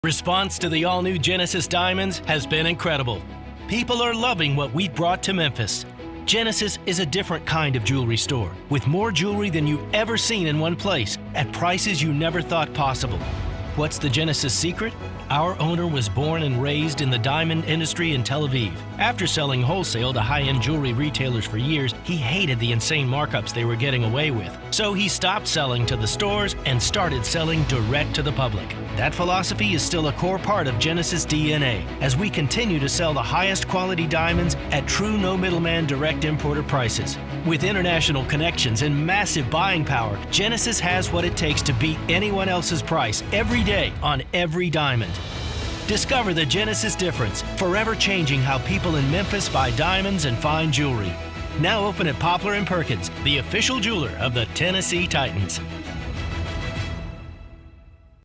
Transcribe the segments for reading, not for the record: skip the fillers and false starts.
Response to the all-new Genesis Diamonds has been incredible. People are loving what we brought to Memphis. Genesis is a different kind of jewelry store with more jewelry than you've ever seen in one place at prices you never thought possible. What's the Genesis secret? Our owner was born and raised in the diamond industry in Tel Aviv. After selling wholesale to high-end jewelry retailers for years, he hated the insane markups they were getting away with. So he stopped selling to the stores and started selling direct to the public. That philosophy is still a core part of Genesis DNA as we continue to sell the highest quality diamonds at true no middleman direct importer prices. With international connections and massive buying power, Genesis has what it takes to beat anyone else's price every day on every diamond. Discover the Genesis difference, forever changing how people in Memphis buy diamonds and fine jewelry. Now open at Poplar and Perkins, the official jeweler of the Tennessee Titans.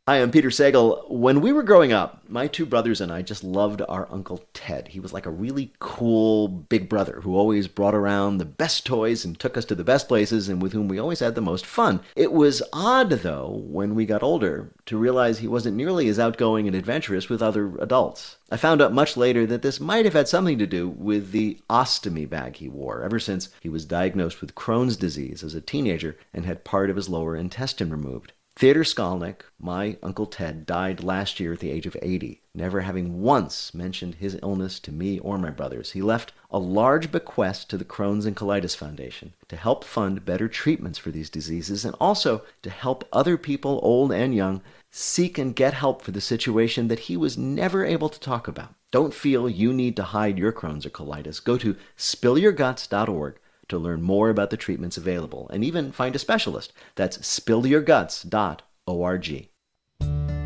Hi, I'm Peter Sagal. When we were growing up, my two brothers and I just loved our Uncle Ted. He was like a really cool big brother who always brought around the best toys and took us to the best places and with whom we always had the most fun. It was odd, though, when we got older to realize he wasn't nearly as outgoing and adventurous with other adults. I found out much later that this might have had something to do with the ostomy bag he wore ever since he was diagnosed with Crohn's disease as a teenager and had part of his lower intestine removed. Theodor Skolnick, my Uncle Ted, died last year at the age of 80, never having once mentioned his illness to me or my brothers. He left a large bequest to the Crohn's and Colitis Foundation to help fund better treatments for these diseases and also to help other people, old and young, seek and get help for the situation that he was never able to talk about. Don't feel you need to hide your Crohn's or colitis. Go to spillyourguts.org to learn more about the treatments available and even find a specialist. That's spillyourguts.org.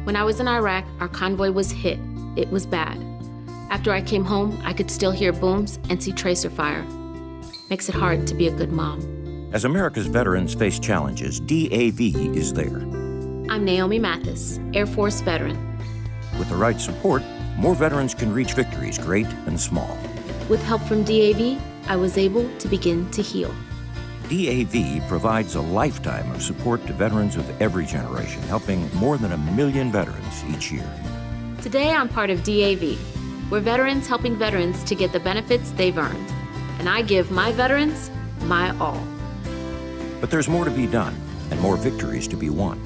When I was in Iraq, our convoy was hit. It was bad. After I came home, I could still hear booms and see tracer fire. Makes it hard to be a good mom. As America's veterans face challenges, DAV is there. I'm Naomi Mathis, Air Force veteran. With the right support, more veterans can reach victories, great and small. With help from DAV, I was able to begin to heal. DAV provides a lifetime of support to veterans of every generation, helping more than 1 million veterans each year. Today, I'm part of DAV. We're veterans helping veterans to get the benefits they've earned. And I give my veterans my all. But there's more to be done and more victories to be won.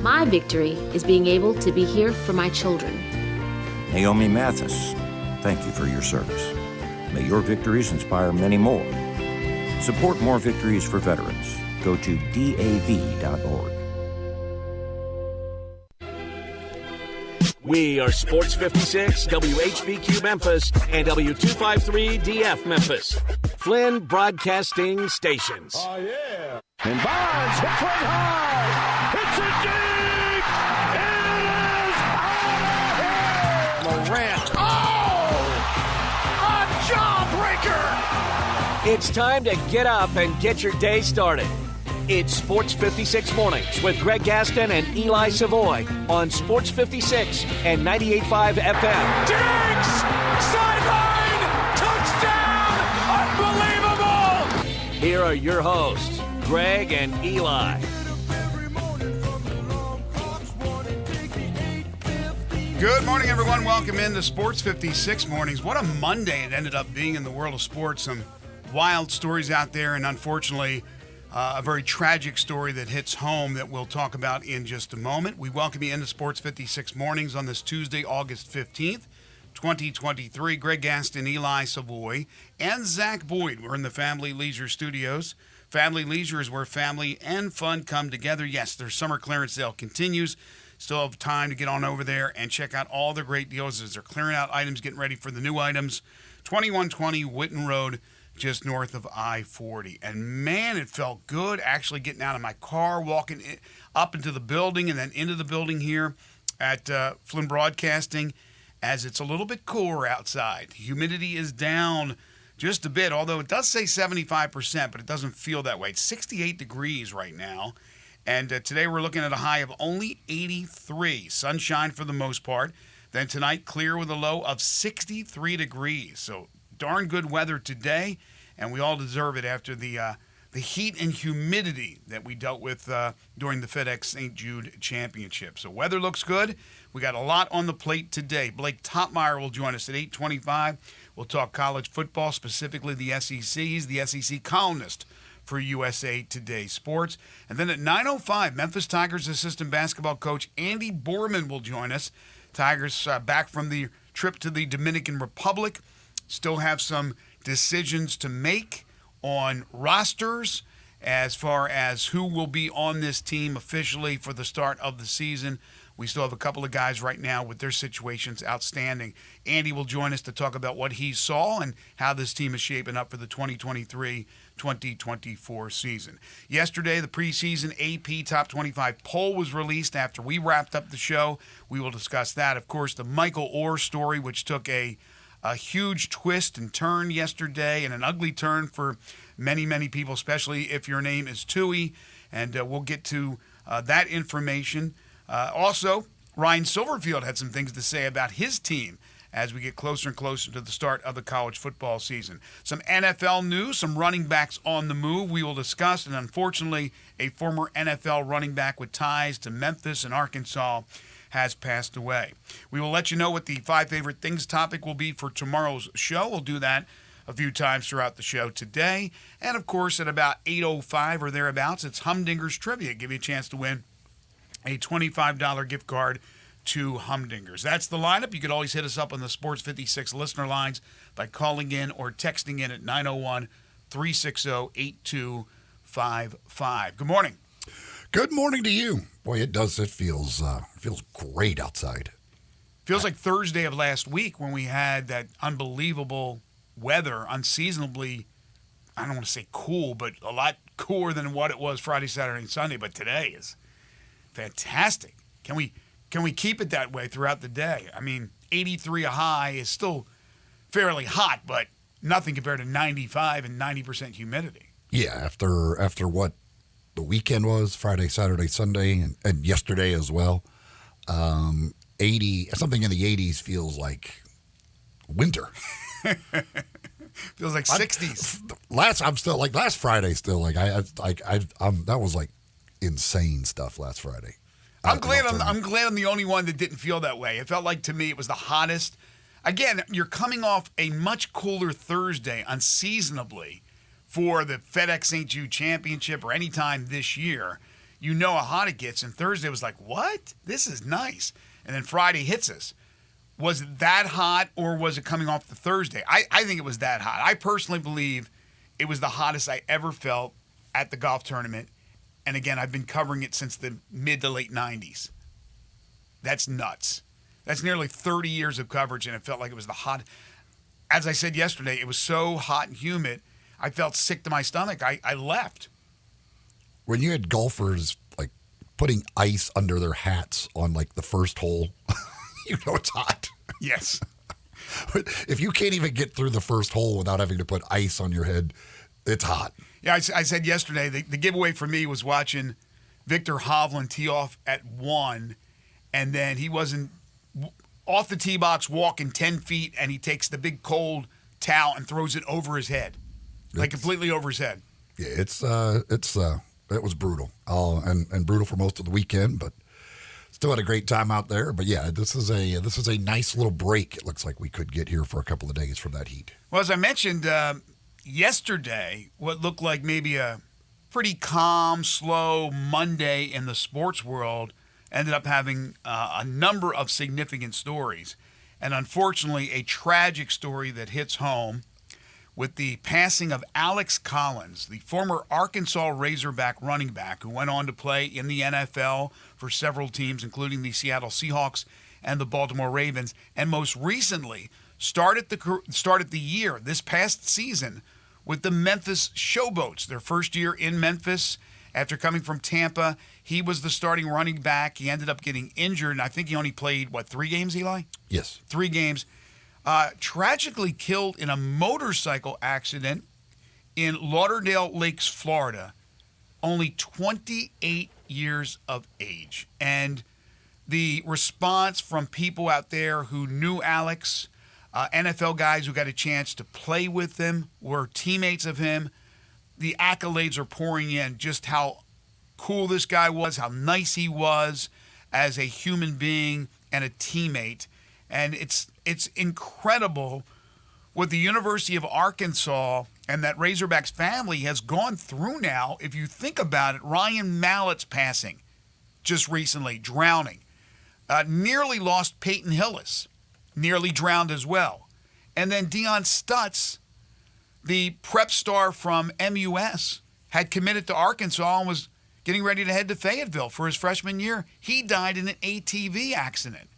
My victory is being able to be here for my children. Naomi Mathis, thank you for your service. May your victories inspire many more. Support more victories for veterans. Go to DAV.org. We are Sports 56, WHBQ Memphis, and W253DF Memphis. Flynn Broadcasting Stations. Oh, yeah. And Bonds hits one high. Hits it deep. It is out of here. Morant. A jawbreaker. It's time to get up and get your day started. It's Sports 56 Mornings with Greg Gaston and Eli Savoy on Sports 56 and 98.5 FM. Diggs! Sideline! Touchdown! Unbelievable! Here are your hosts, Greg and Eli. Good morning, everyone. Welcome into Sports 56 Mornings. What a Monday it ended up being in the world of sports. Some wild stories out there, and unfortunately, a very tragic story that hits home that we'll talk about in just a moment. We welcome you into Sports 56 Mornings on this Tuesday, August 15th, 2023. Greg Gaston, Eli Savoy, and Zach Boyd. We're in the Family Leisure Studios. Family Leisure is where family and fun come together. Yes, their summer clearance sale continues. Still have time to get on over there and check out all the great deals as they're clearing out items, getting ready for the new items. 2120 Whitten Road, just north of I-40. And man, it felt good actually getting out of my car, walking up into the building and then into the building here at Flynn Broadcasting as it's a little bit cooler outside. Humidity is down just a bit, although it does say 75%, but it doesn't feel that way. It's 68 degrees right now. And today we're looking at a high of only 83. Sunshine for the most part. Then tonight, clear with a low of 63 degrees. So darn good weather today, and we all deserve it after the the heat and humidity that we dealt with during the FedEx St. Jude Championship. So weather looks good. We got a lot on the plate today. Blake Topmeyer will join us at 8:25. We'll talk college football, specifically the SEC. He's the SEC columnist for USA Today Sports. And then at 9:05, Memphis Tigers assistant basketball coach Andy Borman will join us. Tigers back from the trip to the Dominican Republic. Still have some decisions to make on rosters as far as who will be on this team officially for the start of the season. We still have a couple of guys right now with their situations outstanding. Andy will join us to talk about what he saw and how this team is shaping up for the 2023-2024 season. Yesterday, the preseason AP Top 25 poll was released after we wrapped up the show. We will discuss that. Of course, the Michael Orr story, which took a huge twist and turn yesterday, and an ugly turn for many, many people, especially if your name is Tui. And we'll get to that information. Also, Ryan Silverfield had some things to say about his team as we get closer and closer to the start of the college football season. Some NFL news, some running backs on the move we will discuss, and unfortunately, a former NFL running back with ties to Memphis and Arkansas has passed away. We will let you know what the 5 favorite things topic will be for tomorrow's show. We'll do that a few times throughout the show today. And, of course, at about 8:05 or thereabouts, it's Humdinger's Trivia. Give you a chance to win a $25 gift card to Humdingers. That's the lineup. You could always hit us up on the Sports 56 listener lines by calling in or texting in at 901-360-8255. Good morning. Good morning to you. Boy, it does. It feels great outside. Feels like Thursday of last week when we had that unbelievable weather, unseasonably, I don't want to say cool, but a lot cooler than what it was Friday, Saturday, and Sunday. But today is fantastic. Can we keep it that way throughout the day? I mean, 83 a high is still fairly hot, but nothing compared to 95 and 90% humidity. Yeah, after what the weekend was, Friday, Saturday, Sunday, and yesterday as well, 80, something in the 80s feels like winter. Feels like 60s. Last Friday still, like that was like insane stuff last Friday. I'm glad I'm the only one that didn't feel that way. It felt like, to me, it was the hottest. Again, you're coming off a much cooler Thursday unseasonably for the FedEx St. Jude Championship or any time this year. You know how hot it gets, and Thursday was like, what? This is nice. And then Friday hits us. Was it that hot, or was it coming off the Thursday? I think it was that hot. I personally believe it was the hottest I ever felt at the golf tournament. And again, I've been covering it since the mid to late 90s. That's nuts. That's nearly 30 years of coverage, and it felt like it was the hot. As I said yesterday, it was so hot and humid, I felt sick to my stomach. I left. When you had golfers like putting ice under their hats on like the first hole, you know it's hot. Yes. If you can't even get through the first hole without having to put ice on your head, it's hot. Yeah, I said yesterday, the giveaway for me was watching Victor Hovland tee off at 1, and then he wasn't off the tee box walking 10 feet, and he takes the big cold towel and throws it over his head, like completely over his head. Yeah, it was brutal, and brutal for most of the weekend, but still had a great time out there. But yeah, this is a nice little break. It looks like we could get here for a couple of days from that heat. Well, as I mentioned yesterday, what looked like maybe a pretty calm, slow Monday in the sports world ended up having a number of significant stories. And unfortunately, a tragic story that hits home with the passing of Alex Collins, the former Arkansas Razorback running back who went on to play in the NFL for several teams, including the Seattle Seahawks and the Baltimore Ravens, and most recently started the year, this past season, with the Memphis Showboats, their first year in Memphis. After coming from Tampa, he was the starting running back. He ended up getting injured, and I think he only played, 3 games, Eli? Yes. 3 games. Tragically killed in a motorcycle accident in Lauderdale Lakes, Florida, only 28 years of age. And the response from people out there who knew Alex, NFL guys who got a chance to play with him, were teammates of him, the accolades are pouring in, just how cool this guy was, how nice he was as a human being and a teammate. And it's incredible what the University of Arkansas and that Razorbacks family has gone through now. If you think about it, Ryan Mallett's passing just recently, drowning. Nearly lost Peyton Hillis, nearly drowned as well. And then Deion Stutz, the prep star from MUS, had committed to Arkansas and was getting ready to head to Fayetteville for his freshman year. He died in an ATV accident.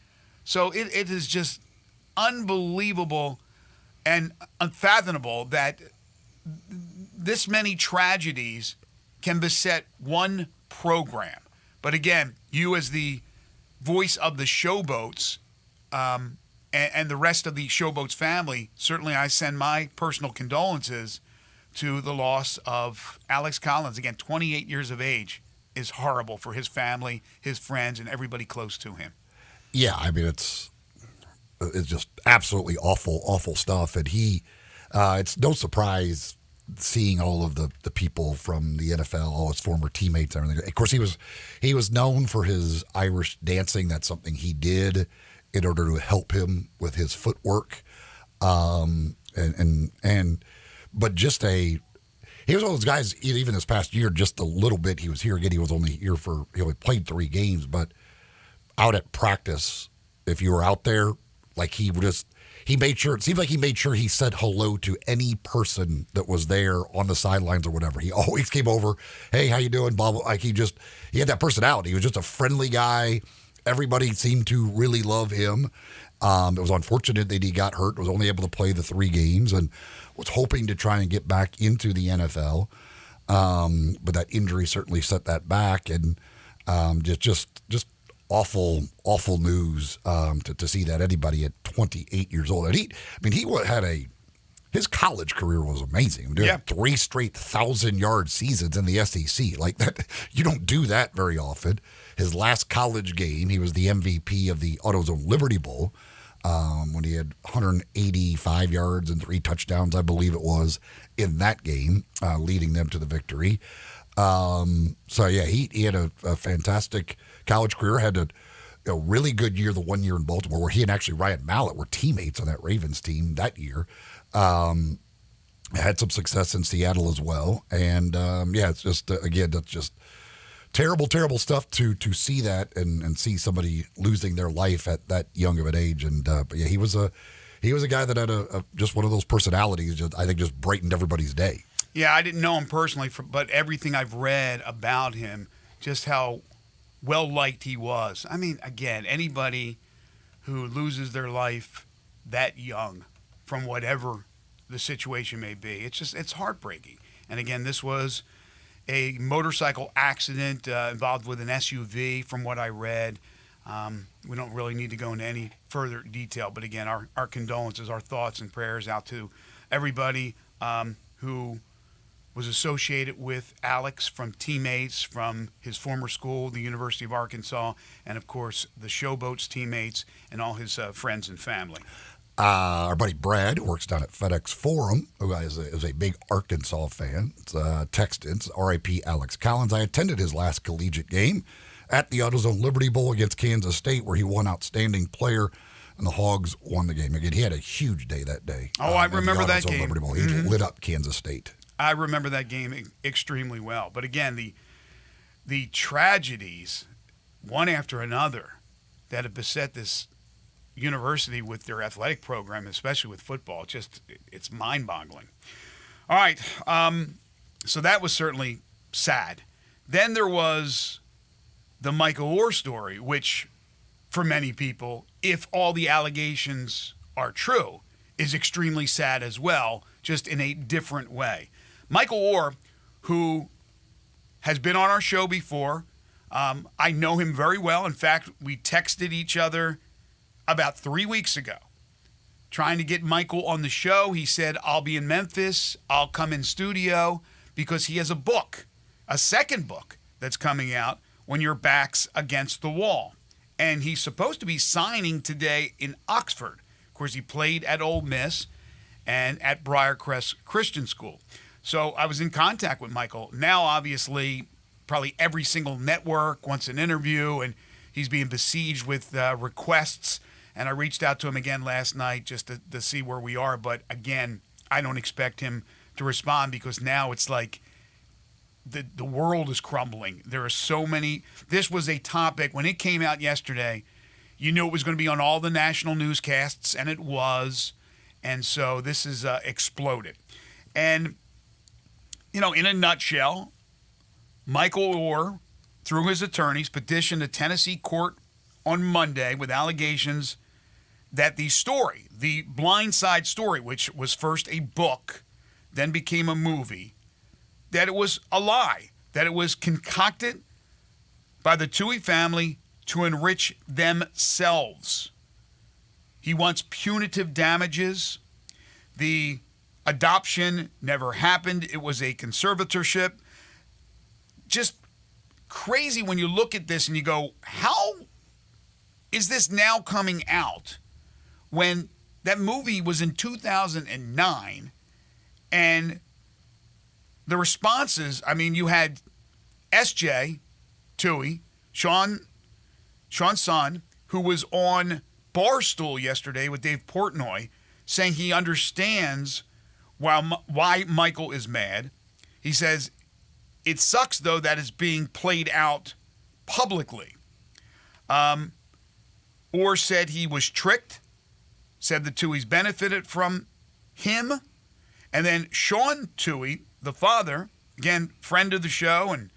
So it is just unbelievable and unfathomable that this many tragedies can beset one program. But again, you as the voice of the Showboats and the rest of the Showboats family, certainly I send my personal condolences to the loss of Alex Collins. Again, 28 years of age is horrible for his family, his friends, and everybody close to him. Yeah, I mean, it's just absolutely awful stuff. And it's no surprise seeing all of the people from the NFL, all his former teammates and everything. Of course, he was known for his Irish dancing. That's something he did in order to help him with his footwork. But just he was one of those guys, even this past year, just a little bit he was here. Again, he only played 3 games, but out at practice, if you were out there, like he made sure, it seemed like he made sure he said hello to any person that was there on the sidelines or whatever. He always came over, hey, how you doing, blah, blah. Like he had that personality. He was just a friendly guy. Everybody seemed to really love him. It was unfortunate that he got hurt, was only able to play the 3 games, and was hoping to try and get back into the NFL. But that injury certainly set that back, and just awful news to see that anybody at 28 years old. And his college career was amazing. He had 3 straight 1,000-yard seasons in the SEC. Like that, you don't do that very often. His last college game, he was the MVP of the AutoZone Liberty Bowl when he had 185 yards and 3 touchdowns, I believe it was, in that game, leading them to the victory. He had a fantastic college career, had a really good year, the 1 year in Baltimore, where he and actually Ryan Mallett were teammates on that Ravens team that year. Had some success in Seattle as well. And, it's just, again, that's just terrible stuff to see that and see somebody losing their life at that young of an age. And, he was a guy that had just one of those personalities, I think just brightened everybody's day. Yeah, I didn't know him personally, but everything I've read about him, just how well-liked he was. I mean, again, anybody who loses their life that young from whatever the situation may be, it's heartbreaking. And again, this was a motorcycle accident involved with an SUV, from what I read. We don't really need to go into any further detail, but again, our condolences, our thoughts and prayers out to everybody who was associated with Alex, from teammates, from his former school, the University of Arkansas, and of course the Showboats teammates and all his friends and family. Our buddy Brad, who works down at FedEx Forum, who is a big Arkansas fan, texted, R.I.P. Alex Collins. I attended his last collegiate game at the AutoZone Liberty Bowl against Kansas State, where he won Outstanding Player, and the Hogs won the game. Again, he had a huge day that day. Oh, I remember that game. Liberty Bowl. He lit up Kansas State. I remember that game extremely well. But again, the tragedies, one after another, that have beset this university with their athletic program, especially with football, it's mind-boggling. All right, so that was certainly sad. Then there was the Michael Orr story, which for many people, if all the allegations are true, is extremely sad as well, just in a different way. Michael Orr, who has been on our show before, I know him very well. In fact, we texted each other about 3 weeks ago trying to get Michael on the show. He said, I'll be in Memphis. I'll come in studio, because he has a book, a second book that's coming out, When Your Back's Against the Wall. And he's supposed to be signing today in Oxford. Of course, he played at Ole Miss and at Briarcrest Christian School. So I was in contact with Michael. Now, obviously, probably every single network wants an interview, and he's being besieged with requests. And I reached out to him again last night just to see where we are. But again, I don't expect him to respond because now it's like the world is crumbling. There are so many. This was a topic when it came out yesterday. You knew it was going to be on all the national newscasts, and it was. And so this is exploded. And, in a nutshell, Michael Oher, through his attorneys, petitioned a Tennessee court on Monday with allegations that the story, the Blind Side story, which was first a book, then became a movie, that it was a lie, that it was concocted by the Tuohy family to enrich themselves. He wants punitive damages. The adoption never happened. It was a conservatorship. Just crazy when you look at this and you go, how is this now coming out when that movie was in 2009 and the responses, you had S.J. Tuohy, Sean's son, who was on Barstool yesterday with Dave Portnoy, saying he understands why Michael is mad. He says, it sucks, though, that it's being played out publicly. Or said he was tricked, said the Tuohys benefited from him. And then Sean Tuohy, the father, again, friend of the show and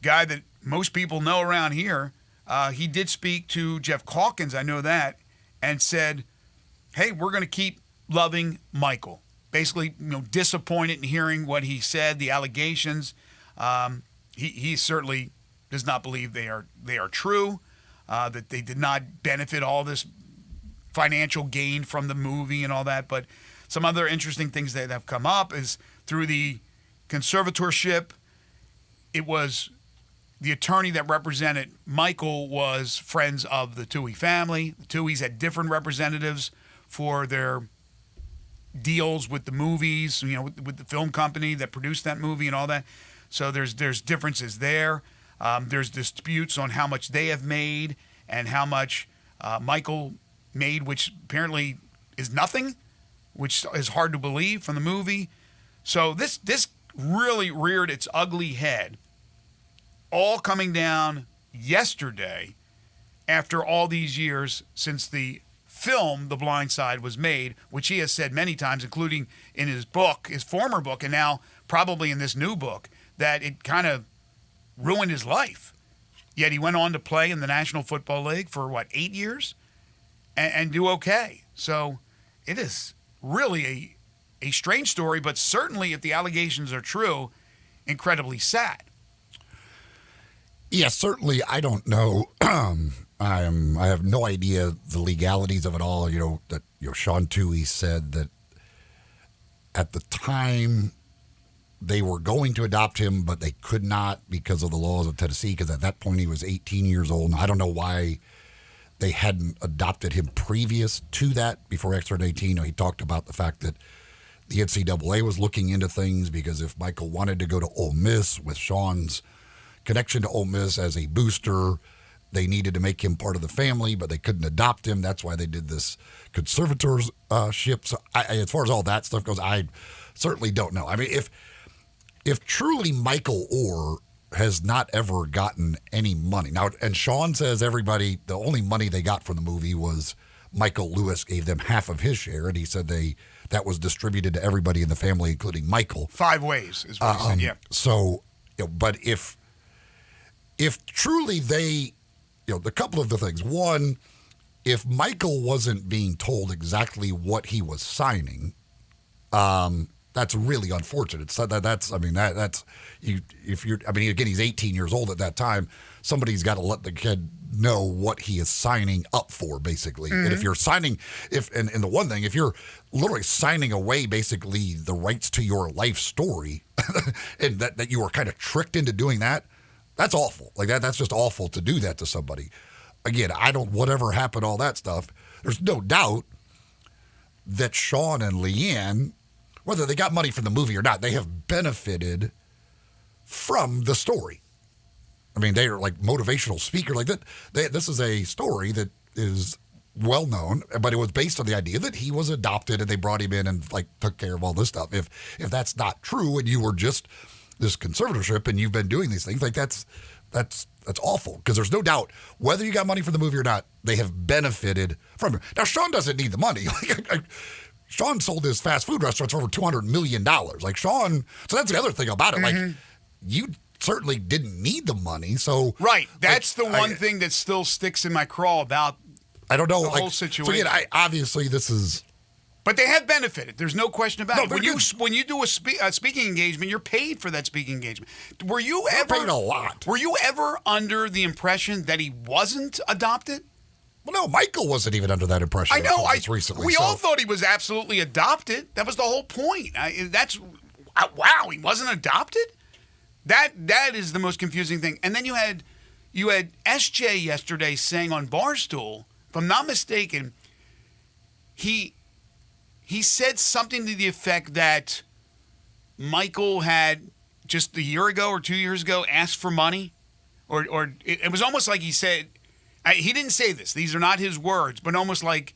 guy that most people know around here, he did speak to Jeff Calkins, I know that, and said, hey, we're going to keep loving Michael. Basically, disappointed in hearing what he said, the allegations. He certainly does not believe they are true, that they did not benefit all this financial gain from the movie and all that. But some other interesting things that have come up is through the conservatorship, it was the attorney that represented Michael was friends of the Tuohy family. The Tuohys had different representatives for their deals with the movies, with the film company that produced that movie and all that. So there's differences there. There's disputes on how much they have made and how much Michael made, which apparently is nothing, which is hard to believe from the movie. So this really reared its ugly head, all coming down yesterday after all these years since the film The Blind Side was made, which he has said many times, including in his book, his former book, and now probably in this new book, that it kind of ruined his life. Yet he went on to play in the National Football League for, 8 years and do okay. So it is really a strange story, but certainly if the allegations are true, incredibly sad. Yeah, certainly. I don't know. I have no idea the legalities of it all. That Sean Tuohy said that at the time they were going to adopt him, but they could not because of the laws of Tennessee. Because at that point he was 18 years old, and I don't know why they hadn't adopted him previous to that before X turned 18. He talked about the fact that the NCAA was looking into things because if Michael wanted to go to Ole Miss with Sean's connection to Ole Miss as a booster, they needed to make him part of the family, but they couldn't adopt him. That's why they did this conservatorship. So as far as all that stuff goes, I certainly don't know. If truly Michael Oher has not ever gotten any money. Now, and Sean says the only money they got from the movie was Michael Lewis gave them half of his share, and he said that was distributed to everybody in the family, including Michael. 5 ways is what he said, yeah. So, but if truly they, a couple of the things. One, if Michael wasn't being told exactly what he was signing, that's really unfortunate. So that's you. If you're, again, he's 18 years old at that time. Somebody's got to let the kid know what he is signing up for, basically. Mm-hmm. And if you're signing, and the one thing, if you're literally signing away basically the rights to your life story, and that you are kind of tricked into doing that, that's awful. That's just awful to do that to somebody. Again, whatever happened, all that stuff. There's no doubt that Sean and Leanne whether they got money from the movie or not, they have benefited from the story. I mean, they are like motivational speakers like that. This is a story that is well known, but it was based on the idea that he was adopted and they brought him in and like took care of all this stuff. If that's not true and you were just this conservatorship and you've been doing these things, like that's awful, because there's no doubt whether you got money from the movie or not, they have benefited from it. Now, Sean doesn't need the money. Sean sold his fast food restaurants for over $200 million. Like Sean, so that's the other thing about it. Like you certainly didn't need the money. So right, that's like, the one thing that still sticks in my craw about I don't know the like, whole situation. So again, obviously this is. But they have benefited. There's no question about it. When you do a speaking engagement, you're paid for that speaking engagement. Were you They're ever paid a lot? Were you ever under the impression that he wasn't adopted? Well, no, Michael wasn't even under that impression. I know. Recently, we all thought he was absolutely adopted. That was the whole point. Wow, he wasn't adopted. That is the most confusing thing. And then you had SJ yesterday saying on Barstool, if I'm not mistaken, he said something to the effect that Michael had just a year ago or 2 years ago asked for money, or it was almost like he said, he didn't say this, these are not his words, but almost like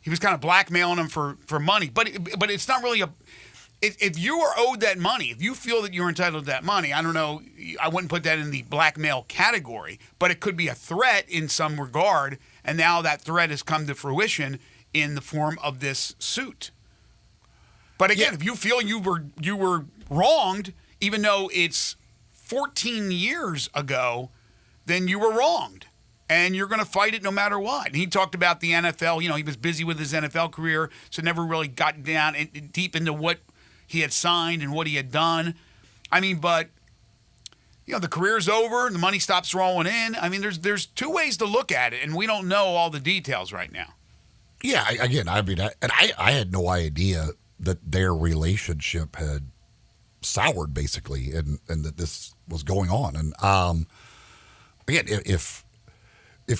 he was kind of blackmailing him for money. But it's not really if you are owed that money, if you feel that you're entitled to that money, I don't know, I wouldn't put that in the blackmail category, but it could be a threat in some regard, and now that threat has come to fruition in the form of this suit. But again, if you feel you were wronged, even though it's 14 years ago, then you were wronged. And you're going to fight it no matter what. And he talked about the NFL. You know, he was busy with his NFL career, so never really got down deep into what he had signed and what he had done. I mean, but, you know, the career's over, the money stops rolling in. I mean, there's two ways to look at it, and we don't know all the details right now. Yeah, I had no idea that their relationship had soured, basically, and that this was going on. And again, if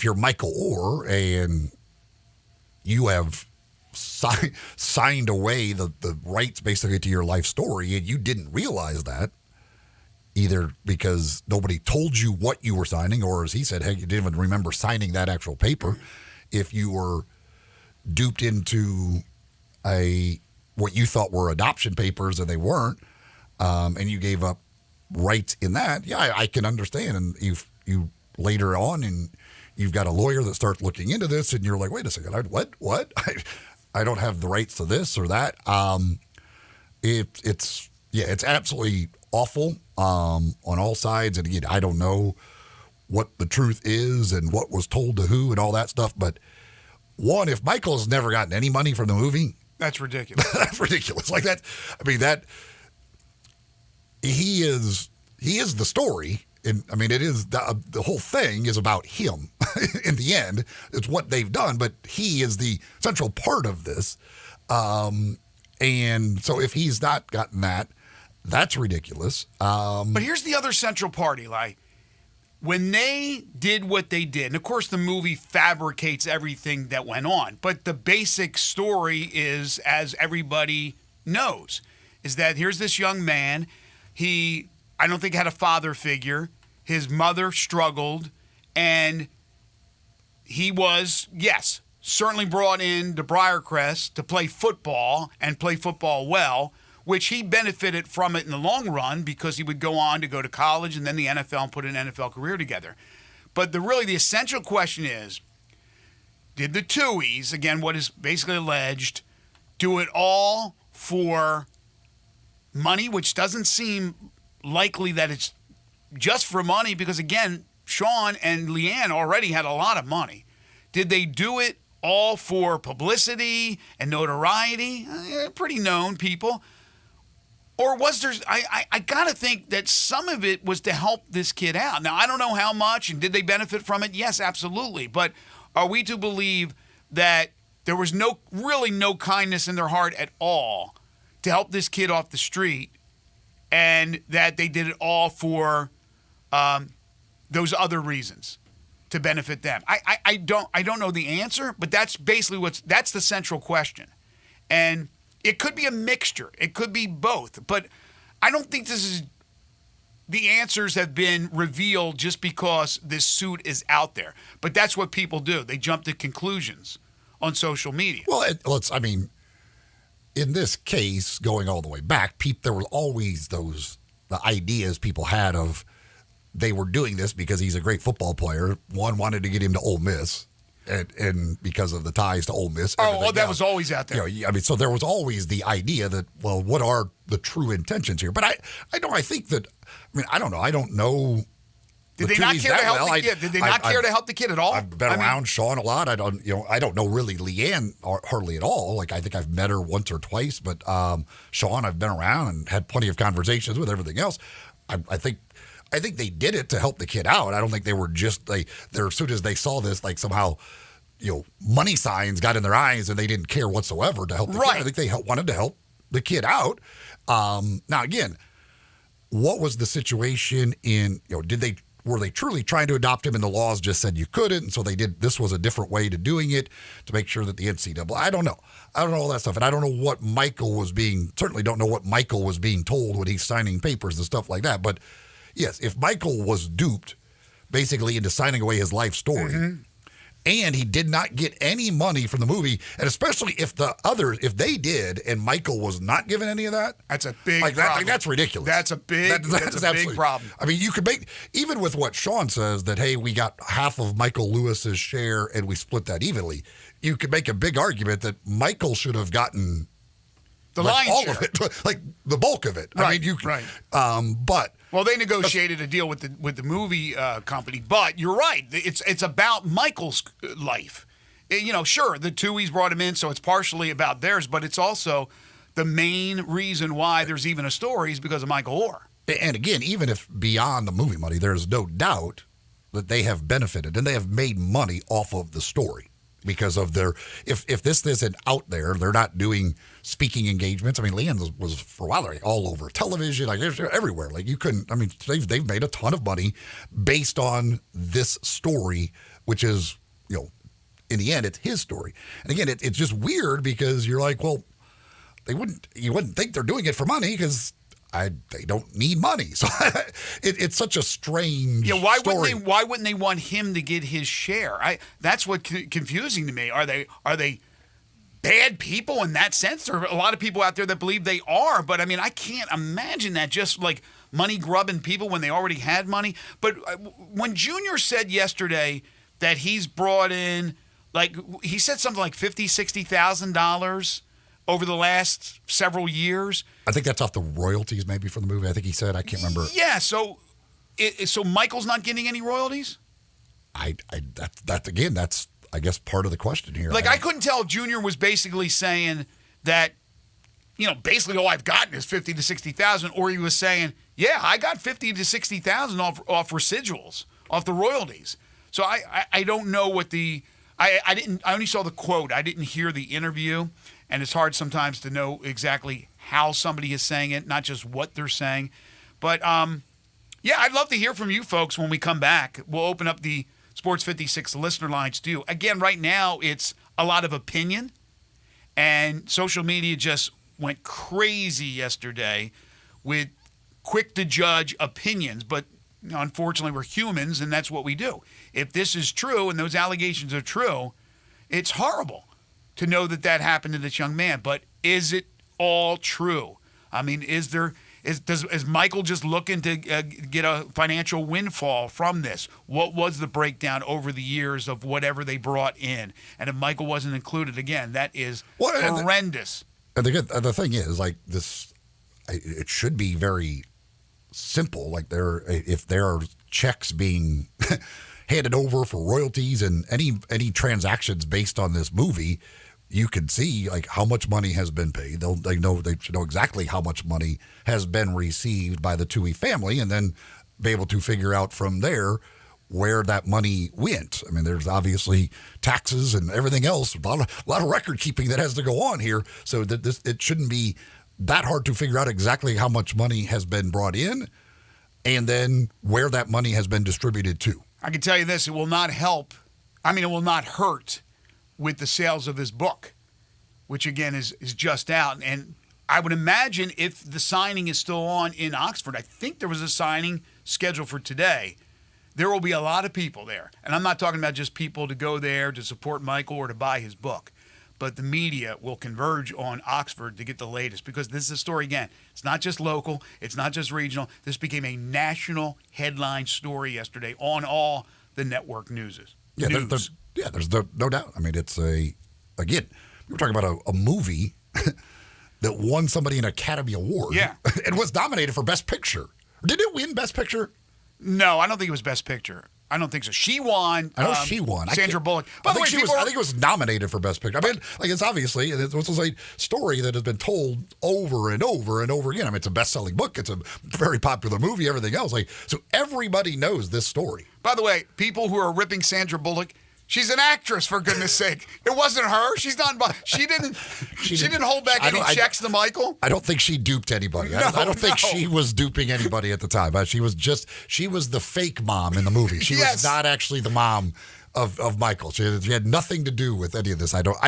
you're Michael Orr and you have signed away the rights basically to your life story, and you didn't realize that, either because nobody told you what you were signing, or as he said, hey, you didn't even remember signing that actual paper, if you were duped into what you thought were adoption papers and they weren't, and you gave up rights in that, yeah, I can understand. And you later on, and you've got a lawyer that starts looking into this, and you're like, wait a second, what? I don't have the rights to this or that. It's absolutely awful on all sides. And again, I don't know what the truth is and what was told to who and all that stuff. But one, if Michael has never gotten any money from the movie, that's ridiculous. That's ridiculous. Like that. I mean, that he is the story. And I mean, it is the whole thing is about him. In the end, it's what they've done, but he is the central part of this. And so if he's not gotten that, that's ridiculous. But here's the other central part, Eli. When they did what they did, and of course the movie fabricates everything that went on, but the basic story is, as everybody knows, is that here's this young man. I don't think had a father figure. His mother struggled, and he was, yes, certainly brought in to Briarcrest to play football and play football well, which he benefited from it in the long run because he would go on to go to college and then the NFL and put an NFL career together. But the essential question is, did the Tuohys, again, what is basically alleged, do it all for money, which doesn't seem likely that it's just for money because, again, Sean and Leanne already had a lot of money. Did they do it all for publicity and notoriety? They're pretty known people. Or was there, I got to think that some of it was to help this kid out. Now, I don't know how much, and did they benefit from it? Yes, absolutely. But are we to believe that there was really no kindness in their heart at all to help this kid off the street, and that they did it all for those other reasons to benefit them? I don't know the answer, but that's basically that's the central question. And It could be a mixture. It could be both. But I don't think the answers have been revealed just because this suit is out there. But that's what people do. They jump to conclusions on social media. Well, in this case, going all the way back, there were always the ideas people had of they were doing this because he's a great football player. One wanted to get him to Ole Miss, and because of the ties to Ole Miss. That was always out there. So there was always the idea that, well, what are the true intentions here? But I think that, I don't know. I don't know. Did they not care to help the kid? Did they not care to help the kid at all? I've been around Sean a lot. I don't know really Leanne hardly at all. Like, I think I've met her once or twice, but Sean, I've been around and had plenty of conversations with. Everything else. I think they did it to help the kid out. I don't think they were just as soon as they saw this, like somehow, money signs got in their eyes and they didn't care whatsoever to help the kid. I think they wanted to help the kid out. Now again, what was the situation were they truly trying to adopt him and the laws just said you couldn't, and so they did? This was a different way to doing it to make sure that the NCAA. I don't know all that stuff, and I don't know what certainly don't know what Michael was being told when he's signing papers and stuff like that. But yes, if Michael was duped basically into signing away his life story, and he did not get any money from the movie, and especially if they did, and Michael was not given any of that, that's a big problem. That's ridiculous. That's a big problem. You could make, even with what Sean says, that, hey, we got half of Michael Lewis's share and we split that evenly. You could make a big argument that Michael should have gotten the lion's all share. of it, like the bulk of it. Right, but. Well, they negotiated a deal with the movie company, but you're right. It's about Michael's life. Sure, the Tuohys brought him in, so it's partially about theirs, but it's also the main reason why there's even a story is because of Michael Orr. And again, even if beyond the movie money, there's no doubt that they have benefited and they have made money off of the story. Because of if this isn't out there, they're not doing speaking engagements. Leanne was for a while all over television, like everywhere. Like you couldn't. They've made a ton of money based on this story, which is, in the end, it's his story. And again, it's just weird because you're like, well, you wouldn't think they're doing it for money because they don't need money. So it's such a strange story. Why wouldn't they want him to get his share? That's what confusing to me. Are they bad people in that sense? There are a lot of people out there that believe they are, but I can't imagine that, just like money grubbing people when they already had money. But when Junior said yesterday that he's brought in, like he said something like $50,000, $60,000 over the last several years. I think that's off the royalties maybe for the movie. I think he said, I can't remember. Yeah, so Michael's not getting any royalties? That's I guess part of the question here. Like I couldn't tell if Junior was basically saying that, basically all I've gotten is $50,000 to $60,000, or he was saying, yeah, I got $50,000 to $60,000 off residuals, off the royalties. So I don't know what I only saw the quote. I didn't hear the interview. And it's hard sometimes to know exactly how somebody is saying it, not just what they're saying. But, I'd love to hear from you folks when we come back. We'll open up the Sports 56 listener lines too. Again, right now, it's a lot of opinion. And social media just went crazy yesterday with quick-to-judge opinions. But unfortunately, we're humans, and that's what we do. If this is true and those allegations are true, it's horrible to know that happened to this young man. But is it all true? Is Michael just looking to get a financial windfall from this? What was the breakdown over the years of whatever they brought in? And if Michael wasn't included, again, that is horrendous. And the thing is, like this, it should be very simple. Like if there are checks being handed over for royalties and any transactions based on this movie, you can see like how much money has been paid. They should know exactly how much money has been received by the Tuohy family, and then be able to figure out from there where that money went. There's obviously taxes and everything else, a lot of record keeping that has to go on here. So that it shouldn't be that hard to figure out exactly how much money has been brought in, and then where that money has been distributed to. I can tell you this: it will not help. It will not hurt with the sales of his book which again is just out. And I would imagine if the signing is still on in Oxford, I think there was a signing scheduled for today. There will be a lot of people there. And I'm not talking about just people to go there to support Michael or to buy his book. But the media will converge on Oxford to get the latest, because this is a story, again, it's not just local, it's not just regional. This became a national headline story yesterday on all the network newses. Yeah, there's no doubt. I mean, it's again, we're talking about a movie that won somebody an Academy Award. Yeah. It was nominated for Best Picture. Did it win Best Picture? No, I don't think it was Best Picture. I don't think so. She won. I know she won. Sandra Bullock. I think it was nominated for Best Picture. I mean, like, it's obviously, this was a story that has been told over and over and over again. I mean, it's a best-selling book. It's a very popular movie, everything else. Like, so everybody knows this story. By the way, people who are ripping Sandra Bullock, she's an actress, for goodness sake. It wasn't her. She's not. She didn't hold back any checks to Michael. I don't think she duped anybody. I don't think she was duping anybody at the time. She was the fake mom in the movie. She was not actually the mom of Michael. She had nothing to do with any of this. I don't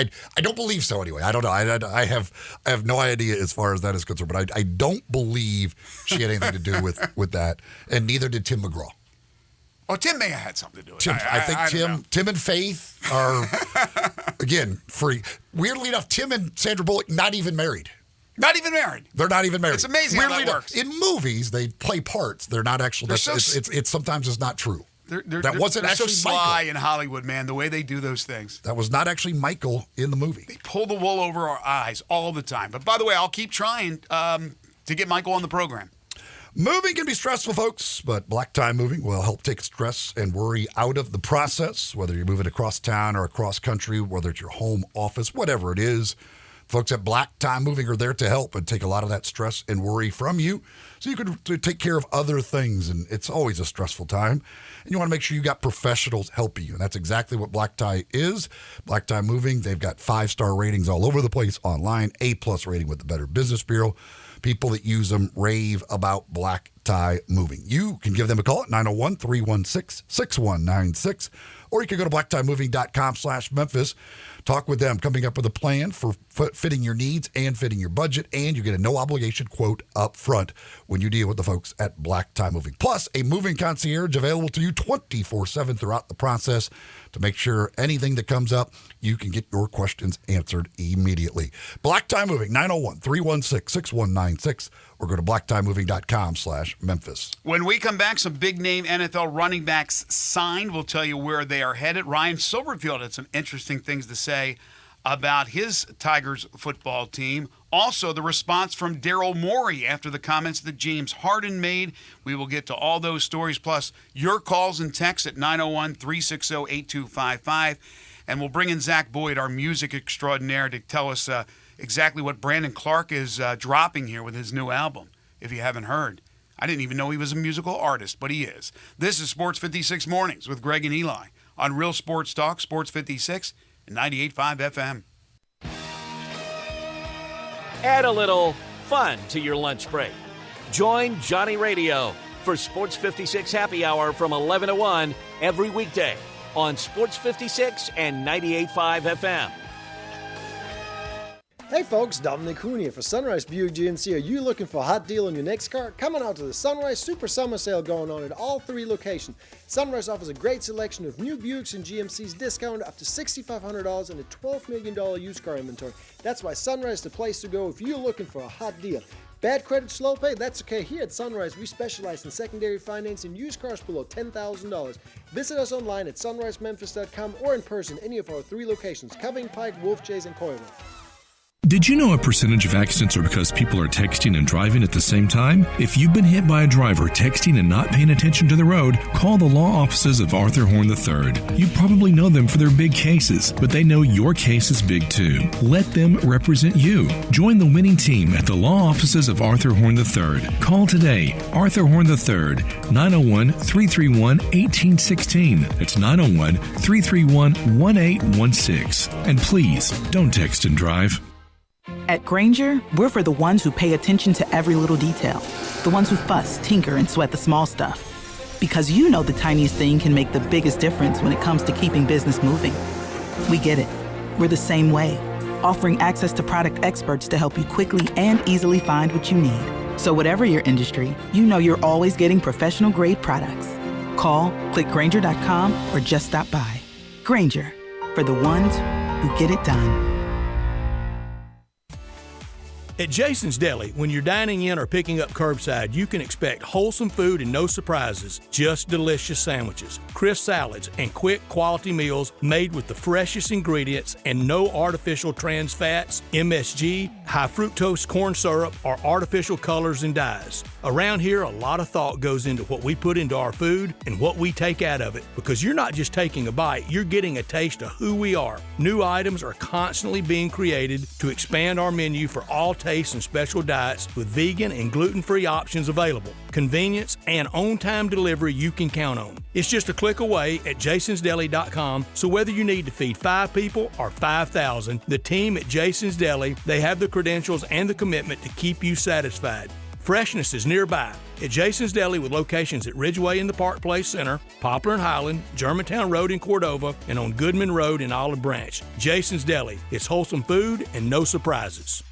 believe so anyway. I don't know. I have no idea as far as that is concerned. But I don't believe she had anything to do with that, and neither did Tim McGraw. Oh, Tim may have had something to do with it. I think Tim and Faith are, again, free. Weirdly enough, Tim and Sandra Bullock not even married. Not even married. They're not even married. It's amazing how that works. In movies, they play parts. They're not actually. It's sometimes it's not true. That wasn't actually so sly Michael. in Hollywood, man. The way they do those things. That was not actually Michael in the movie. They pull the wool over our eyes all the time. But by the way, I'll keep trying to get Michael on the program. Moving can be stressful, folks, but Black Tie Moving will help take stress and worry out of the process, whether you're moving across town or across country, whether it's your home office, whatever it is. Folks at Black Tie Moving are there to help and take a lot of that stress and worry from you so you can take care of other things. And it's always a stressful time. And you want to make sure you got professionals helping you. And that's exactly what Black Tie is. Black Tie Moving, they've got 5-star ratings all over the place online, A+ rating with the Better Business Bureau. People that use them rave about Black Tie Moving. You can give them a call at 901-316-6196, or you can go to blacktiemoving.com/Memphis. Talk with them, coming up with a plan for fitting your needs and fitting your budget, and you get a no-obligation quote up front when you deal with the folks at Black Tie Moving. Plus, a moving concierge available to you 24/7 throughout the process to make sure anything that comes up, you can get your questions answered immediately. Black Tie Moving, 901-316-6196, or go to blacktiemoving.com/Memphis. When we come back, some big-name NFL running backs signed. We'll tell you where they are headed. Ryan Silverfield had some interesting things to say about his Tigers football team. Also, the response from Daryl Morey after the comments that James Harden made. We will get to all those stories, plus your calls and texts at 901-360-8255. And we'll bring in Zach Boyd, our music extraordinaire, to tell us exactly what Brandon Clark is dropping here with his new album, if you haven't heard. I didn't even know he was a musical artist, but he is. This is Sports 56 Mornings with Greg and Eli on Real Sports Talk, Sports 56 and 98.5 FM. Add a little fun to your lunch break. Join Johnny Radio for Sports 56 Happy Hour from 11 to 1 every weekday on Sports 56 and 98.5 FM. Hey folks, Dominic Hoon here for Sunrise Buick GMC. Are you looking for a hot deal on your next car? Come on out to the Sunrise Super Summer Sale going on at all 3 locations. Sunrise offers a great selection of new Buicks and GMCs discounted up to $6,500 and a $12 million used car inventory. That's why Sunrise is the place to go if you're looking for a hot deal. Bad credit, slow pay? That's okay. Here at Sunrise, we specialize in secondary finance and used cars below $10,000. Visit us online at sunrisememphis.com or in person any of our 3 locations, Coving, Pike, Wolf Chase, and Coyville. Did you know a percentage of accidents are because people are texting and driving at the same time? If you've been hit by a driver texting and not paying attention to the road, call the law offices of Arthur Horn III. You probably know them for their big cases, but they know your case is big too. Let them represent you. Join the winning team at the law offices of Arthur Horn III. Call today, Arthur Horn III, 901-331-1816. That's 901-331-1816. And please, don't text and drive. At Grainger, we're for the ones who pay attention to every little detail. The ones who fuss, tinker, and sweat the small stuff. Because you know the tiniest thing can make the biggest difference when it comes to keeping business moving. We get it. We're the same way. offering access to product experts to help you quickly and easily find what you need. So whatever your industry, you know you're always getting professional-grade products. Call, click Grainger.com, or just stop by. Grainger, for the ones who get it done. At Jason's Deli, when you're dining in or picking up curbside, you can expect wholesome food and no surprises, just delicious sandwiches, crisp salads, and quick quality meals made with the freshest ingredients and no artificial trans fats, MSG, high fructose corn syrup, or artificial colors and dyes. Around here, a lot of thought goes into what we put into our food and what we take out of it, because you're not just taking a bite, you're getting a taste of who we are. New items are constantly being created to expand our menu for all tastes and special diets with vegan and gluten-free options available. Convenience and on-time delivery you can count on. It's just a click away at jasonsdeli.com, so whether you need to feed 5 people or 5,000, the team at Jason's Deli, they have the credentials and the commitment to keep you satisfied. Freshness is nearby at Jason's Deli with locations at Ridgeway in the Park Place Center, Poplar and Highland, Germantown Road in Cordova, and on Goodman Road in Olive Branch. Jason's Deli. It's wholesome food and no surprises.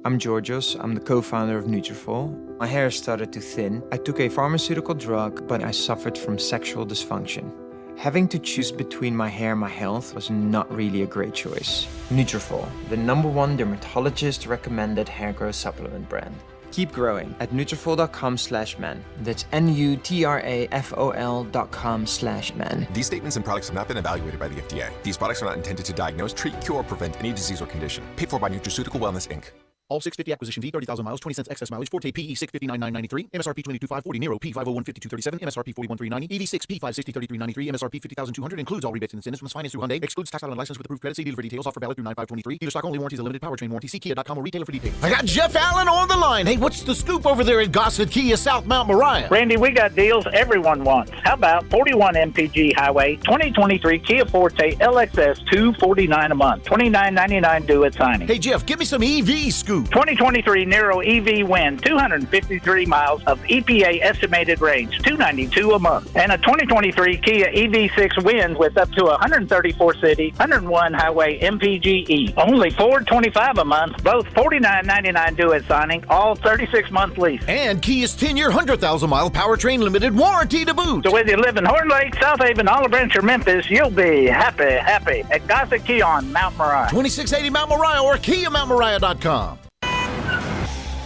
I'm Georgios. I'm the co-founder of Nutrafol. My hair started to thin. I took a pharmaceutical drug, but I suffered from sexual dysfunction. Having to choose between my hair and my health was not really a great choice. Nutrafol, the #1 dermatologist-recommended hair growth supplement brand. Keep growing at Nutrafol.com/men. That's Nutrafol.com/men. These statements and products have not been evaluated by the FDA. These products are not intended to diagnose, treat, cure, or prevent any disease or condition. Paid for by Nutraceutical Wellness, Inc. All 650 acquisition fee, 30,000 miles, 20 cents excess mileage, Forte PE 659,993, MSRP 22,540, Nero P 501,5237, MSRP 41,390, EV6 P 560,3393, MSRP 50,200, includes all rebates and incentives, must finance through Hyundai, excludes tax title and license with approved credit. See dealer for details, offer valid through 9523. Dealer stock only, warranties a limited powertrain warranty. See Kia.com or retailer for details. I got Jeff Allen on the line. Hey, what's the scoop over there at Gossett Kia South Mount Moriah? Randy, we got deals everyone wants. How about 41 MPG Highway, 2023 Kia Forte LXS, $249 a month, $29.99 due at signing. Hey, Jeff, give me some EV scoop. 2023 Nero EV Win, 253 miles of EPA estimated range, $292 a month. And a 2023 Kia EV6 Win with up to 134 city, 101 highway MPGE. Only $425 a month, both $49.99 due at signing, all 36-month lease. And Kia's 10-year, 100,000-mile powertrain limited warranty to boot. So whether you live in Horn Lake, South Haven, Olive Branch, or Memphis, you'll be happy at Gossett Kia on Mount Moriah. 2680 Mount Moriah or KiaMountMoriah.com.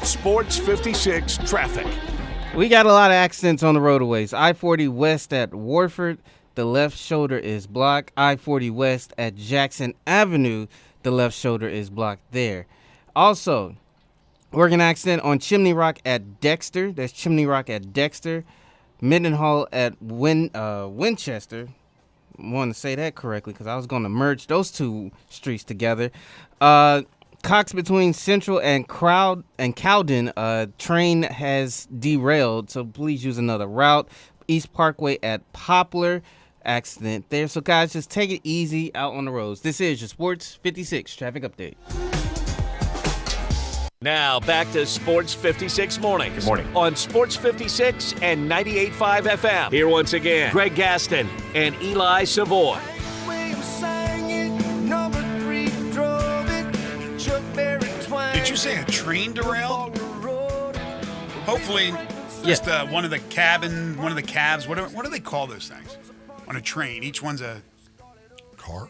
Sports 56 traffic. We got a lot of accidents on the roadways. I-40 west at Warford, the left shoulder is blocked. I-40 west at Jackson Avenue, the left shoulder is blocked there. Also, working accident on Chimney Rock at Dexter. There's Chimney Rock at Dexter. Mendenhall at Winchester. I want to say that correctly because I was going to merge those two streets together. Cox between Central and Cowden, train has derailed, so please use another route. East Parkway at Poplar, accident there. So guys, just take it easy out on the roads. This is your Sports 56 traffic update. Now back to Sports 56 Mornings. Good morning. On Sports 56 and 98.5 FM. Here once again, Greg Gaston and Eli Savoy. Did you say a train derailed? Hopefully, just one of the cabs. What do they call those things on a train? Each one's a car.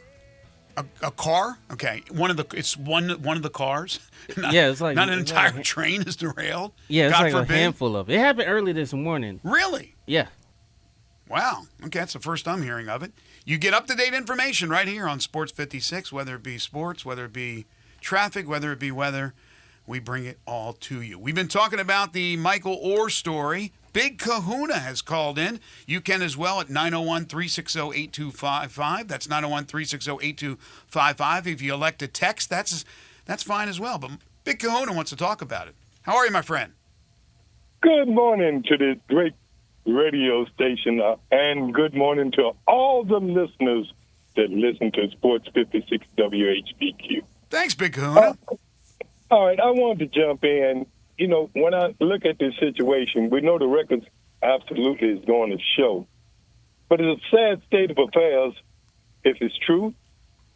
A car? Okay, it's one of the cars. It's like not an entire train is derailed. Yeah, it's God like forbid. a handful of it. It happened early this morning. Really? Yeah. Wow. Okay, that's the first I'm hearing of it. You get up-to-date information right here on Sports 56, whether it be sports, whether it be traffic, whether it be weather. We bring it all to you. We've been talking about the Michael Orr story. Big Kahuna has called in. You can as well at 901-360-8255. That's 901-360-8255. If you elect to text, that's fine as well. But Big Kahuna wants to talk about it. How are you, my friend? Good morning to this great radio station, and good morning to all the listeners that listen to Sports 56 WHBQ. Thanks, Big Kahuna. All right, I wanted to jump in. You know, when I look at this situation, we know the records absolutely is going to show. But it's a sad state of affairs if it's true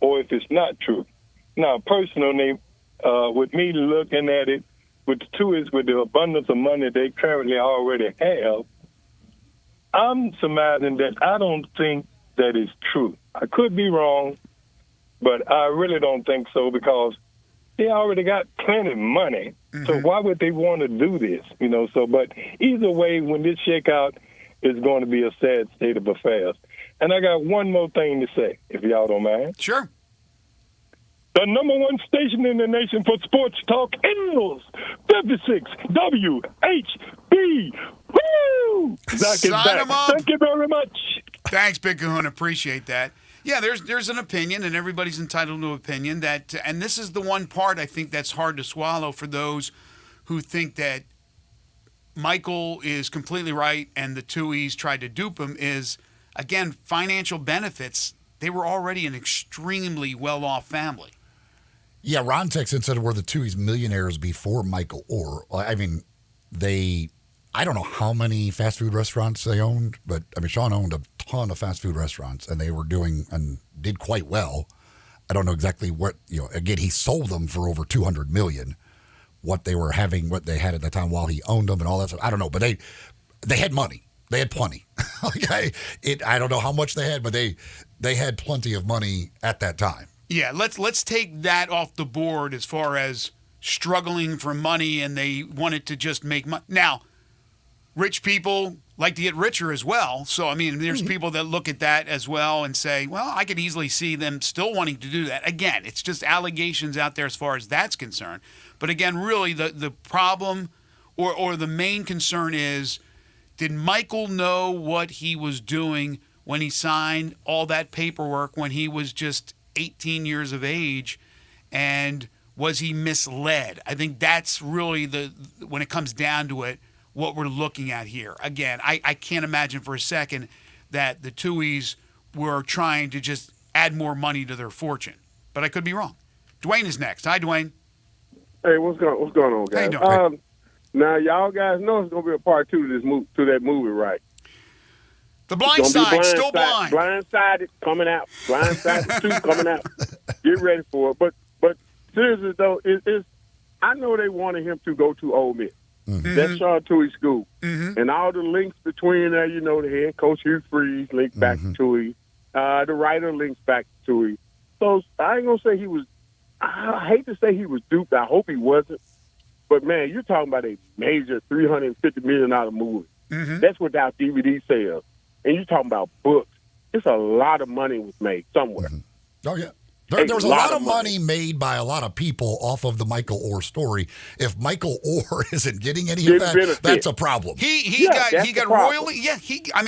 or if it's not true. Now, personally, with me looking at it, with the Tuohys, with the abundance of money they currently already have, I'm surmising that I don't think that is true. I could be wrong, but I really don't think so because they already got plenty of money. Mm-hmm. So why would they want to do this? But either way, when this shakeout, it's going to be a sad state of affairs. And I got one more thing to say, if y'all don't mind. Sure. The number one station in the nation for sports talk is 56 WHB. Woo! Sign 'em up. Thank you very much. Thanks, Big Kahuna. Appreciate that. Yeah, there's an opinion, and everybody's entitled to an opinion. And this is the one part I think that's hard to swallow for those who think that Michael is completely right and the Tuohys tried to dupe him is, again, financial benefits. They were already an extremely well-off family. Yeah, Ron Texan said were the Tuohys millionaires before Michael Orr. I mean, I don't know how many fast food restaurants they owned, but I mean, Sean owned a ton of fast food restaurants, and they were doing and did quite well. I don't know exactly what, again, he sold them for over $200 million, what they were having, what they had at the time while he owned them and all that stuff. I don't know, but they had money. They had plenty. I don't know how much they had, but they had plenty of money at that time. Yeah, let's take that off the board as far as struggling for money and they wanted to just make money. Now, rich people like to get richer as well. So, I mean, there's people that look at that as well and say, well, I could easily see them still wanting to do that. Again, it's just allegations out there as far as that's concerned. But again, really the problem or the main concern is, did Michael know what he was doing when he signed all that paperwork when he was just 18 years of age, and was he misled? I think that's really when it comes down to it, what we're looking at here. Again, I can't imagine for a second that the Tuohys were trying to just add more money to their fortune, but I could be wrong. Dwayne is next. Hi, Dwayne. Hey, what's going on, guys? How you doing? Now, y'all guys know it's going to be a part 2 to that movie, right? The Blind Side, still blind. Blindsided coming out. Blindsided 2 coming out. Get ready for it. But seriously, though, I know they wanted him to go to Ole Miss. Mm-hmm. That's Sean Tuohy's school. Mm-hmm. And all the links between there, the head coach Hugh Freeze linked back to Tuohy. The writer links back to Tuohy. So I ain't going to say I hate to say he was duped. I hope he wasn't. But, man, you're talking about a major $350 million movie. Mm-hmm. That's without DVD sales. And you're talking about books. It's a lot of money was made somewhere. Mm-hmm. Oh, yeah. There was a lot of money made by a lot of people off of the Michael Orr story. If Michael Orr isn't getting any of that, that's a problem. He got royally. Yeah,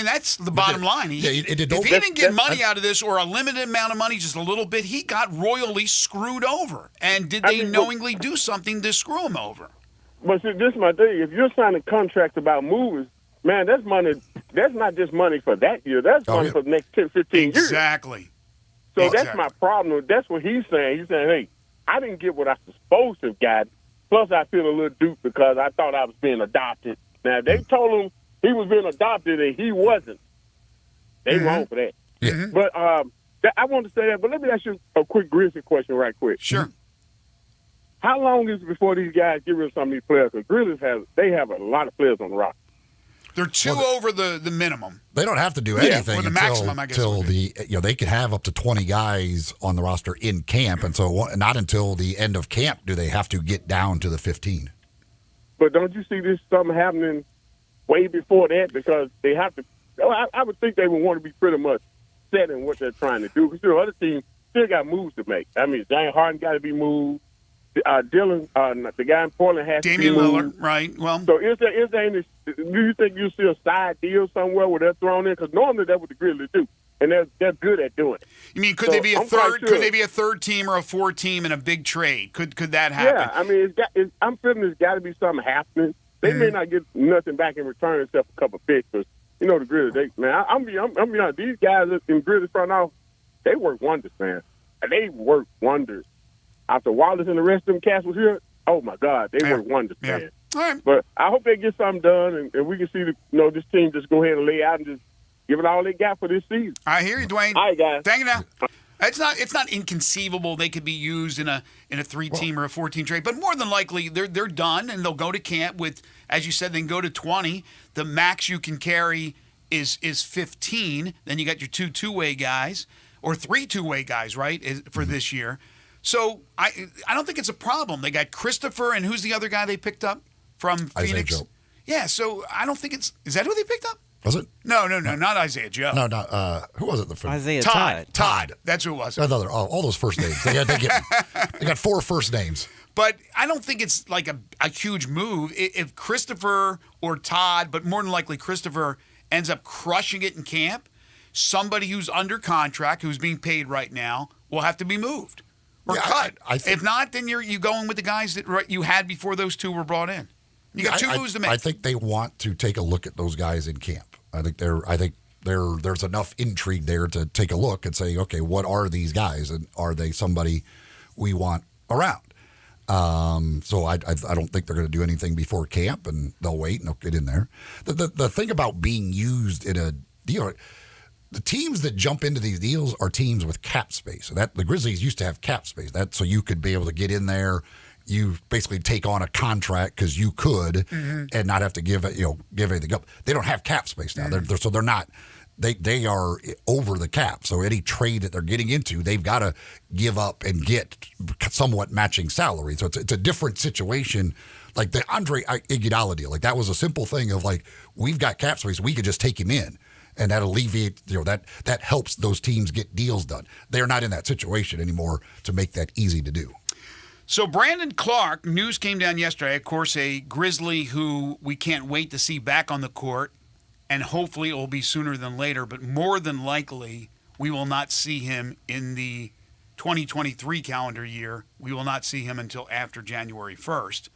that's the bottom line. If he didn't get money out of this or a limited amount of money, just a little bit, he got royally screwed over. And did they knowingly do something to screw him over? But see, this is my thing. If you're signing contracts about movies, man, that's money. That's not just money for that year. That's money for the next 10, 15 years. Exactly. So that's my problem. That's what he's saying. He's saying, hey, I didn't get what I was supposed to have got. Plus, I feel a little duped because I thought I was being adopted. Now, they told him he was being adopted and he wasn't. They wrong for that. Mm-hmm. But I want to say that, but let me ask you a quick Grizzly question right quick. Sure. How long is it before these guys get rid of some of these players? Because Grizzlies have a lot of players on the roster. They're over the minimum. They don't have to do anything or the maximum, I guess. Until they could have up to 20 guys on the roster in camp, and so not until the end of camp do they have to get down to the 15. But don't you see this something happening way before that? Because they have to. I would think they would want to be pretty much set in what they're trying to do. Because the other team still got moves to make. I mean, James Harden got to be moved. Dylan, the guy in Portland has Damian to be moved. Lillard, right? Well, so is there any? Do you think you see a side deal somewhere where they're thrown in? Because normally that's what the Grizzlies do, and they're good at doing it. You mean could they be a third? Sure. Could they be a third team or a fourth team in a big trade? Could that happen? Yeah, I mean, I'm feeling there's got to be something happening. They may not get nothing back in return except a couple of picks. Because the Grizzlies, I'm be honest, these guys in Grizzlies front office, they work wonders, man. They work wonders. After Wallace and the rest of them cats was here, oh my God, they work wonders, man. All right. But I hope they get something done, and we can see this team just go ahead and lay out and just give it all they got for this season. I hear you, Dwayne. All right, guys. Thank you now. It's not inconceivable they could be used in a 3-team or a 4-team trade, but more than likely they're done and they'll go to camp with, as you said, they can go to 20. The max you can carry is 15. Then you got your 2 two-way guys or 3 two-way guys, right, for this year. So I don't think it's a problem. They got Christopher, and who's the other guy they picked up from Phoenix? Isaiah Joe. Yeah, so I don't think is that who they picked up? Was it? No, not Isaiah Joe. No, who was it? Isaiah Todd. That's who it was. Another, all those first names. They got 4 first names. But I don't think it's like a huge move. If Christopher or Todd, but more than likely Christopher, ends up crushing it in camp, somebody who's under contract, who's being paid right now, will have to be moved or cut. If not, then you going with the guys that you had before those 2 were brought in. You got 2 moves to make. I think they want to take a look at those guys in camp. I think there's enough intrigue there to take a look and say, okay, what are these guys, and are they somebody we want around? So I don't think they're going to do anything before camp, and they'll wait and they'll get in there. The thing about being used in a deal, the teams that jump into these deals are teams with cap space. So the Grizzlies used to have cap space. So you could be able to get in there. You basically take on a contract because you could, and not have to give anything up. They don't have cap space now. They're not. They are over the cap. So any trade that they're getting into, they've got to give up and get somewhat matching salary. So it's a different situation. Like the Andre Iguodala deal, like that was a simple thing of like, we've got cap space, we could just take him in, and that alleviates, that helps those teams get deals done. They're not in that situation anymore to make that easy to do. So Brandon Clark, news came down yesterday, of course, a Grizzly who we can't wait to see back on the court, and hopefully it will be sooner than later, but more than likely we will not see him in the 2023 calendar year. We will not see him until after January 1st.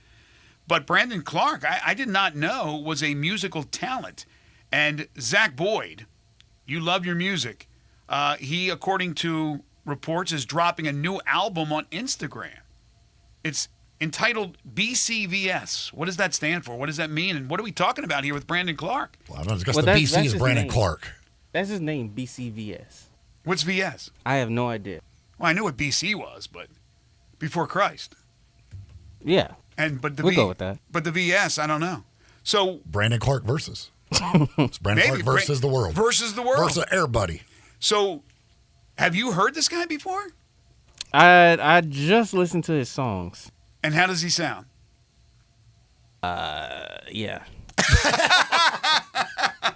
But Brandon Clark, I did not know, was a musical talent. And Zach Boyd, you love your music. He, according to reports, is dropping a new album on Instagram. It's entitled BCVS. What does that stand for? What does that mean? And what are we talking about here with Brandon Clark? Well, I don't know, because the BC is Brandon Clark. That's his name, BCVS. What's VS? I have no idea. Well, I knew what BC was, but before Christ. Yeah. We'll go with that. But the VS, I don't know. So Brandon Clark versus. It's Brandon Clark versus the world. Versus the world. Versus Air Buddy. So, have you heard this guy before? I just listened to his songs. And how does he sound? Yeah.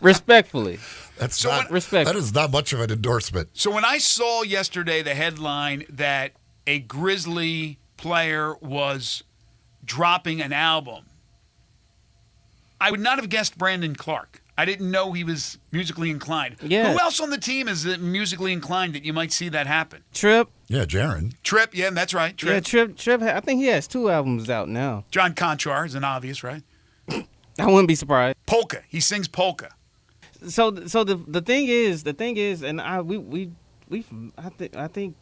Respectfully. That is not much of an endorsement. So when I saw yesterday the headline that a Grizzly player was dropping an album, I would not have guessed Brandon Clark. I didn't know he was musically inclined. Yeah. Who else on the team is musically inclined that you might see that happen? Trip. Yeah, Jaren. Trip, yeah, that's right. Trip. Yeah, Trip. I think he has 2 albums out now. John Conchar is an obvious, right? I wouldn't be surprised. Polka. He sings polka. So the thing is, and I think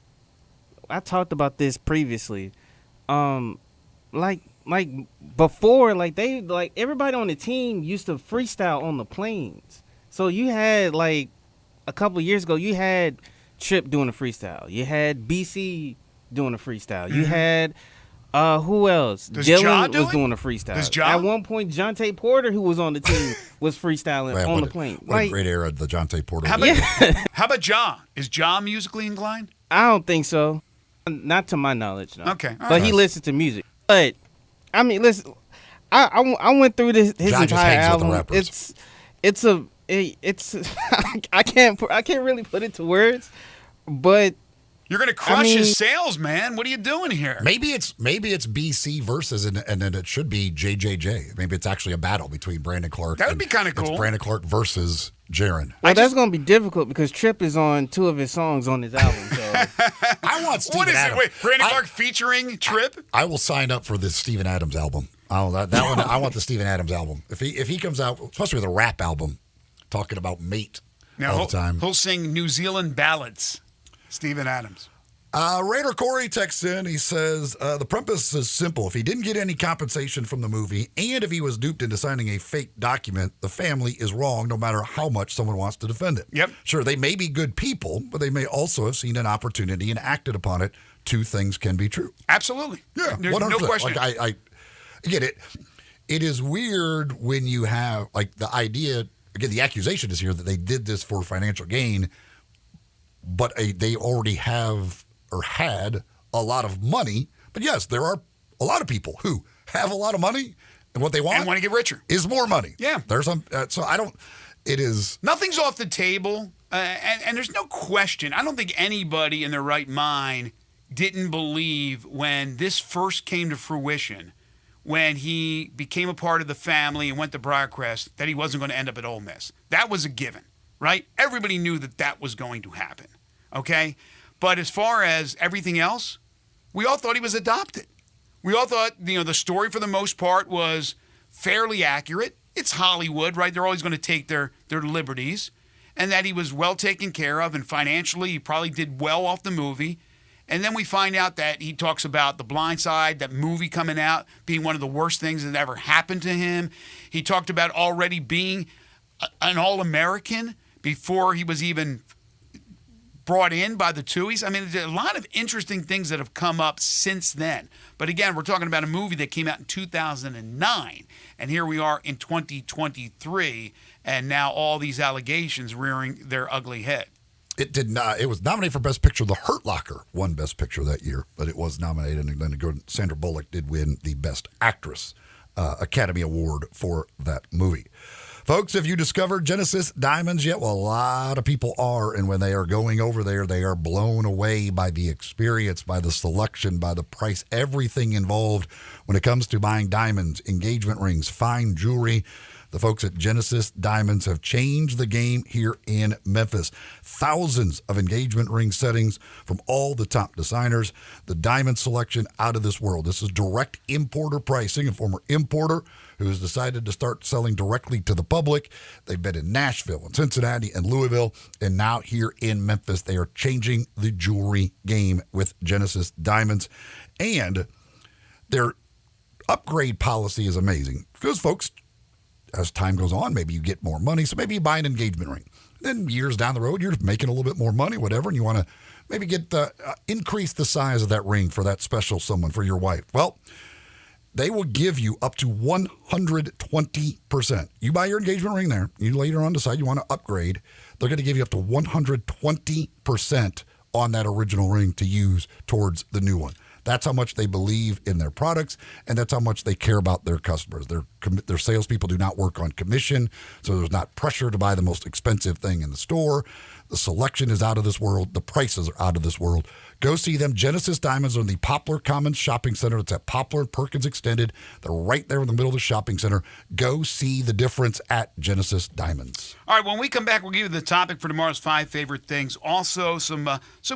I talked about this previously. Like before, everybody on the team used to freestyle on the planes. So you had a couple of years ago, you had Trip doing a freestyle. You had BC doing a freestyle. You had who else? Dylan was doing a freestyle. At one point, Jonte Porter, who was on the team, was freestyling on the plane. What a great era, the Jonte Porter. How about Ja? Is Ja musically inclined? I don't think so. Not to my knowledge, no. Okay. But he listens to music. But I mean, listen, I went through his entire album. I can't really put it to words, but you're gonna crush his sales, man. What are you doing here? Maybe it's BC versus, and then it should be JJJ. Maybe it's actually a battle between Brandon Clark. That would be kind of cool. It's Brandon Clark versus Jaren. Well, that's gonna be difficult because Trip is on 2 of his songs on his album. So I want Steven What is Adams. it? Wait, Brandon Clark featuring Trip? I will sign up for this Steven Adams album. That one. I want the Steven Adams album. If he comes out, especially with a rap album, talking about mate all the time. He'll sing New Zealand ballads. Steven Adams. Raider Corey texts in. He says, the premise is simple. If he didn't get any compensation from the movie and if he was duped into signing a fake document, the family is wrong no matter how much someone wants to defend it. Yep. Sure, they may be good people, but they may also have seen an opportunity and acted upon it. Two things can be true. Absolutely. Yeah, There's 100%. no question. Like, I get it. It is weird when you have, like, the idea, again, the accusation is here that they did this for financial gain, but they already have or had a lot of money. But yes, there are a lot of people who have a lot of money, and what they want and want to get richer is more money. Yeah. There's some, so I don't, it is. Nothing's off the table, and there's no question. I don't think anybody in their right mind didn't believe when this first came to fruition, when he became a part of the family and went to Briarcrest, that he wasn't going to end up at Ole Miss. That was a given, right? Everybody knew that was going to happen, okay? But as far as everything else, we all thought he was adopted. We all thought, the story for the most part was fairly accurate. It's Hollywood, right? They're always going to take their liberties. And that he was well taken care of, and financially he probably did well off the movie. And then we find out that he talks about The Blind Side, that movie coming out, being one of the worst things that ever happened to him. He talked about already being an All-American before he was even brought in by the Tuohys. I mean, there's a lot of interesting things that have come up since then. But again, we're talking about a movie that came out in 2009, and here we are in 2023, and now all these allegations rearing their ugly head. It did not. It was nominated for Best Picture. The Hurt Locker won Best Picture that year, but it was nominated, and then Sandra Bullock did win the Best Actress Academy Award for that movie. Folks, have you discovered Genesis Diamonds yet? Well, a lot of people are, and when they are going over there, they are blown away by the experience, by the selection, by the price, everything involved when it comes to buying diamonds, engagement rings, fine jewelry. The folks at Genesis Diamonds have changed the game here in Memphis. Thousands of engagement ring settings from all the top designers. The diamond selection out of this world. This is direct importer pricing. A former importer who has decided to start selling directly to the public. They've been in Nashville and Cincinnati and Louisville, and now here in Memphis. They are changing the jewelry game with Genesis Diamonds. And their upgrade policy is amazing because, folks, as time goes on, maybe you get more money, so maybe you buy an engagement ring. Then years down the road, you're making a little bit more money, whatever, and you want to maybe get increase the size of that ring for that special someone, for your wife. Well, they will give you up to 120%. You buy your engagement ring there, you later on decide you want to upgrade, they're going to give you up to 120% on that original ring to use towards the new one. That's how much they believe in their products, and that's how much they care about their customers. Their salespeople do not work on commission, so there's not pressure to buy the most expensive thing in the store. The selection is out of this world. The prices are out of this world. Go see them. Genesis Diamonds are in the Poplar Commons Shopping Center. It's at Poplar and Perkins Extended. They're right there in the middle of the shopping center. Go see the difference at Genesis Diamonds. All right, when we come back, we'll give you the topic for tomorrow's 5 favorite things. Also, some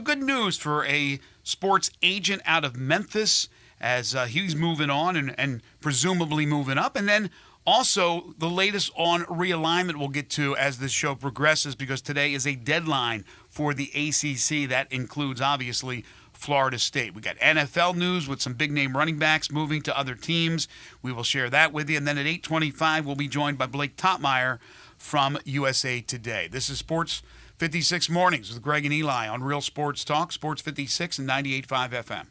good news for a sports agent out of Memphis as he's moving on and presumably moving up. And then also the latest on realignment we'll get to as this show progresses, because today is a deadline for the ACC. That includes, obviously, Florida State. We got NFL news with some big-name running backs moving to other teams. We will share that with you. And then at 8:25, we'll be joined by Blake Topmeyer from USA Today. This is Sports 56 Mornings with Greg and Eli on Real Sports Talk, Sports 56 and 98.5 FM.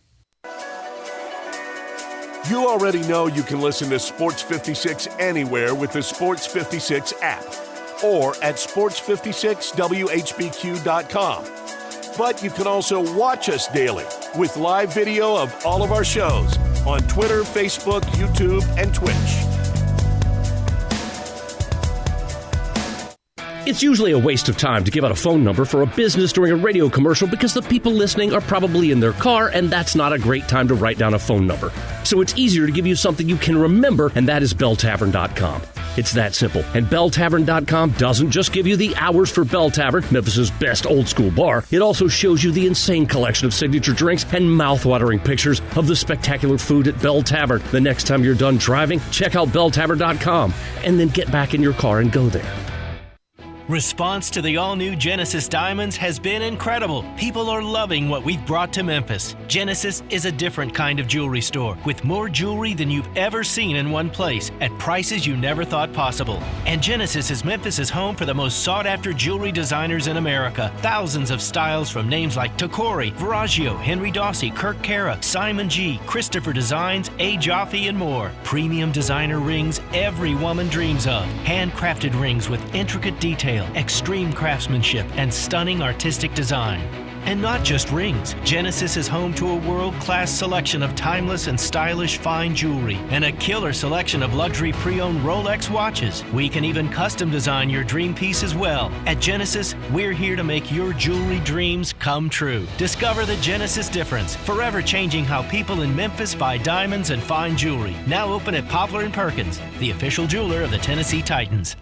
You already know you can listen to Sports 56 anywhere with the Sports 56 app or at sports56whbq.com. But you can also watch us daily with live video of all of our shows on Twitter, Facebook, YouTube, and Twitch. It's usually a waste of time to give out a phone number for a business during a radio commercial because the people listening are probably in their car, and that's not a great time to write down a phone number. So it's easier to give you something you can remember, and that is belltavern.com. It's that simple. And belltavern.com doesn't just give you the hours for Bell Tavern, Memphis' best old-school bar. It also shows you the insane collection of signature drinks and mouth-watering pictures of the spectacular food at Bell Tavern. The next time you're done driving, check out belltavern.com, and then get back in your car and go there. Response to the all-new Genesis Diamonds has been incredible. People are loving what we've brought to Memphis. Genesis is a different kind of jewelry store with more jewelry than you've ever seen in one place at prices you never thought possible. And Genesis is Memphis's home for the most sought-after jewelry designers in America. Thousands of styles from names like Tacori, Verragio, Henry Dawsey, Kirk Cara, Simon G, Christopher Designs, A. Jaffe, and more. Premium designer rings every woman dreams of. Handcrafted rings with intricate detail, extreme craftsmanship, and stunning artistic design. And not just rings. Genesis is home to a world-class selection of timeless and stylish fine jewelry and a killer selection of luxury pre-owned Rolex watches. We can even custom design your dream piece as well. At Genesis, we're here to make your jewelry dreams come true. Discover the Genesis difference, forever changing how people in Memphis buy diamonds and fine jewelry. Now open at Poplar & Perkins, the official jeweler of the Tennessee Titans.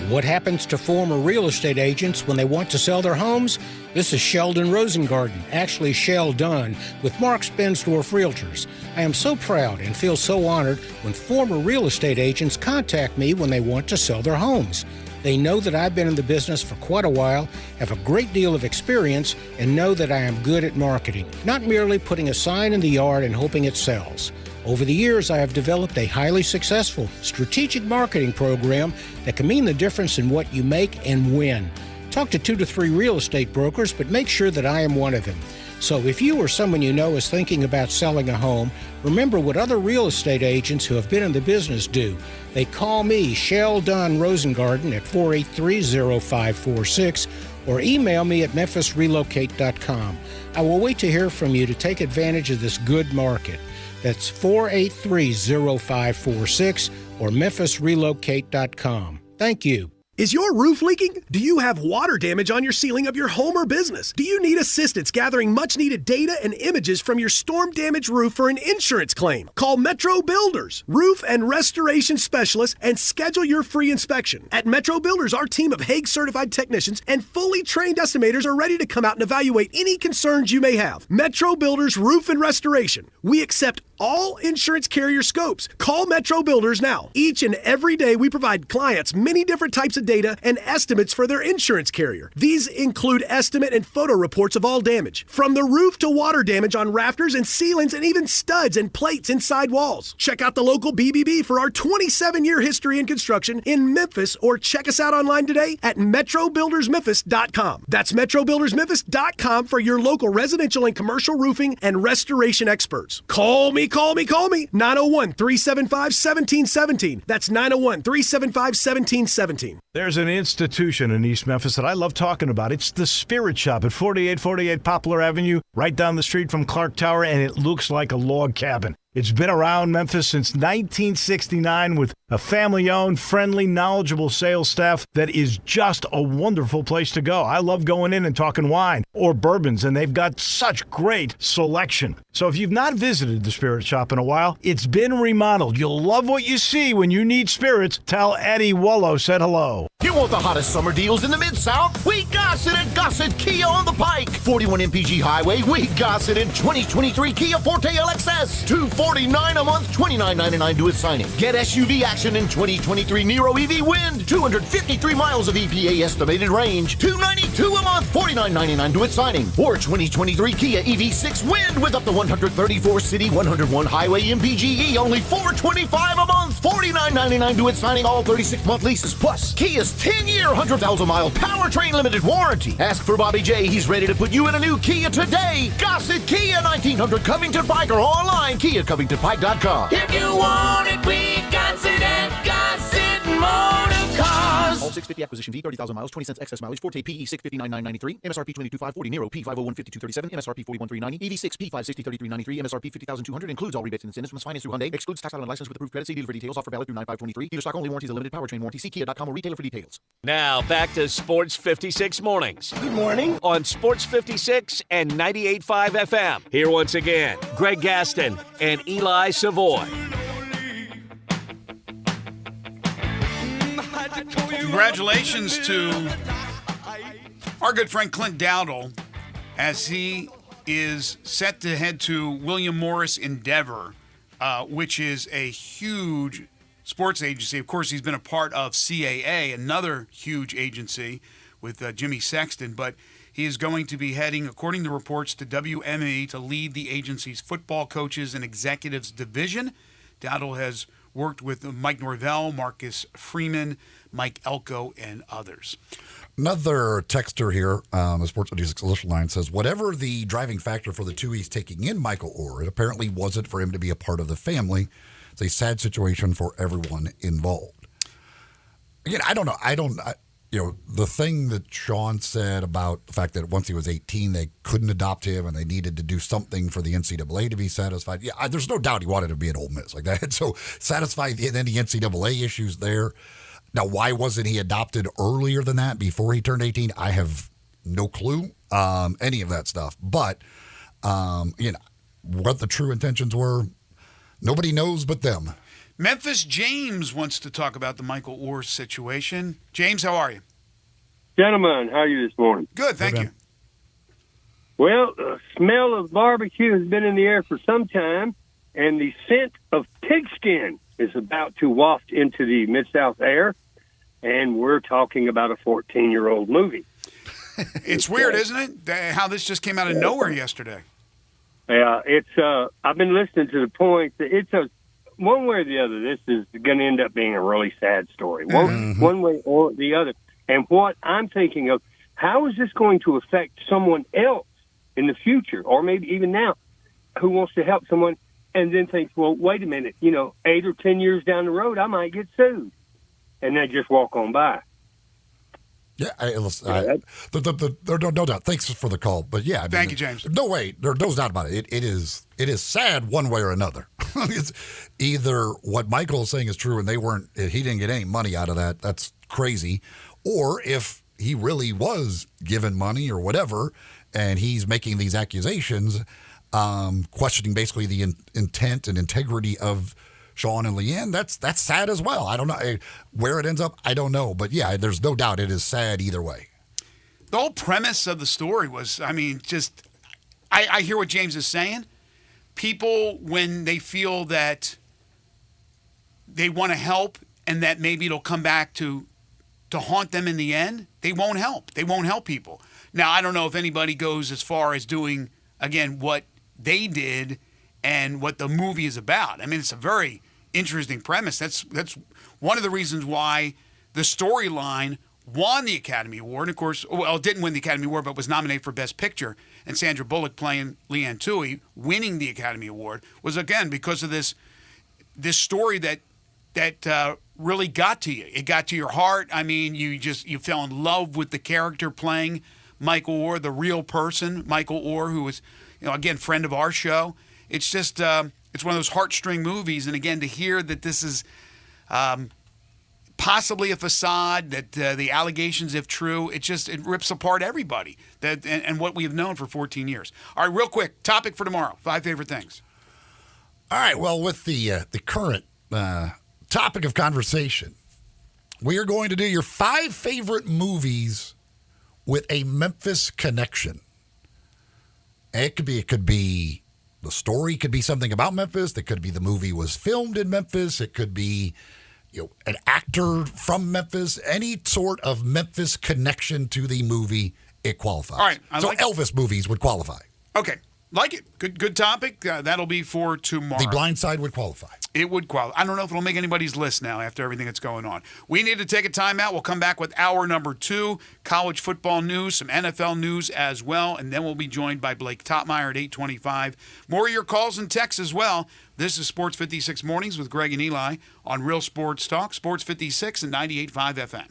What happens to former real estate agents when they want to sell their homes? This is Sheldon Rosengarten, actually Shell Dunn, with Mark Spensdorf Realtors. I am so proud and feel so honored when former real estate agents contact me when they want to sell their homes. They know that I've been in the business for quite a while, have a great deal of experience, and know that I am good at marketing, not merely putting a sign in the yard and hoping it sells. Over the years, I have developed a highly successful strategic marketing program that can mean the difference in what you make and when. Talk to 2 to 3 real estate brokers, but make sure that I am one of them. So if you or someone you know is thinking about selling a home, remember what other real estate agents who have been in the business do. They call me, Shell Dunn Rosengarten, at 483-0546 or email me at memphisrelocate.com. I will wait to hear from you to take advantage of this good market. That's 483-0546 or memphisrelocate.com. Thank you. Is your roof leaking? Do you have water damage on your ceiling of your home or business? Do you need assistance gathering much-needed data and images from your storm-damaged roof for an insurance claim? Call Metro Builders, roof and restoration specialists, and schedule your free inspection. At Metro Builders, our team of Hague-certified technicians and fully trained estimators are ready to come out and evaluate any concerns you may have. Metro Builders Roof and Restoration. We accept all insurance carrier scopes. Call Metro Builders now. Each and every day, we provide clients many different types of data and estimates for their insurance carrier. These include estimate and photo reports of all damage, from the roof to water damage on rafters and ceilings and even studs and plates inside walls. Check out the local BBB for our 27-year history in construction in Memphis, or check us out online today at metrobuildersmemphis.com. That's metrobuildersmemphis.com for your local residential and commercial roofing and restoration experts. Call me. 901-375-1717. That's 901-375-1717. There's an institution in East Memphis that I love talking about. It's the Spirit Shop at 4848 Poplar Avenue, right down the street from Clark Tower, and it looks like a log cabin. It's been around Memphis since 1969 with a family-owned, friendly, knowledgeable sales staff that is just a wonderful place to go. I love going in and talking wine or bourbons, and they've got such great selection. So if you've not visited the Spirit Shop in a while, it's been remodeled. You'll love what you see when you need spirits. Tell Eddie Wollo said hello. You want the hottest summer deals in the Mid-South? We got it at Gossett Kia on the Pike. 41 MPG Highway, we got it in 2023 Kia Forte LXS. $249 a month, $29.99 due at signing. Get SUV action in 2023 Nero EV Wind. 253 miles of EPA estimated range. $292 a month, $49.99 due at signing. Or 2023 Kia EV6 Wind with up to 134 city, 101 highway MPGE. Only $425 a month, $49.99 due at signing. All 36-month leases. Plus, Kia's 10-year, 100,000-mile powertrain limited warranty. Ask for Bobby J. He's ready to put you in a new Kia today. Gossett Kia, 1900 Covington Pike, or online, KiaCovingtonPike.com. If you want it, we got it at Gossett Motor Cars. All 650 acquisition fee, 30,000 miles, 20 cents excess mileage. Forte PE 659,993. MSRP 22,540. Nero P 501,5237. MSRP 41,390. EV6 P 560,3393. MSRP 50,200. Includes all rebates and incentives. Must finance through Hyundai. Excludes tax title and license with approved credit. See dealer for details. Offer valid through 9523. Dealer stock only. Warranties and limited powertrain warranty. See Kia.com or retailer for details. Now back to Sports 56 Mornings. Good morning. On Sports 56 and 98.5 FM. Here once again, Greg Gaston and Eli Savoy. Congratulations to our good friend Clint Dowdle as he is set to head to William Morris Endeavor, which is a huge sports agency. Of course, he's been a part of CAA, another huge agency with Jimmy Sexton, but he is going to be heading, according to reports, to WME to lead the agency's football coaches and executives division. Dowdle has worked with Mike Norvell, Marcus Freeman, Mike Elko, and others. Another texter here, the Sports 56 Illusion line says, whatever the driving factor for the two E's taking in Michael Orr, it apparently wasn't for him to be a part of the family. It's a sad situation for everyone involved. Again, I don't know. The thing that Sean said about the fact that once he was 18, they couldn't adopt him and they needed to do something for the NCAA to be satisfied. Yeah, there's no doubt he wanted to be at Ole Miss like that. So satisfy any NCAA issues there. Now, why wasn't he adopted earlier than that, before he turned 18? I have no clue, any of that stuff. But, what the true intentions were, nobody knows but them. Memphis James wants to talk about the Michael Orr situation. James, how are you? Gentlemen, how are you this morning? Good, thank you. Well, the smell of barbecue has been in the air for some time, and the scent of pigskin is about to waft into the Mid-South air, and we're talking about a 14-year-old movie. It's weird, isn't it, how this just came out of nowhere yesterday? Yeah, I've been listening to the point that it's one way or the other, this is going to end up being a really sad story, one way or the other. And what I'm thinking of, how is this going to affect someone else in the future, or maybe even now, who wants to help someone and then thinks, well, wait a minute, 8 or 10 years down the road, I might get sued. And they just walk on by. Yeah, no doubt. Thanks for the call. But yeah, thank you, James. No way, there's no doubt about it. It is sad one way or another. It's either what Michael is saying is true and he didn't get any money out of that. That's crazy. Or if he really was given money or whatever, and he's making these accusations, questioning basically the intent and integrity of Sean and Leanne, that's sad as well. I don't know where it ends up. I don't know, but yeah, there's no doubt it is sad either way. The whole premise of the story was, I hear what James is saying. People, when they feel that they want to help and that maybe it'll come back to haunt them in the end, they won't help. They won't help people. Now, I don't know if anybody goes as far as doing, again, what they did and what the movie is about. It's a very interesting premise. That's one of the reasons why the storyline won the Academy Award. And of course, didn't win the Academy Award, but was nominated for Best Picture. And Sandra Bullock playing Leanne Toohey, winning the Academy Award, was again because of this story that really got to you. It got to your heart. You fell in love with the character playing Michael Orr, the real person, Michael Orr, who was, again, friend of our show. It's just, it's one of those heartstring movies. And again, to hear that this is possibly a facade, that the allegations, if true, it rips apart everybody and what we have known for 14 years. All right, real quick, topic for tomorrow, 5 favorite things. All right, well, with the current topic of conversation, we are going to do your 5 favorite movies with a Memphis connection. It could be the story could be something about Memphis. It could be the movie was filmed in Memphis. It could be an actor from Memphis. Any sort of Memphis connection to the movie, it qualifies. All right, Elvis movies would qualify. Okay, like it. Good topic. That'll be for tomorrow. The Blind Side would qualify. It would qualify. I don't know if it'll make anybody's list now after everything that's going on. We need to take a timeout. We'll come back with hour number 2, college football news, some NFL news as well, and then we'll be joined by Blake Topmeyer at 8:25. More of your calls and texts as well. This is Sports 56 Mornings with Greg and Eli on Real Sports Talk, Sports 56 and 98.5 FM.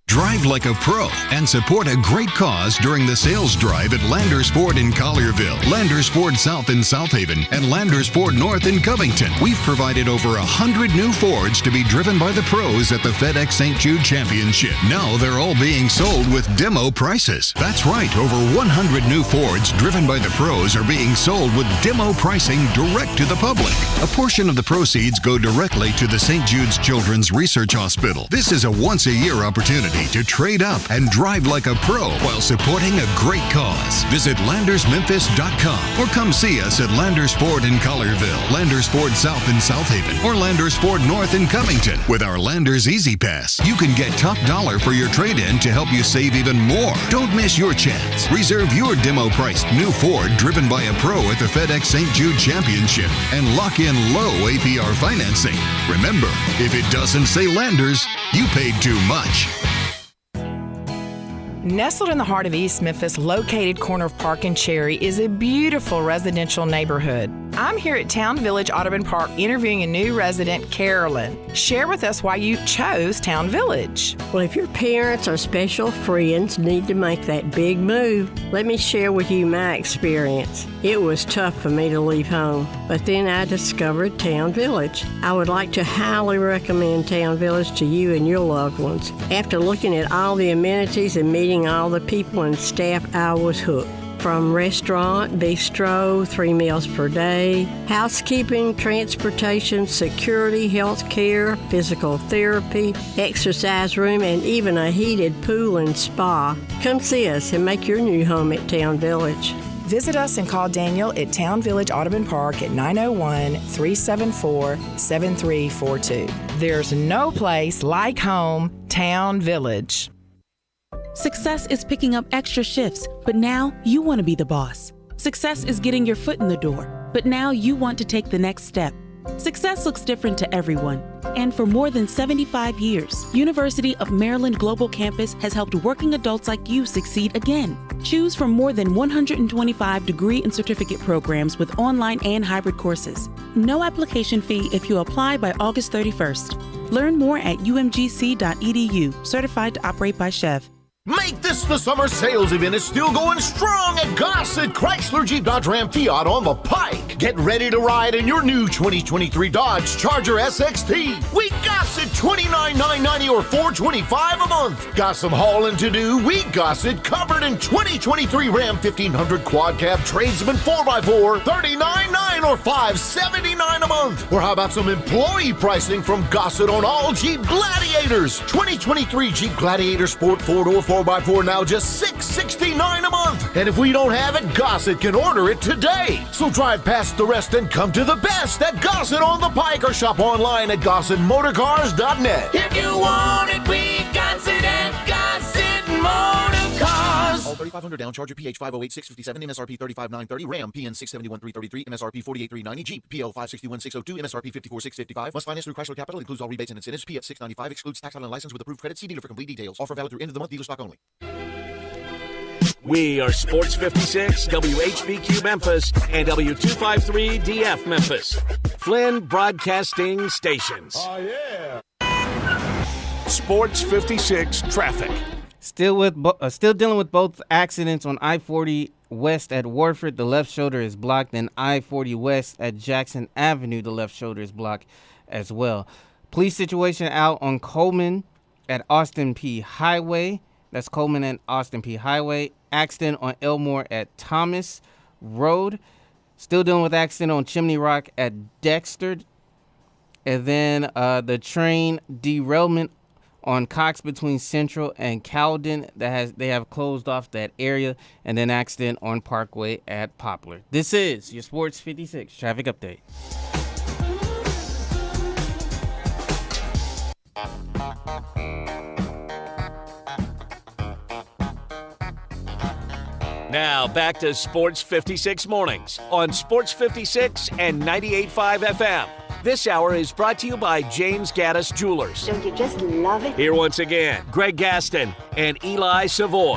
Drive like a pro and support a great cause during the sales drive at Landers Ford in Collierville, Landers Ford South in South Haven, and Landers Ford North in Covington. We've provided over 100 new Fords to be driven by the pros at the FedEx St. Jude Championship. Now they're all being sold with demo prices. That's right, over 100 new Fords driven by the pros are being sold with demo pricing direct to the public. A portion of the proceeds go directly to the St. Jude's Children's Research Hospital. This is a once-a-year opportunity to trade up and drive like a pro while supporting a great cause. Visit LandersMemphis.com or come see us at Landers Ford in Collierville, Landers Ford South in South Haven, or Landers Ford North in Covington. With our Landers Easy Pass, you can get top dollar for your trade-in to help you save even more. Don't miss your chance. Reserve your demo-priced new Ford driven by a pro at the FedEx St. Jude Championship and lock in low APR financing. Remember, if it doesn't say Landers, you paid too much. Nestled in the heart of East Memphis, located corner of Park and Cherry, is a beautiful residential neighborhood. I'm here at Town Village Audubon Park interviewing a new resident, Carolyn. Share with us why you chose Town Village. Well, if your parents or special friends need to make that big move, let me share with you my experience. It was tough for me to leave home, but then I discovered Town Village. I would like to highly recommend Town Village to you and your loved ones. After looking at all the amenities and meeting all the people and staff, I was hooked. From restaurant, bistro, 3 meals per day, housekeeping, transportation, security, health care, physical therapy, exercise room, and even a heated pool and spa. Come see us and make your new home at Town Village. Visit us and call Daniel at Town Village Audubon Park at 901-374-7342. There's no place like home, Town Village. Success is picking up extra shifts, but now you want to be the boss. Success is getting your foot in the door, but now you want to take the next step. Success looks different to everyone. And for more than 75 years, University of Maryland Global Campus has helped working adults like you succeed again. Choose from more than 125 degree and certificate programs with online and hybrid courses. No application fee if you apply by August 31st. Learn more at umgc.edu, certified to operate by Chev. Make this the summer sales event is still going strong at Gossett Chrysler Jeep Dodge Ram Fiat on the Pike. Get ready to ride in your new 2023 Dodge Charger SXT. We Gossett $29,990 or $425 a month. Got some hauling to do? We Gossett covered in 2023 Ram 1500 Quad Cab Tradesman 4x4, $39,990 or $579 a month. Or how about some employee pricing from Gossett on all Jeep Gladiators? 2023 Jeep Gladiator Sport 4-door 4x4 now just $669 a month. And if we don't have it, Gossett can order it today. So drive past the rest and come to the best at Gossett on the Pike or shop online at GossettMotorCars.net. If you want it, we got it at Gossett Motor Cars. All 3500 down, Charger PH 508-657, MSRP 35930, Ram PN 671-333, MSRP 48390, Jeep PL 561602, MSRP 54655. Must finance through Chrysler Capital, includes all rebates and incentives. PF 695 excludes tax on and license with approved credit. See dealer for complete details. Offer valid through end of the month, dealer stock only. We are Sports 56, WHBQ Memphis, and W253DF Memphis. Flynn Broadcasting Stations. Oh, yeah. Sports 56 traffic. Still dealing with both accidents on I-40 West at Warford. The left shoulder is blocked, and I-40 West at Jackson Avenue. The left shoulder is blocked as well. Police situation out on Coleman at Austin P. Highway. That's Coleman and Austin P. Highway. Accident on Elmore at Thomas Road. Still dealing with accident on Chimney Rock at Dexter. And then the train derailment on Cox between Central and Cowden. They have closed off that area. And then accident on Parkway at Poplar. This is your Sports 56 traffic update. Now back to Sports 56 Mornings on Sports 56 and 98.5 FM. This hour is brought to you by James Gaddis Jewelers. Don't you just love it? Here once again, Greg Gaston and Eli Savoy.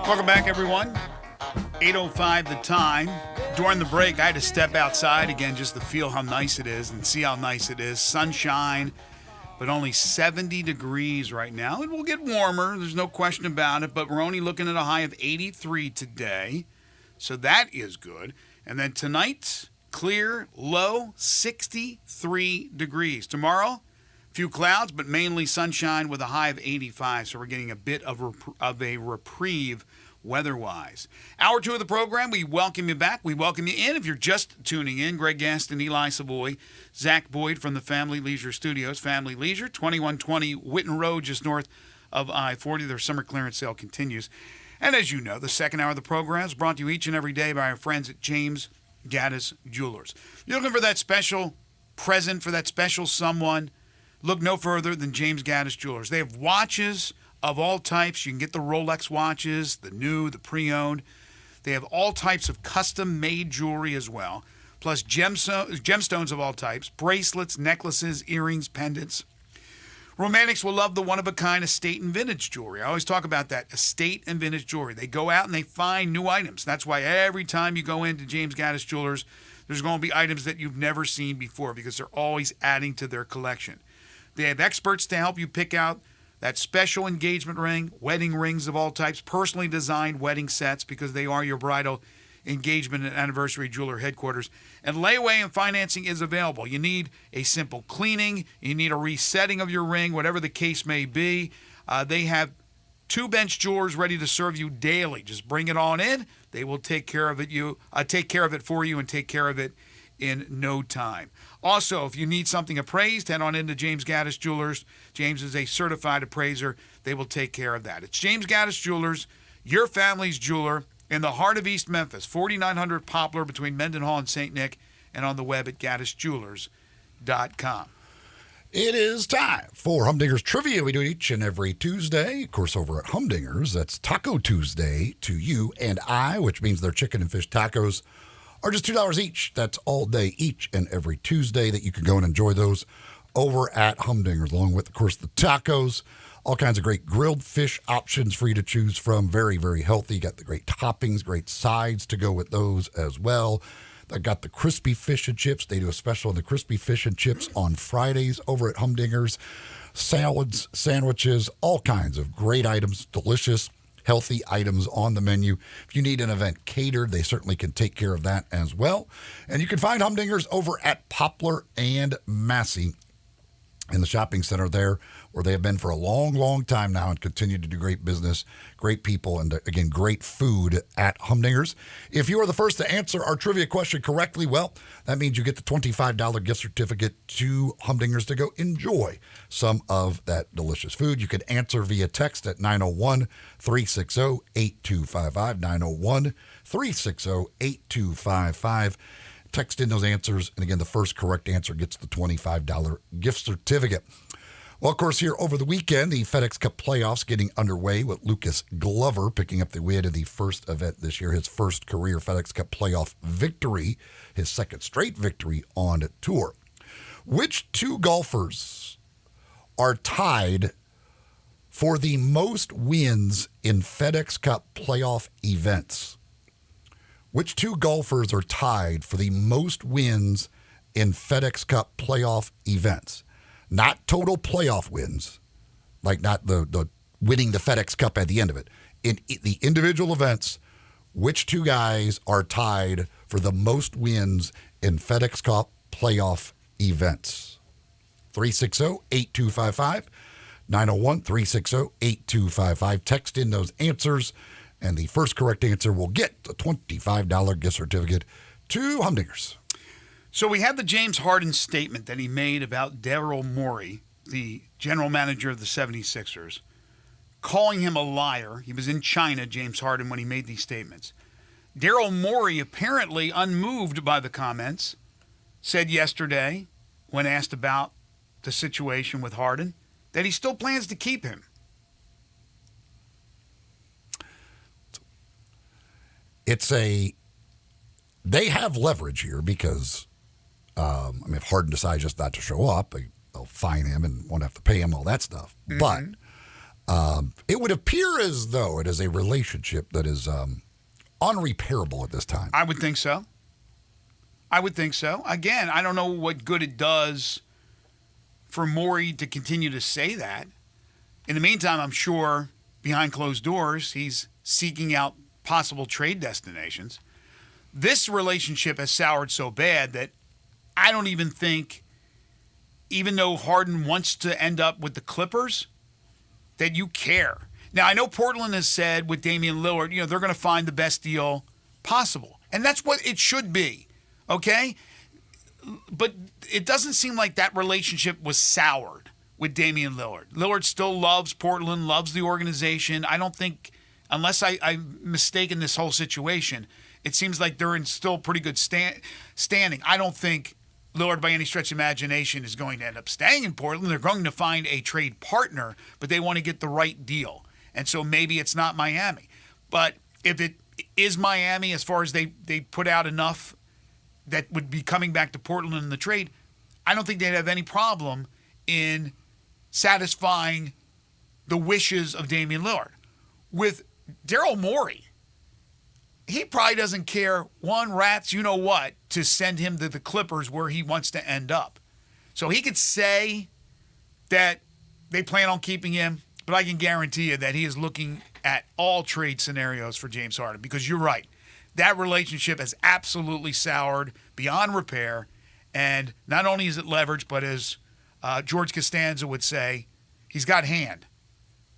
Welcome back, everyone. 8:05 the time. During the break, I had to step outside again just to feel how nice it is and see how nice it is. Sunshine, but only 70 degrees right now. It will get warmer. There's no question about it, but we're only looking at a high of 83 today, so that is good. And then tonight, clear, low, 63 degrees. Tomorrow, few clouds, but mainly sunshine with a high of 85, so we're getting a bit of a reprieve weather-wise. Hour 2 of the program, we welcome you back. We welcome you in. If you're just tuning in, Greg Gaston, Eli Savoy, Zach Boyd from the Family Leisure Studios. Family Leisure, 2120 Whitten Road, just north of I-40. Their summer clearance sale continues. And as you know, the second hour of the program is brought to you each and every day by our friends at James Gaddis Jewelers. You're looking for that special present for that special someone? Look no further than James Gaddis Jewelers. They have watches of all types. You can get the Rolex watches, the new, the pre-owned. They have all types of custom-made jewelry as well, plus gemstones of all types, bracelets, necklaces, earrings, pendants. Romantics will love the one-of-a-kind estate and vintage jewelry. I always talk about that, estate and vintage jewelry. They go out and they find new items. That's why every time you go into James Gaddis Jewelers, there's going to be items that you've never seen before because they're always adding to their collection. They have experts to help you pick out that special engagement ring, wedding rings of all types, personally designed wedding sets because they are your bridal engagement and anniversary jeweler headquarters. And layaway and financing is available. You need a simple cleaning, you need a resetting of your ring, whatever the case may be. They have 2 bench jewelers ready to serve you daily. Just bring it on in. They will take care of it for you and take care of it in no time. Also, if you need something appraised, head on into James Gaddis Jewelers. James is a certified appraiser. They will take care of that. It's James Gaddis Jewelers, your family's jeweler, in the heart of East Memphis, 4900 Poplar between Mendenhall and St. Nick, and on the web at gaddisjewelers.com. It is time for Humdinger's Trivia. We do it each and every Tuesday. Of course, over at Humdinger's, that's Taco Tuesday to you and I, which means their chicken and fish tacos are just $2 each. That's all day, each and every Tuesday that you can go and enjoy those over at Humdinger's, along with, of course, the tacos. All kinds of great grilled fish options for you to choose from. Very, very healthy. Got the great toppings, great sides to go with those as well. They got the crispy fish and chips. They do a special on the crispy fish and chips on Fridays over at Humdinger's. Salads, sandwiches, all kinds of great items, delicious, healthy items on the menu. If you need an event catered, they certainly can take care of that as well. And you can find Humdinger's over at Poplar and Massey in the shopping center there, where they have been for a long, long time now and continue to do great business, great people, and again, great food at Humdinger's. If you are the first to answer our trivia question correctly, well, that means you get the $25 gift certificate to Humdinger's to go enjoy some of that delicious food. You can answer via text at 901-360-8255, 901-360-8255. Text in those answers, and again, the first correct answer gets the $25 gift certificate. Well, of course, here over the weekend, the FedEx Cup playoffs getting underway with Lucas Glover picking up the win in the first event this year, his first career FedEx Cup playoff victory, his second straight victory on tour. Which 2 golfers are tied for the most wins in FedEx Cup playoff events? Which 2 golfers are tied for the most wins in FedEx Cup playoff events? Not total playoff wins, like not the winning the FedEx Cup at the end of it. In the individual events, which 2 guys are tied for the most wins in FedEx Cup playoff events? 360-8255, 901-360-8255. Text in those answers. And the first correct answer will get the $25 gift certificate to Humdinger's. So we have the James Harden statement that he made about Daryl Morey, the general manager of the 76ers, calling him a liar. He was in China, James Harden, when he made these statements. Daryl Morey, apparently unmoved by the comments, said yesterday, when asked about the situation with Harden, that he still plans to keep him. They have leverage here because, if Harden decides just not to show up, they'll fine him and won't have to pay him, all that stuff. Mm-hmm. But it would appear as though it is a relationship that is unrepairable at this time. I would think so. Again, I don't know what good it does for Morey to continue to say that. In the meantime, I'm sure behind closed doors, he's seeking out possible trade destinations. This relationship has soured so bad that I don't even think, even though Harden wants to end up with the Clippers, that you care. Now, I know Portland has said with Damian Lillard, they're going to find the best deal possible. And that's what it should be, okay? But it doesn't seem like that relationship was soured with Damian Lillard. Lillard still loves Portland, loves the organization. I don't think, unless I'm mistaken this whole situation, it seems like they're in still pretty good standing. I don't think Lillard, by any stretch of imagination, is going to end up staying in Portland. They're going to find a trade partner, but they want to get the right deal. And so maybe it's not Miami. But if it is Miami, as far as they put out enough that would be coming back to Portland in the trade, I don't think they'd have any problem in satisfying the wishes of Damian Lillard. With Daryl Morey, he probably doesn't care one rat's you-know-what to send him to the Clippers where he wants to end up. So he could say that they plan on keeping him, but I can guarantee you that he is looking at all trade scenarios for James Harden, because you're right. That relationship has absolutely soured beyond repair, and not only is it leveraged, but as George Costanza would say, he's got hand.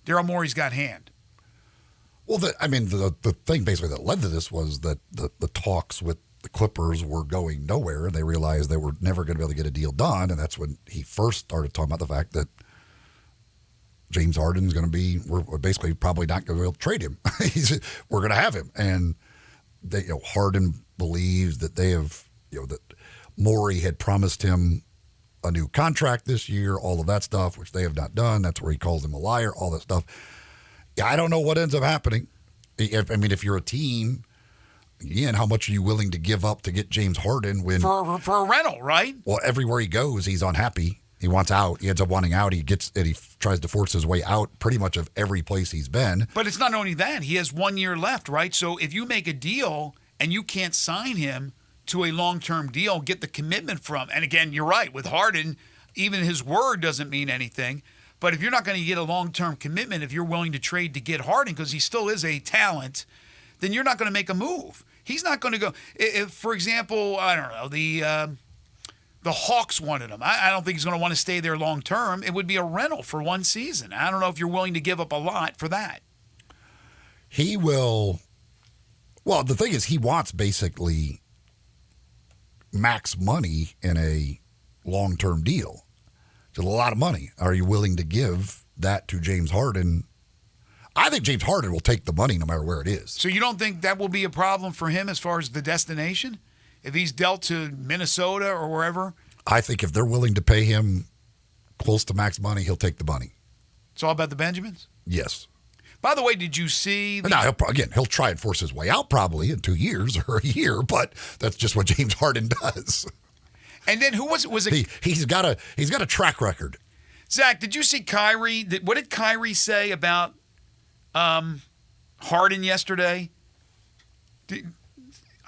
Daryl Morey's got hand. Well, the thing basically that led to this was that the talks with the Clippers were going nowhere, and they realized they were never going to be able to get a deal done, and that's when he first started talking about the fact that James Harden's going to be, we're basically probably not going to be able to trade him. We're going to have him. And Harden believes that they have, that Morey had promised him a new contract this year, all of that stuff, which they have not done. That's where he calls him a liar, all that stuff. Yeah, I don't know what ends up happening. If you're a team, again, how much are you willing to give up to get James Harden when for a rental, right? Well, everywhere he goes, he's unhappy. He wants out. He ends up wanting out. He tries to force his way out pretty much of every place he's been. But it's not only that. He has 1 year left, right? So if you make a deal and you can't sign him to a long-term deal, get the commitment from, and again, you're right, with Harden, even his word doesn't mean anything. But if you're not going to get a long-term commitment, if you're willing to trade to get Harden, because he still is a talent, then you're not going to make a move. He's not going to go. If, for example, I don't know, the Hawks wanted him. I don't think he's going to want to stay there long term. It would be a rental for one season. I don't know if you're willing to give up a lot for that. He will. Well, the thing is, he wants basically max money in a long-term deal. It's a lot of money. Are you willing to give that to James Harden? I think James Harden will take the money no matter where it is. So you don't think that will be a problem for him as far as the destination? If he's dealt to Minnesota or wherever? I think if they're willing to pay him close to max money, he'll take the money. It's all about the Benjamins? Yes. By the way, did you see... Now, he'll try and force his way out probably in 2 years or a year, but that's just what James Harden does. And then who was it? Was it... He's got a track record. Zach, did you see Kyrie? What did Kyrie say about Harden yesterday?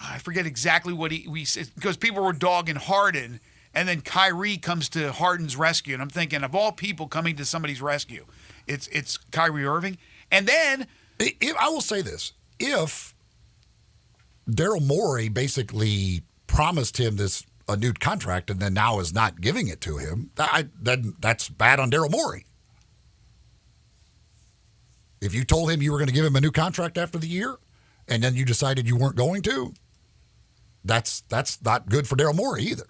I forget exactly what he said, because people were dogging Harden, and then Kyrie comes to Harden's rescue, and I'm thinking, of all people coming to somebody's rescue, it's Kyrie Irving. And then I will say this: if Daryl Morey basically promised him a new contract and then now is not giving it to him, then that's bad on Daryl Morey. If you told him you were going to give him a new contract after the year, and then you decided you weren't going to, that's not good for Daryl Morey either.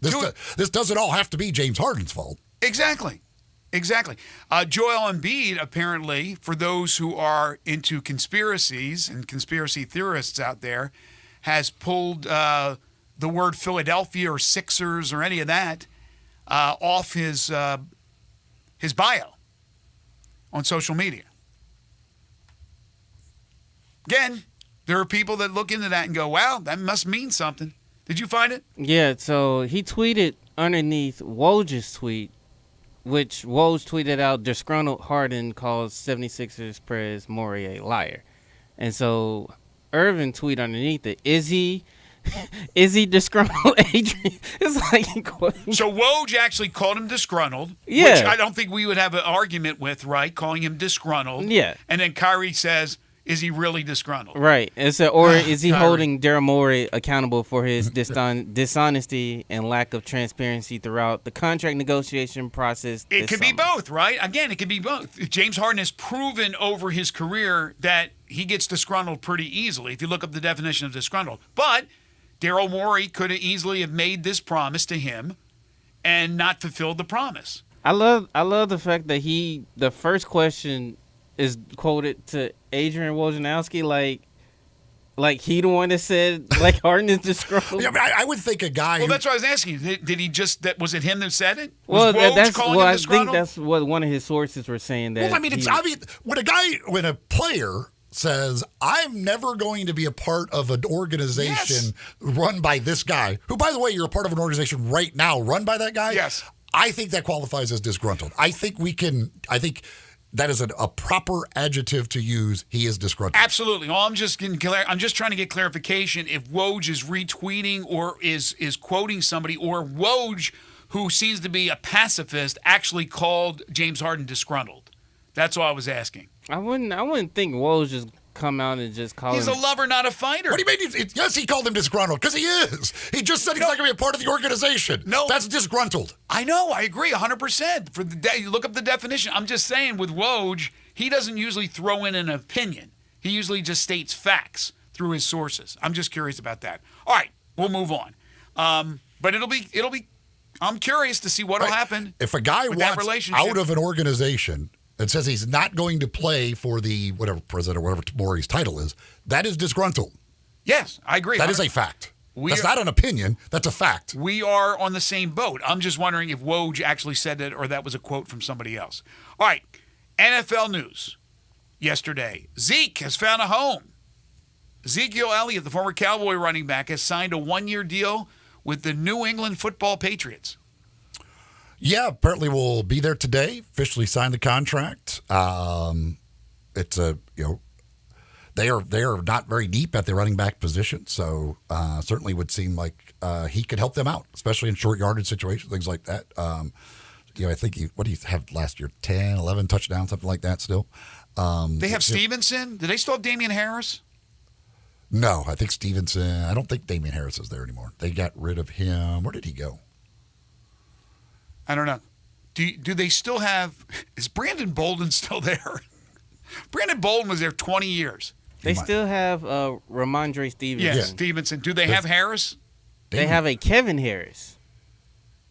This doesn't all have to be James Harden's fault. Exactly. Joel Embiid, apparently, for those who are into conspiracies and conspiracy theorists out there, has pulled the word Philadelphia or Sixers or any of that off his bio on social media. Again, there are people that look into that and go, wow, that must mean something. Did you find it? Yeah, so he tweeted underneath Woj's tweet, which Woj tweeted out, disgruntled Harden calls 76ers Prez Morey a liar. And so Irvin tweeted underneath it, is he disgruntled Adrian? It's like so Woj actually called him disgruntled, yeah, which I don't think we would have an argument with, right? Calling him disgruntled. Yeah. And then Kyrie says, is he really disgruntled? Right. Or is he holding Daryl Morey accountable for his dishonesty and lack of transparency throughout the contract negotiation process? It could be both, right? Again, it could be both. James Harden has proven over his career that he gets disgruntled pretty easily, if you look up the definition of disgruntled. But Daryl Morey could have easily have made this promise to him and not fulfilled the promise. I love the fact that the first question is quoted to Adrian Wojnarowski like he the one that said like Harden is disgruntled. Yeah, I would think a guy. Well, that's what I was asking. Did he just? Was it him that said it? Well, I think that's what one of his sources were saying. That well, I mean, it's obvious when a player says, "I'm never going to be a part of an organization run by this guy," who, by the way, you're a part of an organization right now run by that guy. Yes, I think that qualifies as disgruntled. I think that is a proper adjective to use. He is disgruntled. Absolutely. Well, I'm just trying to get clarification if Woj is retweeting or is quoting somebody, or Woj, who seems to be a pacifist, actually called James Harden disgruntled. That's all I was asking. I wouldn't think Woj just come out and just call him. He's a lover, not a fighter. What do you mean? Yes, he called him disgruntled because he is. He just said he's not going to be a part of the organization. No. That's disgruntled. I know. I agree 100%. You look up the definition. I'm just saying with Woj, he doesn't usually throw in an opinion. He usually just states facts through his sources. I'm just curious about that. All right, we'll move on. But it'll be. I'm curious to see what'll happen. If a guy with wants that relationship out of an organization and says he's not going to play for the whatever president or whatever Morey's title is, that is disgruntled. Yes, I agree. That is a fact. That's not an opinion. That's a fact. We are on the same boat. I'm just wondering if Woj actually said it or that was a quote from somebody else. All right, NFL news yesterday. Zeke has found a home. Ezekiel Elliott, the former Cowboy running back, has signed a one-year deal with the New England Football Patriots. Yeah, apparently we'll be there today. Officially signed the contract. It's they are not very deep at the running back position, so certainly would seem like he could help them out, especially in short yardage situations, things like that. I think what do you have last year? 10, 11 touchdowns, something like that. Still, they have Stevenson. Do they still have Damian Harris? No, I think Stevenson. I don't think Damian Harris is there anymore. They got rid of him. Where did he go? I don't know. Do they still have? Is Brandon Bolden still there? Brandon Bolden was there 20 years. They still have Ramondre Stevenson. Yes, Stevenson. Do they have Harris? They have a Kevin Harris.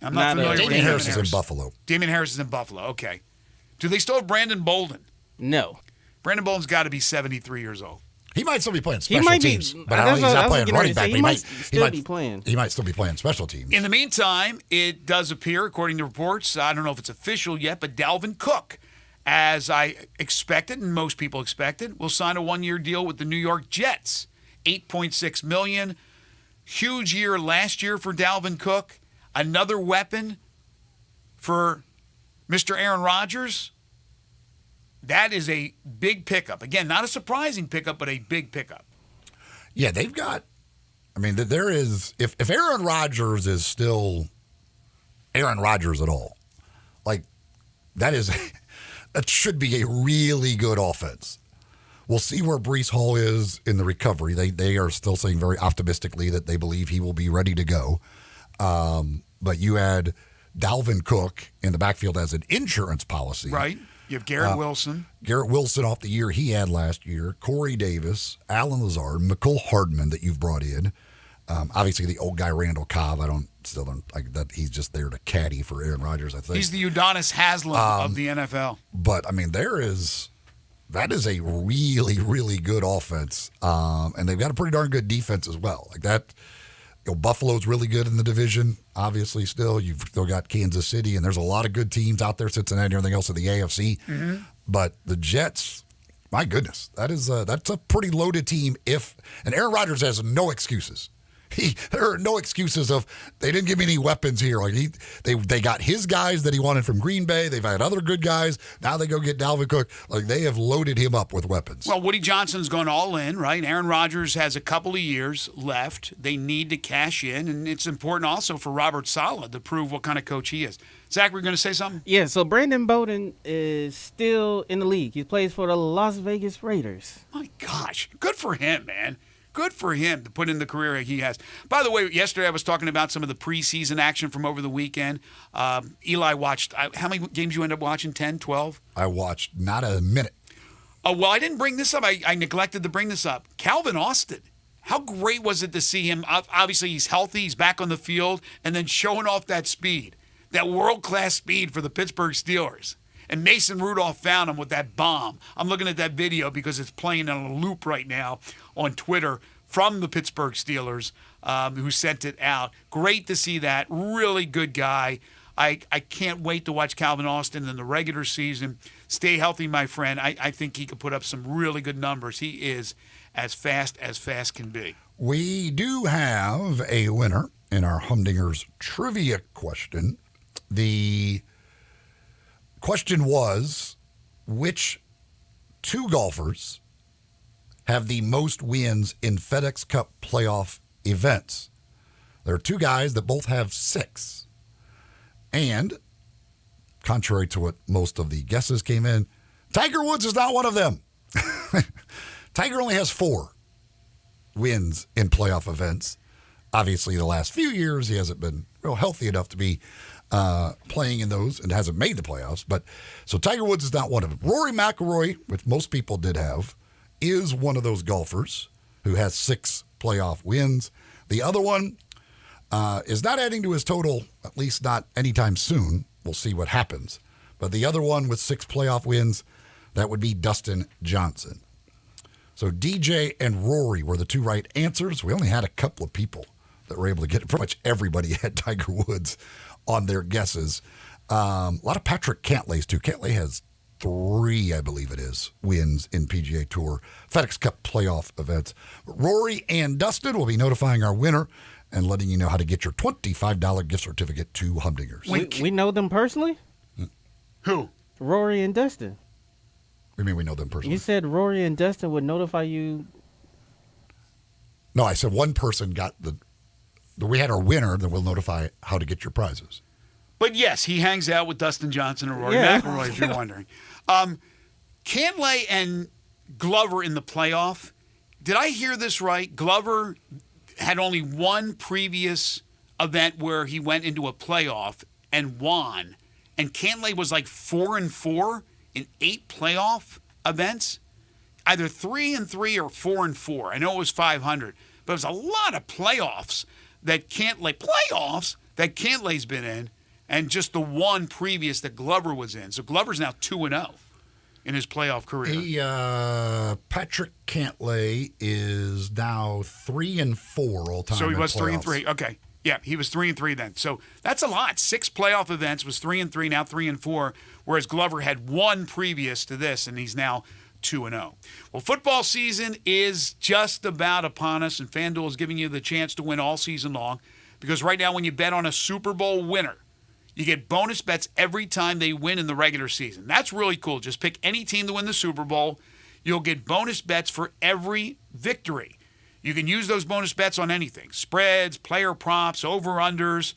I'm not familiar with Damian Harris is in Buffalo. Damian Harris is in Buffalo. Okay. Do they still have Brandon Bolden? No. Brandon Bolden's got to be 73 years old. He might still be playing special teams, but I don't think he's not playing running back. He might still be playing. He might still be playing special teams. In the meantime, it does appear, according to reports, I don't know if it's official yet, but Dalvin Cook, as I expected and most people expected, will sign a one-year deal with the New York Jets. $8.6 million. Huge year last year for Dalvin Cook. Another weapon for Mr. Aaron Rodgers. That is a big pickup. Again, not a surprising pickup, but a big pickup. Yeah, they've got, there is, if Aaron Rodgers is still Aaron Rodgers at all, that should be a really good offense. We'll see where Breece Hall is in the recovery. They are still saying very optimistically that they believe he will be ready to go. But you add Dalvin Cook in the backfield as an insurance policy. Right. You have Garrett Wilson. Garrett Wilson off the year he had last year. Corey Davis, Alan Lazard, Mecole Hardman that you've brought in. Obviously, the old guy Randall Cobb. Still don't like that. He's just there to caddy for Aaron Rodgers. I think he's the Udonis Haslem of the NFL. But that is a really, really good offense, and they've got a pretty darn good defense as well. Like that. Buffalo's really good in the division, obviously still. You've still got Kansas City, and there's a lot of good teams out there, Cincinnati and everything else in the AFC. Mm-hmm. But the Jets, my goodness, that's a pretty loaded team. And Aaron Rodgers has no excuses. There are no excuses of they didn't give me any weapons here. Like they got his guys that he wanted from Green Bay. They've had other good guys. Now they go get Dalvin Cook. Like they have loaded him up with weapons. Well, Woody Johnson's gone all in, right? Aaron Rodgers has a couple of years left. They need to cash in, and it's important also for Robert Saleh to prove what kind of coach he is. Zach, we're going to say something? Yeah, so Brandon Bowden is still in the league. He plays for the Las Vegas Raiders. My gosh, good for him, man. Good for him to put in the career he has. By the way, yesterday I was talking about some of the preseason action from over the weekend. Eli watched, how many games you end up watching, 10, 12? I watched not a minute. Oh, well, I didn't bring this up. I neglected to bring this up. Calvin Austin. How great was it to see him? Obviously, he's healthy. He's back on the field. And then showing off that speed, that world-class speed for the Pittsburgh Steelers. And Mason Rudolph found him with that bomb. I'm looking at that video because it's playing on a loop right now on Twitter from the Pittsburgh Steelers who sent it out. Great to see that. Really good guy. I can't wait to watch Calvin Austin in the regular season. Stay healthy, my friend. I think he could put up some really good numbers. He is as fast can be. We do have a winner in our Humdinger's trivia question. The question was, which two golfers have the most wins in FedEx Cup playoff events? There are two guys that both have 6. And, contrary to what most of the guesses came in, Tiger Woods is not one of them. Tiger only has 4 wins in playoff events. Obviously, the last few years, he hasn't been real healthy enough to be playing in those and hasn't made the playoffs. But so Tiger Woods is not one of them. Rory McIlroy, which most people did have, is one of those golfers who has 6 playoff wins. The other one is not adding to his total, at least not anytime soon. We'll see what happens. But the other one with 6 playoff wins, that would be Dustin Johnson. So DJ and Rory were the 2 right answers. We only had a couple of people that were able to get it. Pretty much everybody had Tiger Woods on their guesses. A lot of Patrick Cantlay's too. Cantlay has 3, I believe it is, wins in PGA Tour FedEx Cup playoff events. Rory and Dustin will be notifying our winner and letting you know how to get your $25 gift certificate to Humdingers. We know them personally? Who? Rory and Dustin. What do you mean we know them personally? You said Rory and Dustin would notify you. No, I said one person got we had our winner, then we'll notify how to get your prizes. But yes, he hangs out with Dustin Johnson and Rory McIlroy, if you're wondering. Cantlay and Glover in the playoff. Did I hear this right? Glover had only one previous event where he went into a playoff and won. And Cantlay was like 4-4 in 8 playoff events. Either 3-3 or 4-4. I know it was 500. But it was a lot of playoffs that Cantlay's been in. And just the one previous that Glover was in. So Glover's now 2-0 in his playoff career. Patrick Cantlay is now 3-4 all time. So he was playoffs. 3-3. Okay. Yeah, he was 3-3 then. So that's a lot. 6 playoff events, was 3-3, now 3-4. Whereas Glover had one previous to this, and he's now 2-0. Well, football season is just about upon us, and FanDuel is giving you the chance to win all season long. Because right now when you bet on a Super Bowl winner, you get bonus bets every time they win in the regular season. That's really cool. Just pick any team to win the Super Bowl. You'll get bonus bets for every victory. You can use those bonus bets on anything. Spreads, player props, over-unders,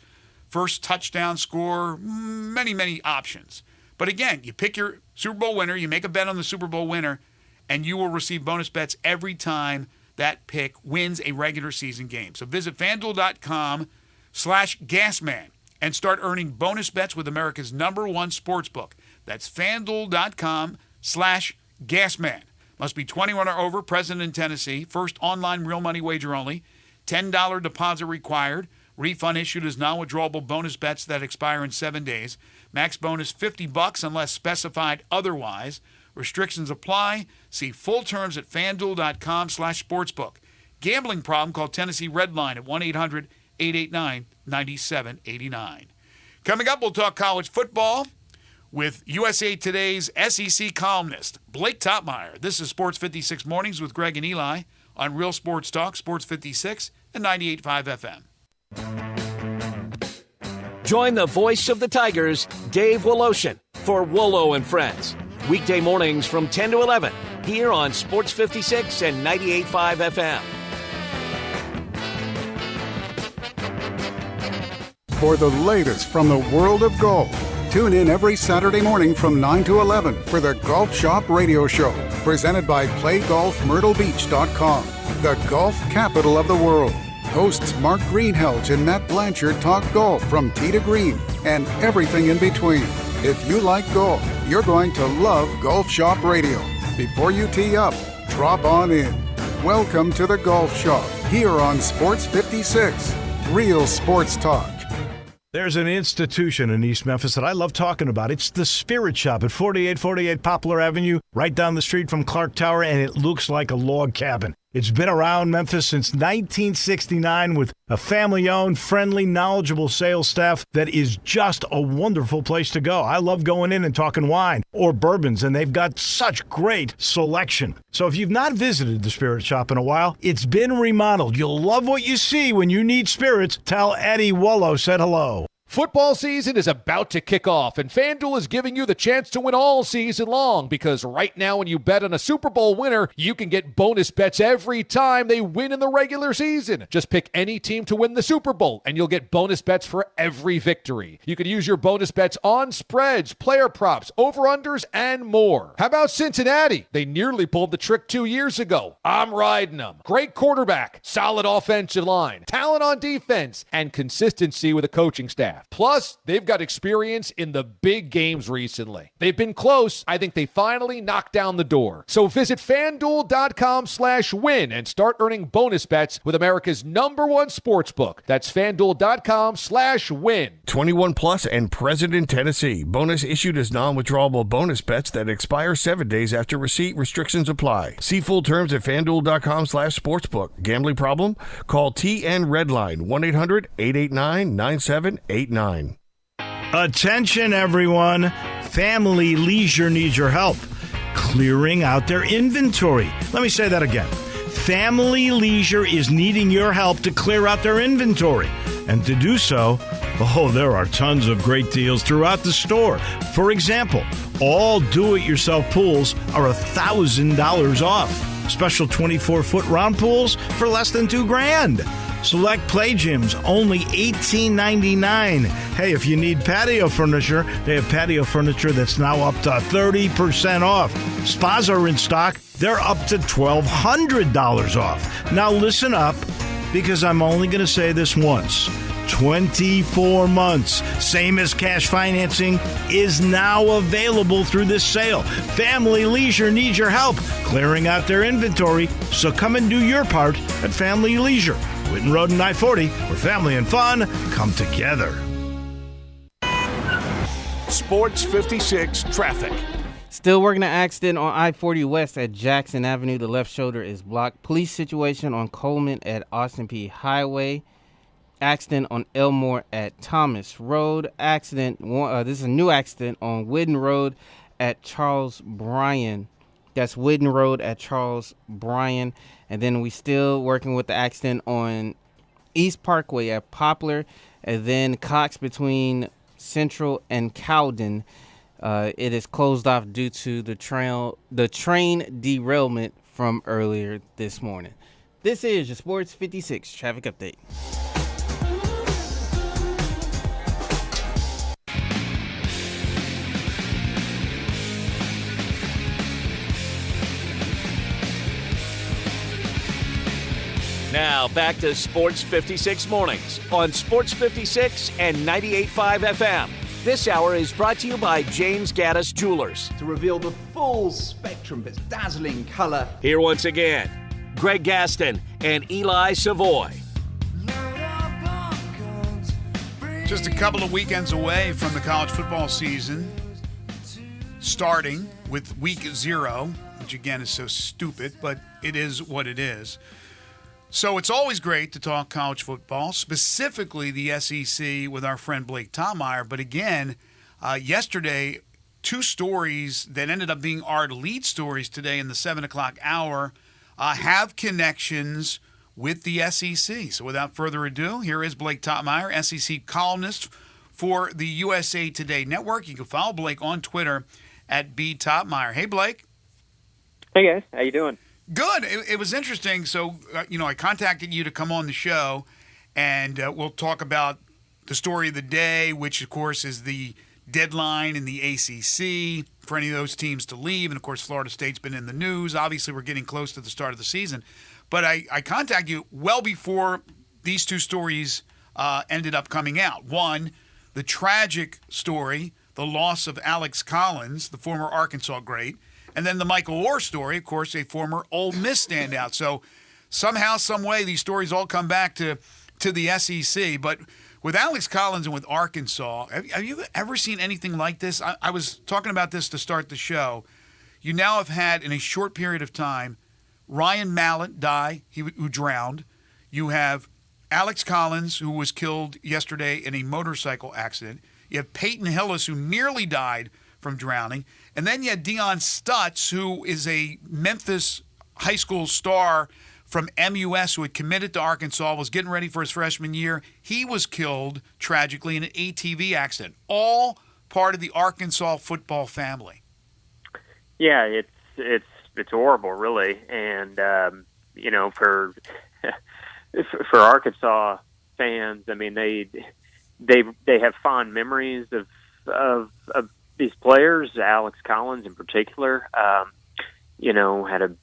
first touchdown score, many, many options. But again, you pick your Super Bowl winner, you make a bet on the Super Bowl winner, and you will receive bonus bets every time that pick wins a regular season game. So visit FanDuel.com/Gasman. and start earning bonus bets with America's #1 sportsbook. That's FanDuel.com/Gasman. Must be 21 or over, present in Tennessee. First online real money wager only. $10 deposit required. Refund issued as non-withdrawable bonus bets that expire in 7 days. Max bonus $50 unless specified otherwise. Restrictions apply. See full terms at FanDuel.com/sportsbook. Gambling problem? Call Tennessee Redline at 1-800-889-9789. Coming up, we'll talk college football with USA Today's SEC columnist, Blake Topmeyer. This is Sports 56 Mornings with Greg and Eli on Real Sports Talk, Sports 56, and 98.5 FM. Join the voice of the Tigers, Dave Woloshin, for Wolo and Friends. Weekday mornings from 10 to 11 here on Sports 56 and 98.5 FM. For the latest from the world of golf, tune in every Saturday morning from 9 to 11 for the Golf Shop Radio Show, presented by PlayGolfMyrtleBeach.com, the golf capital of the world. Hosts Mark Greenhelge and Matt Blanchard talk golf from tee to green and everything in between. If you like golf, you're going to love Golf Shop Radio. Before you tee up, drop on in. Welcome to the Golf Shop here on Sports 56. Real sports talk. There's an institution in East Memphis that I love talking about. It's the Spirit Shop at 4848 Poplar Avenue, right down the street from Clark Tower, and it looks like a log cabin. It's been around Memphis since 1969 with a family-owned, friendly, knowledgeable sales staff that is just a wonderful place to go. I love going in and talking wine or bourbons, and they've got such great selection. So if you've not visited the Spirit Shop in a while, it's been remodeled. You'll love what you see when you need spirits. Tell Eddie Wolo said hello. Football season is about to kick off, and FanDuel is giving you the chance to win all season long because right now when you bet on a Super Bowl winner, you can get bonus bets every time they win in the regular season. Just pick any team to win the Super Bowl, and you'll get bonus bets for every victory. You can use your bonus bets on spreads, player props, over-unders, and more. How about Cincinnati? They nearly pulled the trick 2 years ago. I'm riding them. Great quarterback, solid offensive line, talent on defense, and consistency with a coaching staff. Plus, they've got experience in the big games recently. They've been close. I think they finally knocked down the door. So visit FanDuel.com/win and start earning bonus bets with America's #1 sportsbook. That's FanDuel.com/win. 21 plus and present in Tennessee. Bonus issued as non-withdrawable bonus bets that expire 7 days after receipt. Restrictions apply. See full terms at FanDuel.com/sportsbook. Gambling problem? Call TN Redline 1-800-889-9789. Attention, everyone. Family Leisure needs your help clearing out their inventory. Let me say that again. Family Leisure is needing your help to clear out their inventory. And to do so, there are tons of great deals throughout the store. For example, all do-it-yourself pools are $1,000 off. Special 24-foot round pools for less than $2,000. Select play gyms, only $18.99. Hey, if you need patio furniture, they have patio furniture that's now up to 30% off. Spas are in stock. They're up to $1,200 off. Now listen up, because I'm only going to say this once. 24 months, same as cash financing, is now available through this sale. Family Leisure needs your help clearing out their inventory, so come and do your part at Family Leisure. Whitten Road and I-40, where family and fun come together. Sports 56 traffic. Still working an accident on I-40 West at Jackson Avenue. The left shoulder is blocked. Police situation on Coleman at Austin P. Highway. Accident on Elmore at Thomas Road. This is a new accident on Whitten Road at Charles Bryan. That's Whitten Road at Charles Bryan. And then we still working with the accident on East Parkway at Poplar. And then Cox between Central and Cowden. It is closed off due to the train derailment from earlier this morning. This is your Sports 56 traffic update. Now back to Sports 56 mornings on Sports 56 and 98.5 FM. This hour is brought to you by James Gaddis Jewelers. To reveal the full spectrum of its dazzling color. Here once again, Greg Gaston and Eli Savoy. Just a couple of weekends away from the college football season, starting with week 0, which again is so stupid, but it is what it is. So it's always great to talk college football, specifically the SEC with our friend Blake Tomeyer. But again, yesterday, 2 stories that ended up being our lead stories today in the 7 o'clock hour have connections with the SEC. So without further ado, here is Blake Totmeyer, SEC columnist for the USA Today Network. You can follow Blake on Twitter at @BTotmeyer. Hey, Blake. Hey, guys. How you doing? Good. It was interesting. So, I contacted you to come on the show, and we'll talk about the story of the day, which, of course, is the deadline in the ACC for any of those teams to leave. And, of course, Florida State's been in the news. Obviously, we're getting close to the start of the season. But I contacted you well before these two stories ended up coming out. One, the tragic story, the loss of Alex Collins, the former Arkansas great, and then the Michael Orr story, of course, a former Ole Miss standout. So somehow, some way, these stories all come back to the SEC. But with Alex Collins and with Arkansas, have you ever seen anything like this? I was talking about this to start the show. You now have had, in a short period of time, Ryan Mallett die, who drowned. You have Alex Collins, who was killed yesterday in a motorcycle accident. You have Peyton Hillis, who nearly died from drowning. And then you had Deion Stutz, who is a Memphis high school star from MUS who had committed to Arkansas, was getting ready for his freshman year. He was killed tragically in an ATV accident. All part of the Arkansas football family. Yeah, it's horrible, really. And for Arkansas fans, I mean, they have fond memories of these players. Alex Collins in particular,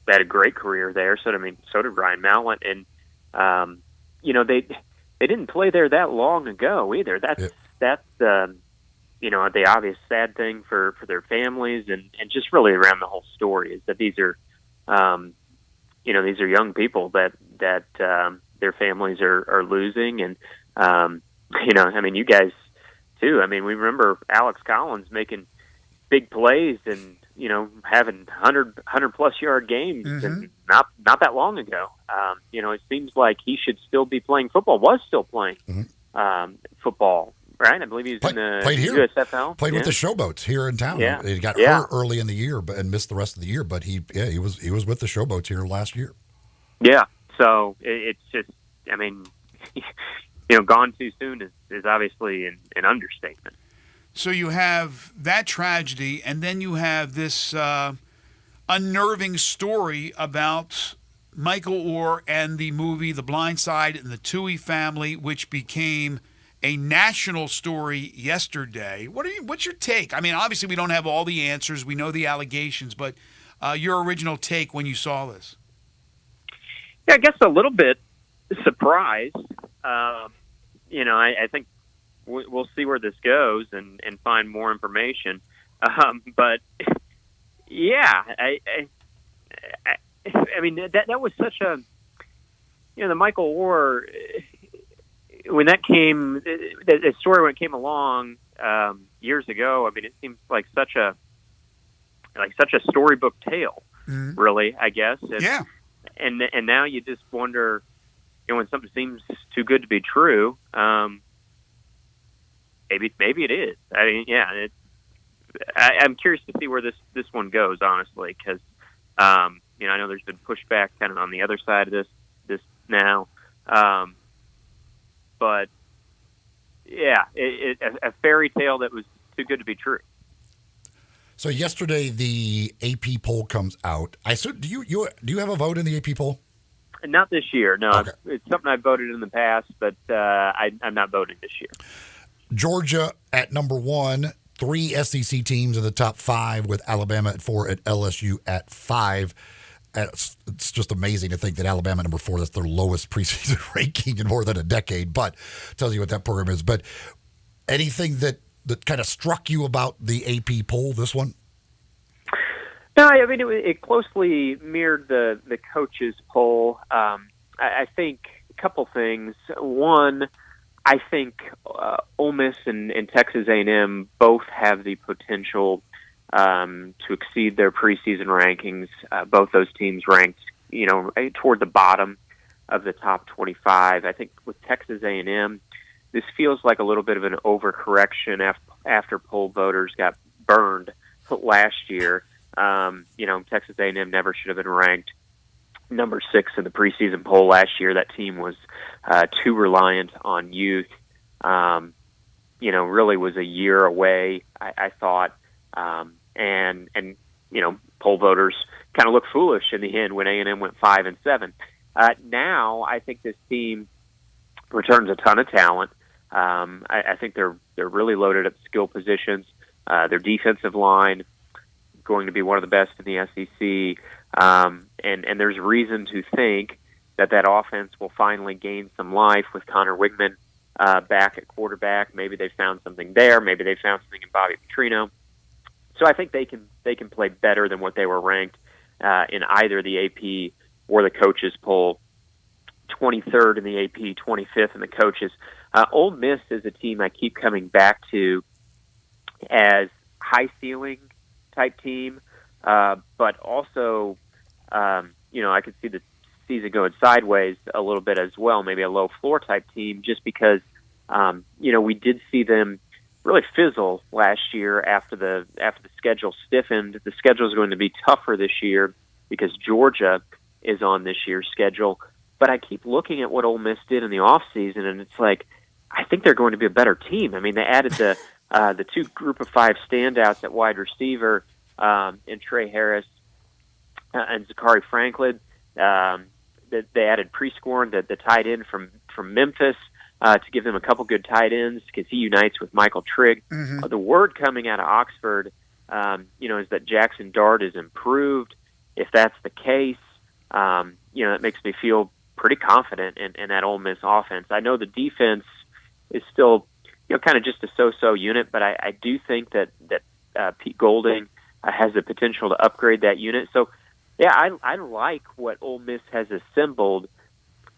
had a great career there. So did Ryan Mallett, and they didn't play there that long ago either. That's the obvious sad thing for their families and just really around the whole story is that these are these are young people that their families are losing, and you guys too. I mean, we remember Alex Collins making big plays and having 100+ yard games, and not that long ago. It seems like he should still be playing football. Was still playing football, right? I believe he was played here. USFL. Played with the Showboats here in town. Yeah. He got hurt early in the year, and missed the rest of the year. But he was with the Showboats here last year. Yeah. So it's just, gone too soon is obviously an understatement. So you have that tragedy, and then you have this unnerving story about Michael Orr and the movie The Blind Side and the Toohey family, which became a national story yesterday. What's your take? I mean, obviously we don't have all the answers. We know the allegations, but your original take when you saw this. Yeah, I guess a little bit surprised. I think we'll see where this goes and find more information. But yeah, I mean that was such a the Michael Orr when that came the story when it came along years ago. I mean, it seems like such a storybook tale, really. I guess. And now you just wonder, when something seems too good to be true, maybe it is. I mean, yeah, I'm curious to see where this one goes, honestly, because I know there's been pushback kind of on the other side of this now, but yeah, a fairy tale that was too good to be true. So yesterday, the AP poll comes out. Do you have a vote in the AP poll? Not this year. No, okay. It's something I've voted in the past, but I'm not voting this year. Georgia at number 1, 3 SEC teams in the top 5 with Alabama at 4 and LSU at 5. It's just amazing to think that Alabama number 4, that's their lowest preseason ranking in more than a decade, but tells you what that program is. But anything that kind of struck you about the AP poll, this one? No, I mean, it closely mirrored the coaches poll. I think a couple things. One, I think Ole Miss and Texas A&M both have the potential to exceed their preseason rankings. Both those teams ranked, toward the bottom of the top 25. I think with Texas A&M, this feels like a little bit of an overcorrection after poll voters got burned last year. Texas A&M never should have been ranked number 6 in the preseason poll last year. That team was too reliant on youth. Really was a year away, I thought. And poll voters kind of looked foolish in the end when A&M went 5-7. Now I think this team returns a ton of talent. I think they're really loaded at skill positions. Their defensive line going to be one of the best in the SEC, and there's reason to think that offense will finally gain some life with Connor Wigman back at quarterback. Maybe they found something there. Maybe they found something in Bobby Petrino. So I think they can play better than what they were ranked in either the AP or the coaches poll. 23rd in the AP, 25th in the coaches. Ole Miss is a team I keep coming back to as high ceiling type team, but also, I could see the season going sideways a little bit as well, maybe a low floor type team, just because, we did see them really fizzle last year after the schedule stiffened. The schedule is going to be tougher this year because Georgia is on this year's schedule. But I keep looking at what Ole Miss did in the offseason, and it's like, I think they're going to be a better team. I mean, they added the 2 group of 5 standouts at wide receiver, and Trey Harris and Zachary Franklin. They added Prescorn, the tight end from Memphis, to give them a couple good tight ends because he unites with Michael Trigg. Mm-hmm. The word coming out of Oxford, is that Jackson Dart is improved. If that's the case, that makes me feel pretty confident in that Ole Miss offense. I know the defense is still, kind of just a so-so unit, but I do think that Pete Golding has the potential to upgrade that unit. So, yeah, I like what Ole Miss has assembled.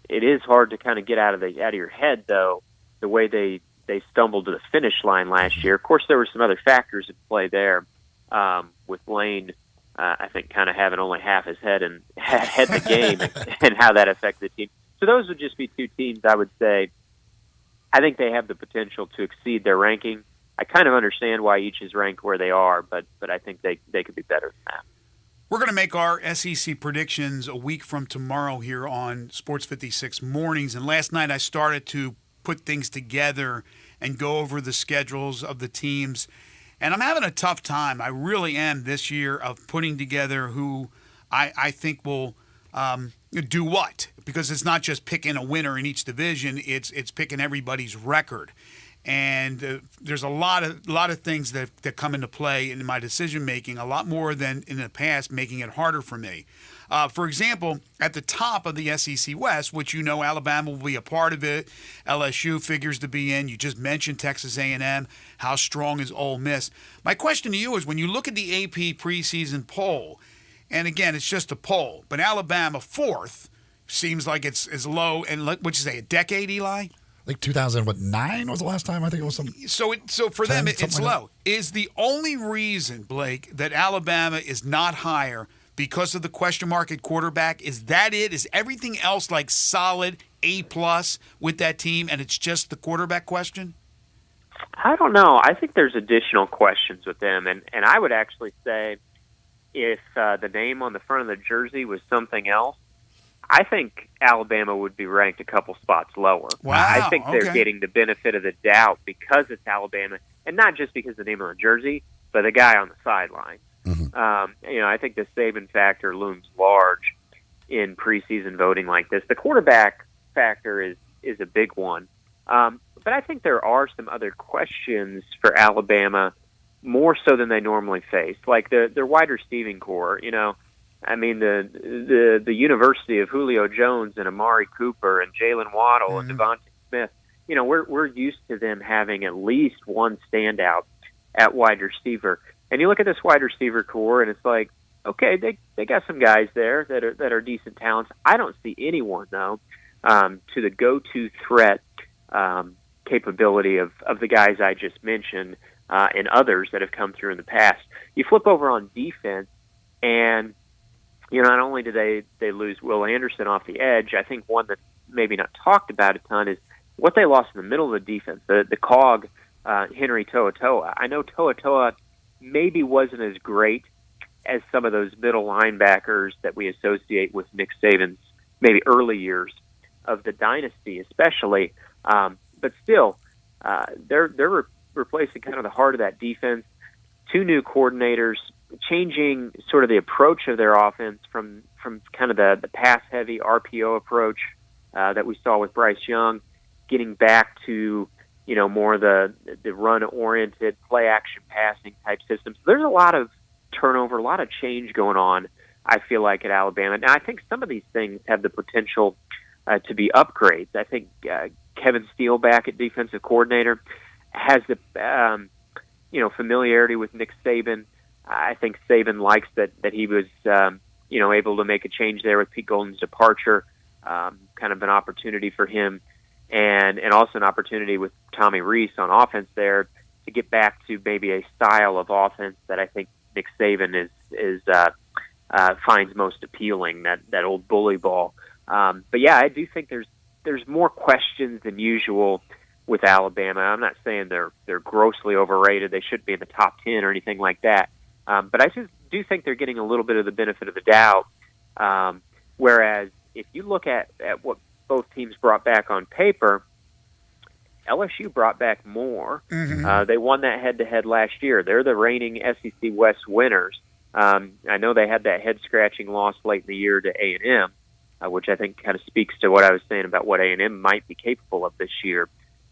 It is hard to kind of get out of your head, though, the way they stumbled to the finish line last year. Of course, there were some other factors at play there, with Lane, I think, kind of having only half his head in the game and how that affected the team. So those would just be 2 teams I would say I think they have the potential to exceed their ranking. I kind of understand why each is ranked where they are, but I think they could be better than that. We're going to make our SEC predictions a week from tomorrow here on Sports 56 Mornings. And last night I started to put things together and go over the schedules of the teams. And I'm having a tough time. I really am this year of putting together who I think will do what. Because it's not just picking a winner in each division. It's picking everybody's record. And there's a lot of things that come into play in my decision making, a lot more than in the past, making it harder for me. For example, at the top of the SEC West, which Alabama will be a part of it, LSU figures to be in. You just mentioned Texas A&M. How strong is Ole Miss? My question to you is, when you look at the AP preseason poll, and again, it's just a poll, but Alabama 4th seems like it's as low, and what'd you say, a decade, Eli? Like 2009 was the last time. I think it was some. So for 10, them, it's like low. That. Is the only reason, Blake, that Alabama is not higher because of the question mark at quarterback? Is that it? Is everything else like solid A+ with that team, and it's just the quarterback question? I don't know. I think there's additional questions with them, and I would actually say if the name on the front of the jersey was something else, I think Alabama would be ranked a couple spots lower. Wow, I think they're getting the benefit of the doubt because it's Alabama, and not just because of the name on the jersey, but the guy on the sideline. Mm-hmm. I think the Saban factor looms large in preseason voting like this. The quarterback factor is a big one. But I think there are some other questions for Alabama, more so than they normally face, like their wide receiving core. I mean, the University of Julio Jones and Amari Cooper and Jalen Waddle and Devontae Smith, we're used to them having at least one standout at wide receiver. And you look at this wide receiver core, and it's like, okay, they got some guys there that are decent talents. I don't see anyone, though, to the go-to threat capability of the guys I just mentioned and others that have come through in the past. You flip over on defense, and not only do they lose Will Anderson off the edge, I think one that's maybe not talked about a ton is what they lost in the middle of the defense, the cog, Henry To'oTo'o. I know To'oTo'o maybe wasn't as great as some of those middle linebackers that we associate with Nick Saban's maybe early years of the dynasty, especially. But still, they're replacing kind of the heart of that defense. 2 new coordinators, changing sort of the approach of their offense from kind of the pass-heavy RPO approach that we saw with Bryce Young, getting back to more the run-oriented, play-action passing type systems. There's a lot of turnover, a lot of change going on, I feel like, at Alabama. Now, I think some of these things have the potential to be upgrades. I think Kevin Steele back at defensive coordinator has the familiarity with Nick Saban. I think Saban likes that he was able to make a change there with Pete Golden's departure, kind of an opportunity for him, and also an opportunity with Tommy Rees on offense there to get back to maybe a style of offense that I think Nick Saban finds most appealing, that old bully ball. But yeah, I do think there's more questions than usual with Alabama. I'm not saying they're grossly overrated. They shouldn't be in the top 10 or anything like that. But I just do think they're getting a little bit of the benefit of the doubt. Whereas if you look at what both teams brought back on paper, LSU brought back more. Mm-hmm. They won that head-to-head last year. They're the reigning SEC West winners. I know they had that head-scratching loss late in the year to A&M, which I think kind of speaks to what I was saying about what A&M might be capable of this year.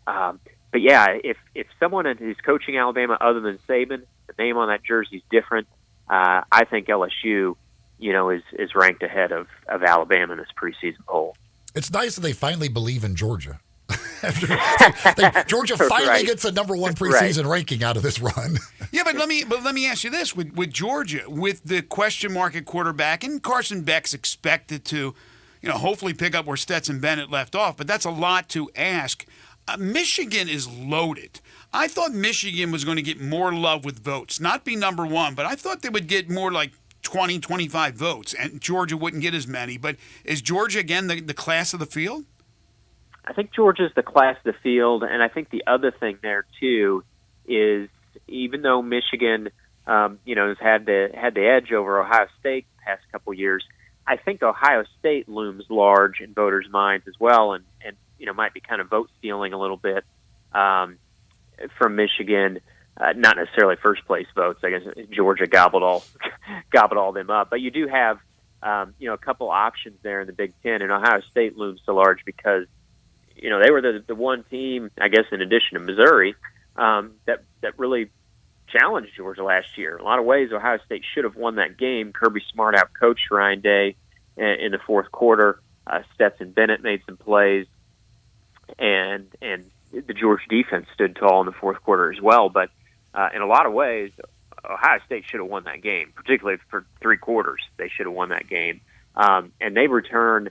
But yeah, if someone is coaching Alabama other than Saban, the name on that jersey is different. I think LSU, is ranked ahead of Alabama in this preseason poll. It's nice that they finally believe in Georgia. Georgia finally gets a number 1 preseason ranking out of this run. Yeah, but let me ask you this: with Georgia, with the question mark at quarterback, and Carson Beck's expected to, hopefully pick up where Stetson Bennett left off, but that's a lot to ask. Michigan is loaded. I thought Michigan was going to get more love with votes, not be number 1, but I thought they would get more like 20, 25 votes, and Georgia wouldn't get as many. But is Georgia, again, the class of the field? I think Georgia's the class of the field, and I think the other thing there, too, is even though Michigan, has had the edge over Ohio State the past couple years, I think Ohio State looms large in voters' minds as well, and might be kind of vote stealing a little bit from Michigan. Not necessarily first place votes. I guess Georgia gobbled all them up. But you do have a couple options there in the Big Ten, and Ohio State looms so large because they were the one team, I guess, in addition to Missouri, that really challenged Georgia last year. In a lot of ways, Ohio State should have won that game. Kirby Smart outcoached Ryan Day in the fourth quarter. Stetson Bennett made some plays, and the Georgia defense stood tall in the fourth quarter as well. But in a lot of ways, Ohio State should have won that game, particularly for 3 quarters. They should have won that game. And they return,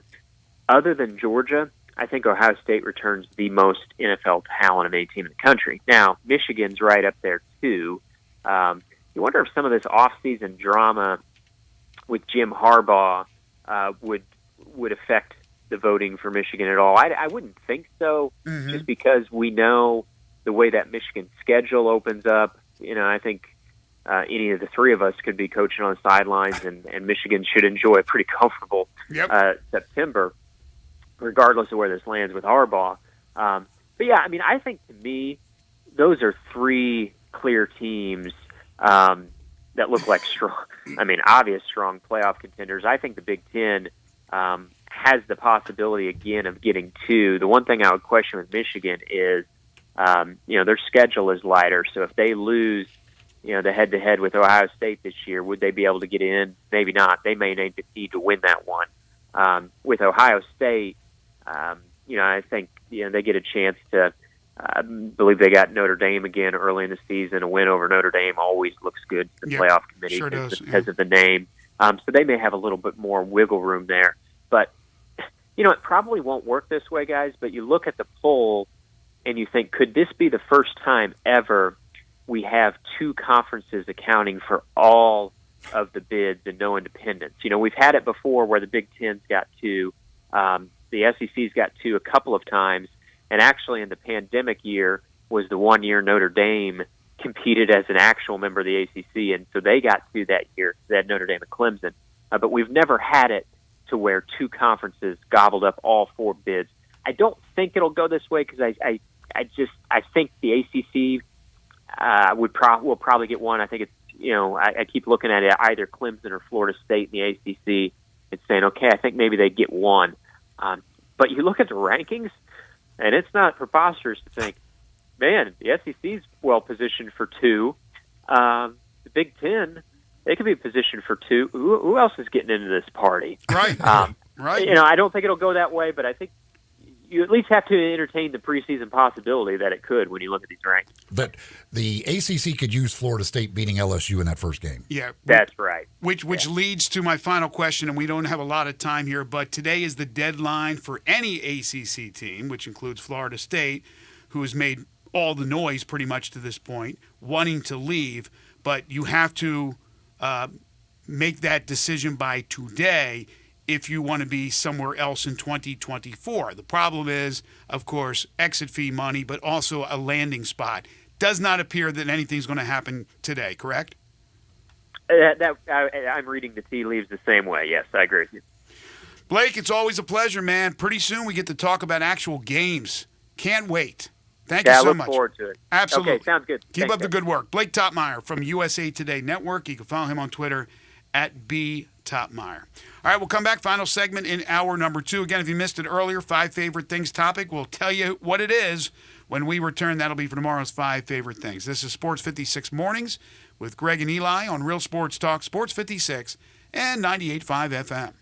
other than Georgia, I think Ohio State returns the most NFL talent of any team in the country. Now, Michigan's right up there, too. You wonder if some of this offseason drama with Jim Harbaugh would affect the voting for Michigan at all. I wouldn't think so, just because we know the way that Michigan schedule opens up. I think any of the 3 of us could be coaching on the sidelines, and Michigan should enjoy a pretty comfortable September, regardless of where this lands with Harbaugh. But yeah, I think to me, those are 3 clear teams that look like obvious strong playoff contenders. I think the Big Ten has the possibility again of getting 2. The one thing I would question with Michigan is, their schedule is lighter. So if they lose, the head-to-head with Ohio State this year, would they be able to get in? Maybe not. They may need to win that one. With Ohio State, I think they get a chance to. I believe they got Notre Dame again early in the season. A win over Notre Dame always looks good to the playoff committee because of the name. So they may have a little bit more wiggle room there. But, it probably won't work this way, guys. But you look at the poll and you think, could this be the first time ever we have 2 conferences accounting for all of the bids and no independents? We've had it before where the Big Ten's got 2. The SEC's got 2 a couple of times. And actually in the pandemic year was the one year Notre Dame competed as an actual member of the ACC, and so they got to that year. They had Notre Dame and Clemson, but we've never had it to where two conferences gobbled up all 4 bids. I don't think it'll go this way because I think the ACC will probably get one. I think it's, I keep looking at it, either Clemson or Florida State in the ACC and saying, okay, I think maybe they get one. But you look at the rankings, and it's not preposterous to think, man, the SEC's well positioned for 2. The Big Ten, they could be positioned for 2. Who else is getting into this party? Right. Right. I don't think it'll go that way, but I think you at least have to entertain the preseason possibility that it could when you look at these rankings. But the ACC could use Florida State beating LSU in that first game. Yeah. That's right. Which leads to my final question, and we don't have a lot of time here, but today is the deadline for any ACC team, which includes Florida State, who has made all the noise pretty much to this point, wanting to leave, but you have to make that decision by today if you want to be somewhere else in 2024. The problem is, of course, exit fee money, but also a landing spot. Does not appear that anything's going to happen today, correct? I'm reading the tea leaves the same way. Yes, I agree with you. Blake, it's always a pleasure, man. Pretty soon we get to talk about actual games. Can't wait. Thank you so much. I look forward to it. Absolutely. Okay, sounds good. Keep up the good work. Blake Topmeyer from USA Today Network. You can follow him on Twitter at @BTopmeyer. All right, we'll come back. Final segment in hour number 2. Again, if you missed it earlier, 5 favorite things topic. We'll tell you what it is when we return. That'll be for tomorrow's 5 favorite things. This is Sports 56 Mornings with Greg and Eli on Real Sports Talk, Sports 56 and 98.5 FM.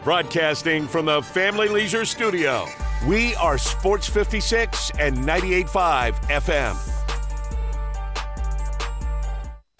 Broadcasting from the Family Leisure Studio, we are Sports 56 and 98.5 FM.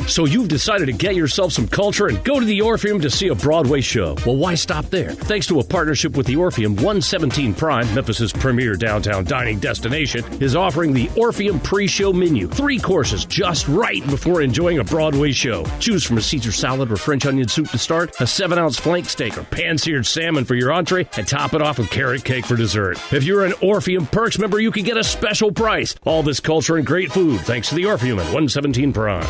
So you've decided to get yourself some culture and go to the Orpheum to see a Broadway show. Well, why stop there? Thanks to a partnership with the Orpheum, 117 Prime, Memphis's premier downtown dining destination, is offering the Orpheum pre-show menu. 3 courses just right before enjoying a Broadway show. Choose from a Caesar salad or French onion soup to start, a 7-ounce flank steak or pan-seared salmon for your entree, and top it off with carrot cake for dessert. If you're an Orpheum Perks member, you can get a special price. All this culture and great food thanks to the Orpheum at 117 Prime.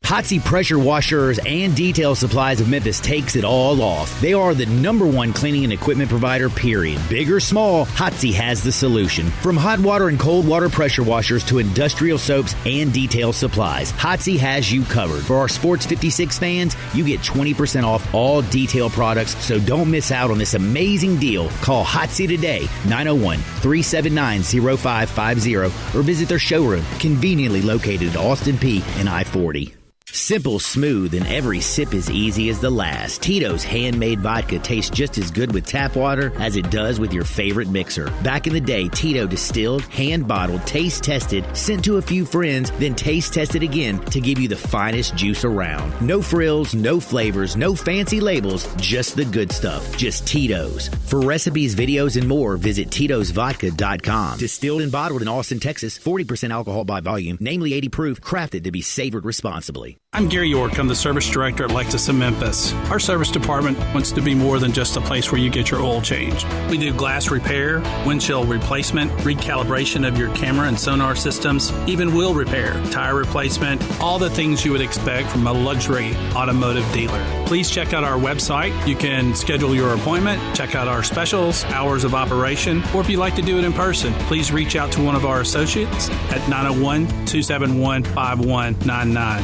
Hotsy Pressure Washers and Detail Supplies of Memphis takes it all off. They are the #1 cleaning and equipment provider, period. Big or small, Hotsy has the solution. From hot water and cold water pressure washers to industrial soaps and detail supplies, Hotsy has you covered. For our Sports 56 fans, you get 20% off all detail products, so don't miss out on this amazing deal. Call Hotsy today, 901-379-0550, or visit their showroom, conveniently located at Austin P and I-40. Simple, smooth, and every sip is easy as the last. Tito's handmade vodka tastes just as good with tap water as it does with your favorite mixer. Back in the day, Tito distilled, hand-bottled, taste-tested, sent to a few friends, then taste-tested again to give you the finest juice around. No frills, no flavors, no fancy labels, just the good stuff. Just Tito's. For recipes, videos, and more, visit Tito'sVodka.com. Distilled and bottled in Austin, Texas, 40% alcohol by volume, namely 80 proof, crafted to be savored responsibly. I'm Gary York. I'm the service director at Lexus in Memphis. Our service department wants to be more than just a place where you get your oil changed. We do glass repair, windshield replacement, recalibration of your camera and sonar systems, even wheel repair, tire replacement, all the things you would expect from a luxury automotive dealer. Please check out our website. You can schedule your appointment, check out our specials, hours of operation, or if you'd like to do it in person, please reach out to one of our associates at 901-271-5199.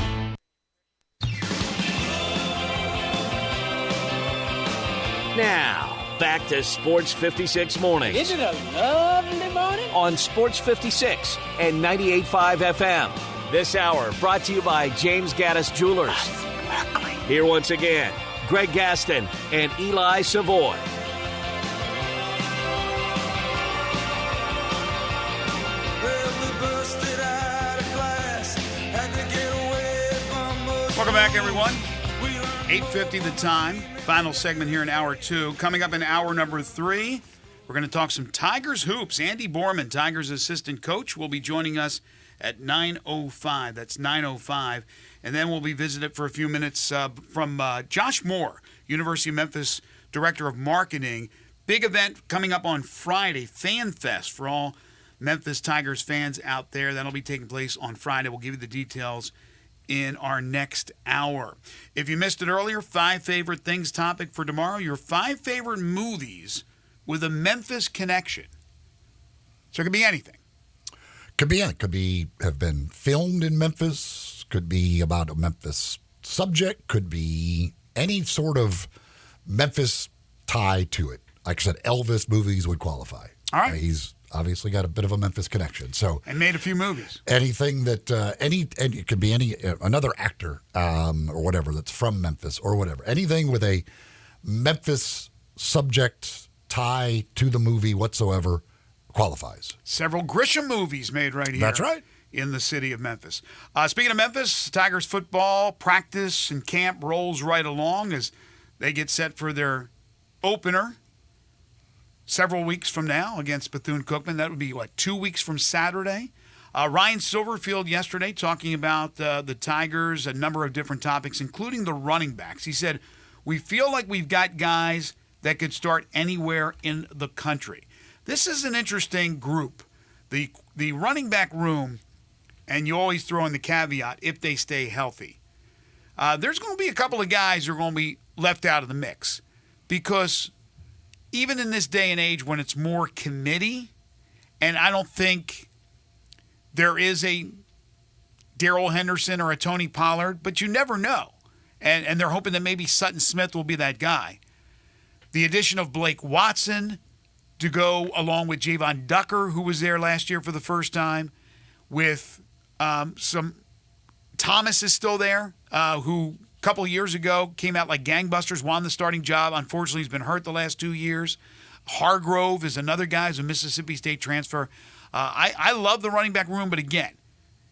Now, back to Sports 56 Mornings. Isn't it a lovely morning? On Sports 56 and 98.5 FM. This hour brought to you by James Gaddis Jewelers. Here once again, Greg Gaston and Eli Savoy. Welcome back, everyone. 8:50 the time. Final segment here in hour 2. Coming up in hour number 3, we're going to talk some Tigers hoops. Andy Borman, Tigers assistant coach, will be joining us at 9:05. That's 9:05. And then we'll be visited for a few minutes from Josh Moore, University of Memphis Director of Marketing. Big event coming up on Friday, Fan Fest, for all Memphis Tigers fans out there. That'll be taking place on Friday. We'll give you the details in our next hour. If you missed it earlier, 5 favorite things topic for tomorrow. Your 5 favorite movies with a Memphis connection. So it could be anything. Could be anything. Could be have been filmed in Memphis. Could be about a Memphis subject. Could be any sort of Memphis tie to it. Like I said, Elvis movies would qualify. All right. He's obviously got a bit of a Memphis connection. So and made a few movies. Anything that and it could be any another actor or whatever that's from Memphis or whatever. Anything with a Memphis subject tie to the movie whatsoever qualifies. Several Grisham movies made right here. That's right. In the city of Memphis. Speaking of Memphis, Tigers football practice and camp rolls right along as they get set for their opener several weeks from now against Bethune-Cookman. That would be, 2 weeks from Saturday? Ryan Silverfield yesterday talking about the Tigers, a number of different topics, including the running backs. He said, we feel like we've got guys that could start anywhere in the country. This is an interesting group. The running back room, and you always throw in the caveat, if they stay healthy. There's going to be a couple of guys who are going to be left out of the mix because even in this day and age when it's more committee, and I don't think there is a Darrell Henderson or a Tony Pollard, but you never know. And they're hoping that maybe Sutton Smith will be that guy. The addition of Blake Watson to go along with Javon Ducker, who was there last year for the first time, with some Thomas is still there, who a couple of years ago came out like gangbusters, won the starting job. Unfortunately, he's been hurt the last 2 years. Hargrove is another guy who's a Mississippi State transfer. I love the running back room, but again,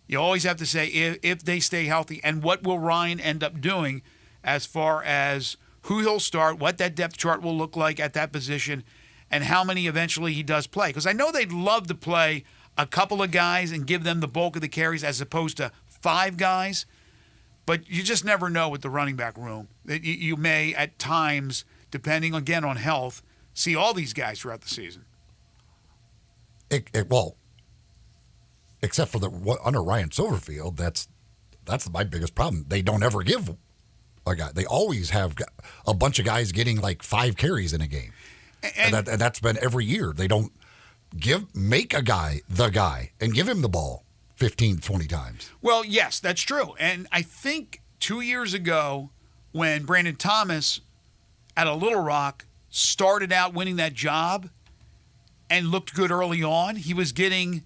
you always have to say if they stay healthy, and what will Ryan end up doing as far as who he'll start, what that depth chart will look like at that position, and how many eventually he does play. Because I know they'd love to play a couple of guys and give them the bulk of the carries as opposed to 5 guys. But you just never know with the running back room. You may, at times, depending, again, on health, see all these guys throughout the season. Well, except for under Ryan Silverfield, that's my biggest problem. They don't ever give a guy. They always have a bunch of guys getting like 5 carries in a game. And that's been every year. They don't make a guy the guy and give him the ball 15, 20 times. Well, yes, that's true. And I think 2 years ago when Brandon Thomas at a Little Rock started out winning that job and looked good early on, he was getting,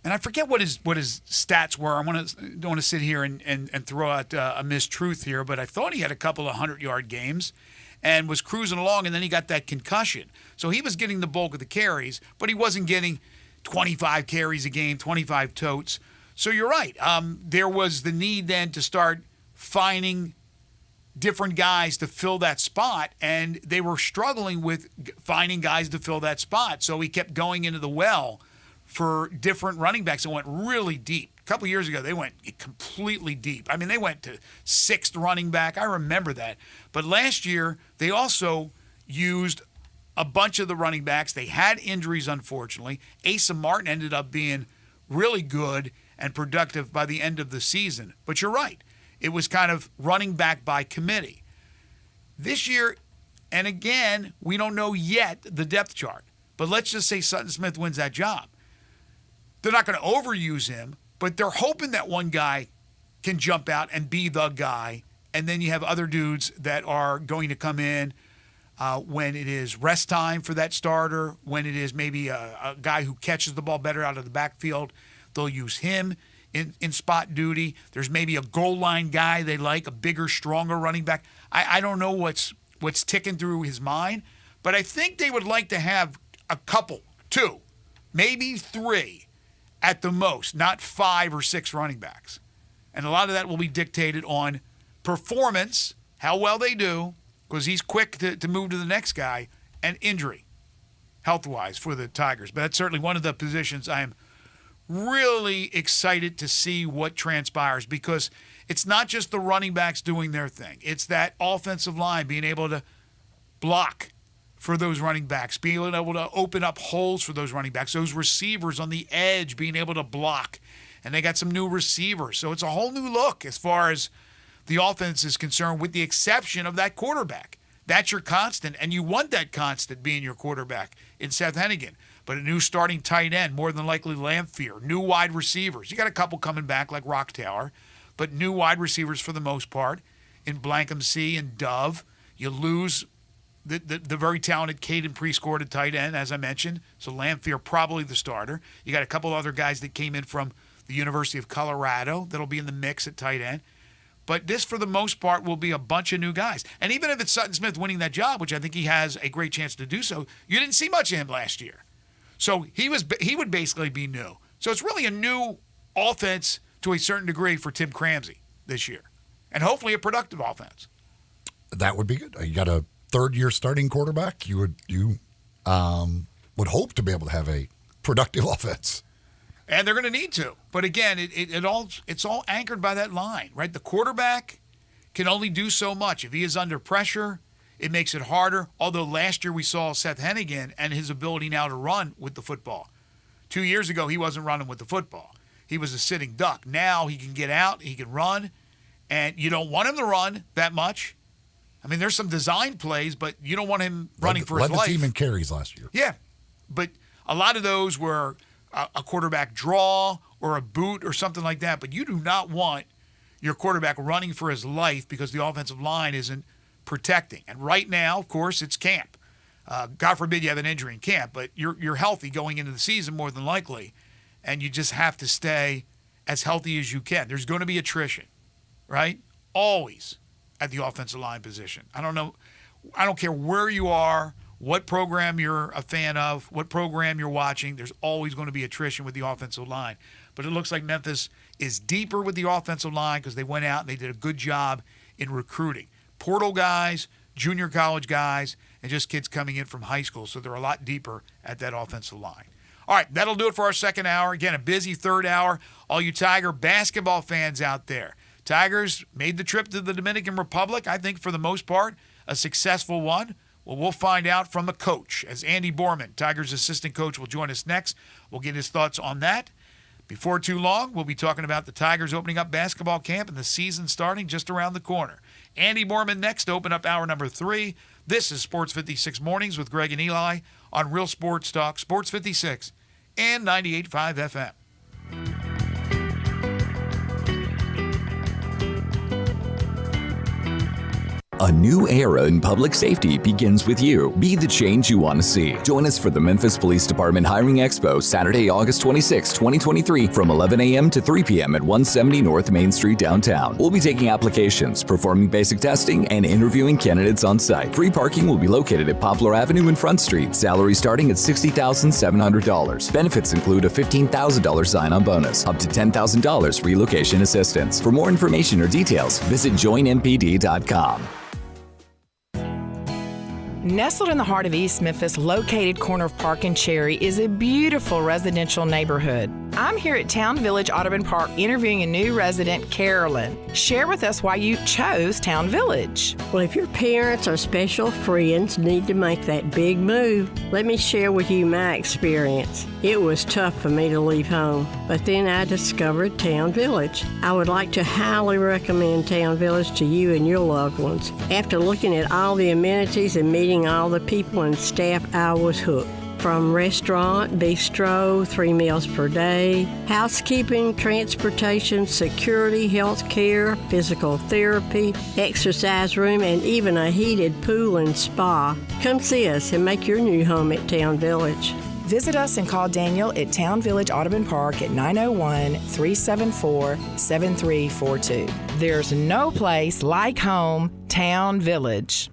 and I forget what his stats were. I don't want to sit here and throw out a mistruth here, but I thought he had a couple of 100-yard games and was cruising along, and then he got that concussion. So he was getting the bulk of the carries, but he wasn't getting 25 carries a game, 25 totes. So you're right. There was the need then to start finding different guys to fill that spot, and they were struggling with finding guys to fill that spot. So he kept going into the well for different running backs and went really deep. A couple of years ago, they went completely deep. I mean, they went to 6th running back. I remember that. But last year, they also used a bunch of the running backs. They had injuries, unfortunately. Asa Martin ended up being really good and productive by the end of the season. But you're right. It was kind of running back by committee. This year, and again, we don't know yet the depth chart. But let's just say Sutton Smith wins that job. They're not going to overuse him, but they're hoping that one guy can jump out and be the guy. And then you have other dudes that are going to come in when it is rest time for that starter, when it is maybe a guy who catches the ball better out of the backfield. They'll use him in spot duty. There's maybe a goal line guy they like, a bigger, stronger running back. I don't know what's ticking through his mind, but I think they would like to have a couple, 2, maybe 3 at the most, not 5 or 6 running backs. And a lot of that will be dictated on performance, how well they do, because he's quick to move to the next guy, and injury, health-wise, for the Tigers. But that's certainly one of the positions I am really excited to see what transpires, because it's not just the running backs doing their thing. It's that offensive line being able to block for those running backs, being able to open up holes for those running backs, those receivers on the edge being able to block. And they got some new receivers. So it's a whole new look as far as the offense is concerned, with the exception of that quarterback. That's your constant, and you want that constant being your quarterback in Seth Hennigan. But a new starting tight end, more than likely Lamphere, new wide receivers. You got a couple coming back like Rocktower, but new wide receivers for the most part in Blankham C and Dove. You lose the very talented Caden Prescore at tight end, as I mentioned. So Lamphere probably the starter. You got a couple other guys that came in from the University of Colorado that'll be in the mix at tight end. But this, for the most part, will be a bunch of new guys. And even if it's Sutton Smith winning that job, which I think he has a great chance to do so, you didn't see much of him last year. So he would basically be new. So it's really a new offense to a certain degree for Tim Cramsey this year. And hopefully a productive offense. That would be good. You got a third-year starting quarterback. You would hope to be able to have a productive offense. And they're going to need to. But again, it's all anchored by that line, right? The quarterback can only do so much. If he is under pressure, it makes it harder. Although last year we saw Seth Hennigan and his ability now to run with the football. 2 years ago, he wasn't running with the football. He was a sitting duck. Now he can get out, he can run, and you don't want him to run that much. I mean, there's some design plays, but you don't want him running for his life. Led the team in carries last year. Yeah, but a lot of those were a quarterback draw or a boot or something like that. But you do not want your quarterback running for his life because the offensive line isn't protecting. And right now, of course, it's camp. God forbid you have an injury in camp, but you're healthy going into the season more than likely, and you just have to stay as healthy as you can. There's going to be attrition, right? Always at the offensive line position. I don't care where you are, what program you're a fan of, what program you're watching, there's always going to be attrition with the offensive line. But it looks like Memphis is deeper with the offensive line because they went out and they did a good job in recruiting. Portal guys, junior college guys, and just kids coming in from high school. So they're a lot deeper at that offensive line. All right, that'll do it for our second hour. Again, a busy third hour. All you Tiger basketball fans out there. Tigers made the trip to the Dominican Republic, I think for the most part, a successful one. Well, we'll find out from the coach, as Andy Borman, Tigers assistant coach, will join us next. We'll get his thoughts on that. Before too long, we'll be talking about the Tigers opening up basketball camp and the season starting just around the corner. Andy Borman next to open up hour number 3. This is Sports 56 Mornings with Greg and Eli on Real Sports Talk, Sports 56 and 98.5 FM. A new era in public safety begins with you. Be the change you want to see. Join us for the Memphis Police Department Hiring Expo, Saturday, August 26, 2023, from 11 a.m. to 3 p.m. at 170 North Main Street downtown. We'll be taking applications, performing basic testing, and interviewing candidates on site. Free parking will be located at Poplar Avenue and Front Street. Salary starting at $60,700. Benefits include a $15,000 sign-on bonus, up to $10,000 relocation assistance. For more information or details, visit joinmpd.com. Nestled in the heart of East Memphis, located corner of Park and Cherry, is a beautiful residential neighborhood. I'm here at Town Village Audubon Park interviewing a new resident, Carolyn. Share with us why you chose Town Village. Well, if your parents or special friends need to make that big move, let me share with you my experience. It was tough for me to leave home, but then I discovered Town Village. I would like to highly recommend Town Village to you and your loved ones. After looking at all the amenities and meeting all the people and staff, I was hooked. From restaurant, bistro, 3 meals per day, housekeeping, transportation, security, health care, physical therapy, exercise room, and even a heated pool and spa. Come see us and make your new home at Town Village. Visit us and call Daniel at Town Village Audubon Park at 901-374-7342. There's no place like home, Town Village.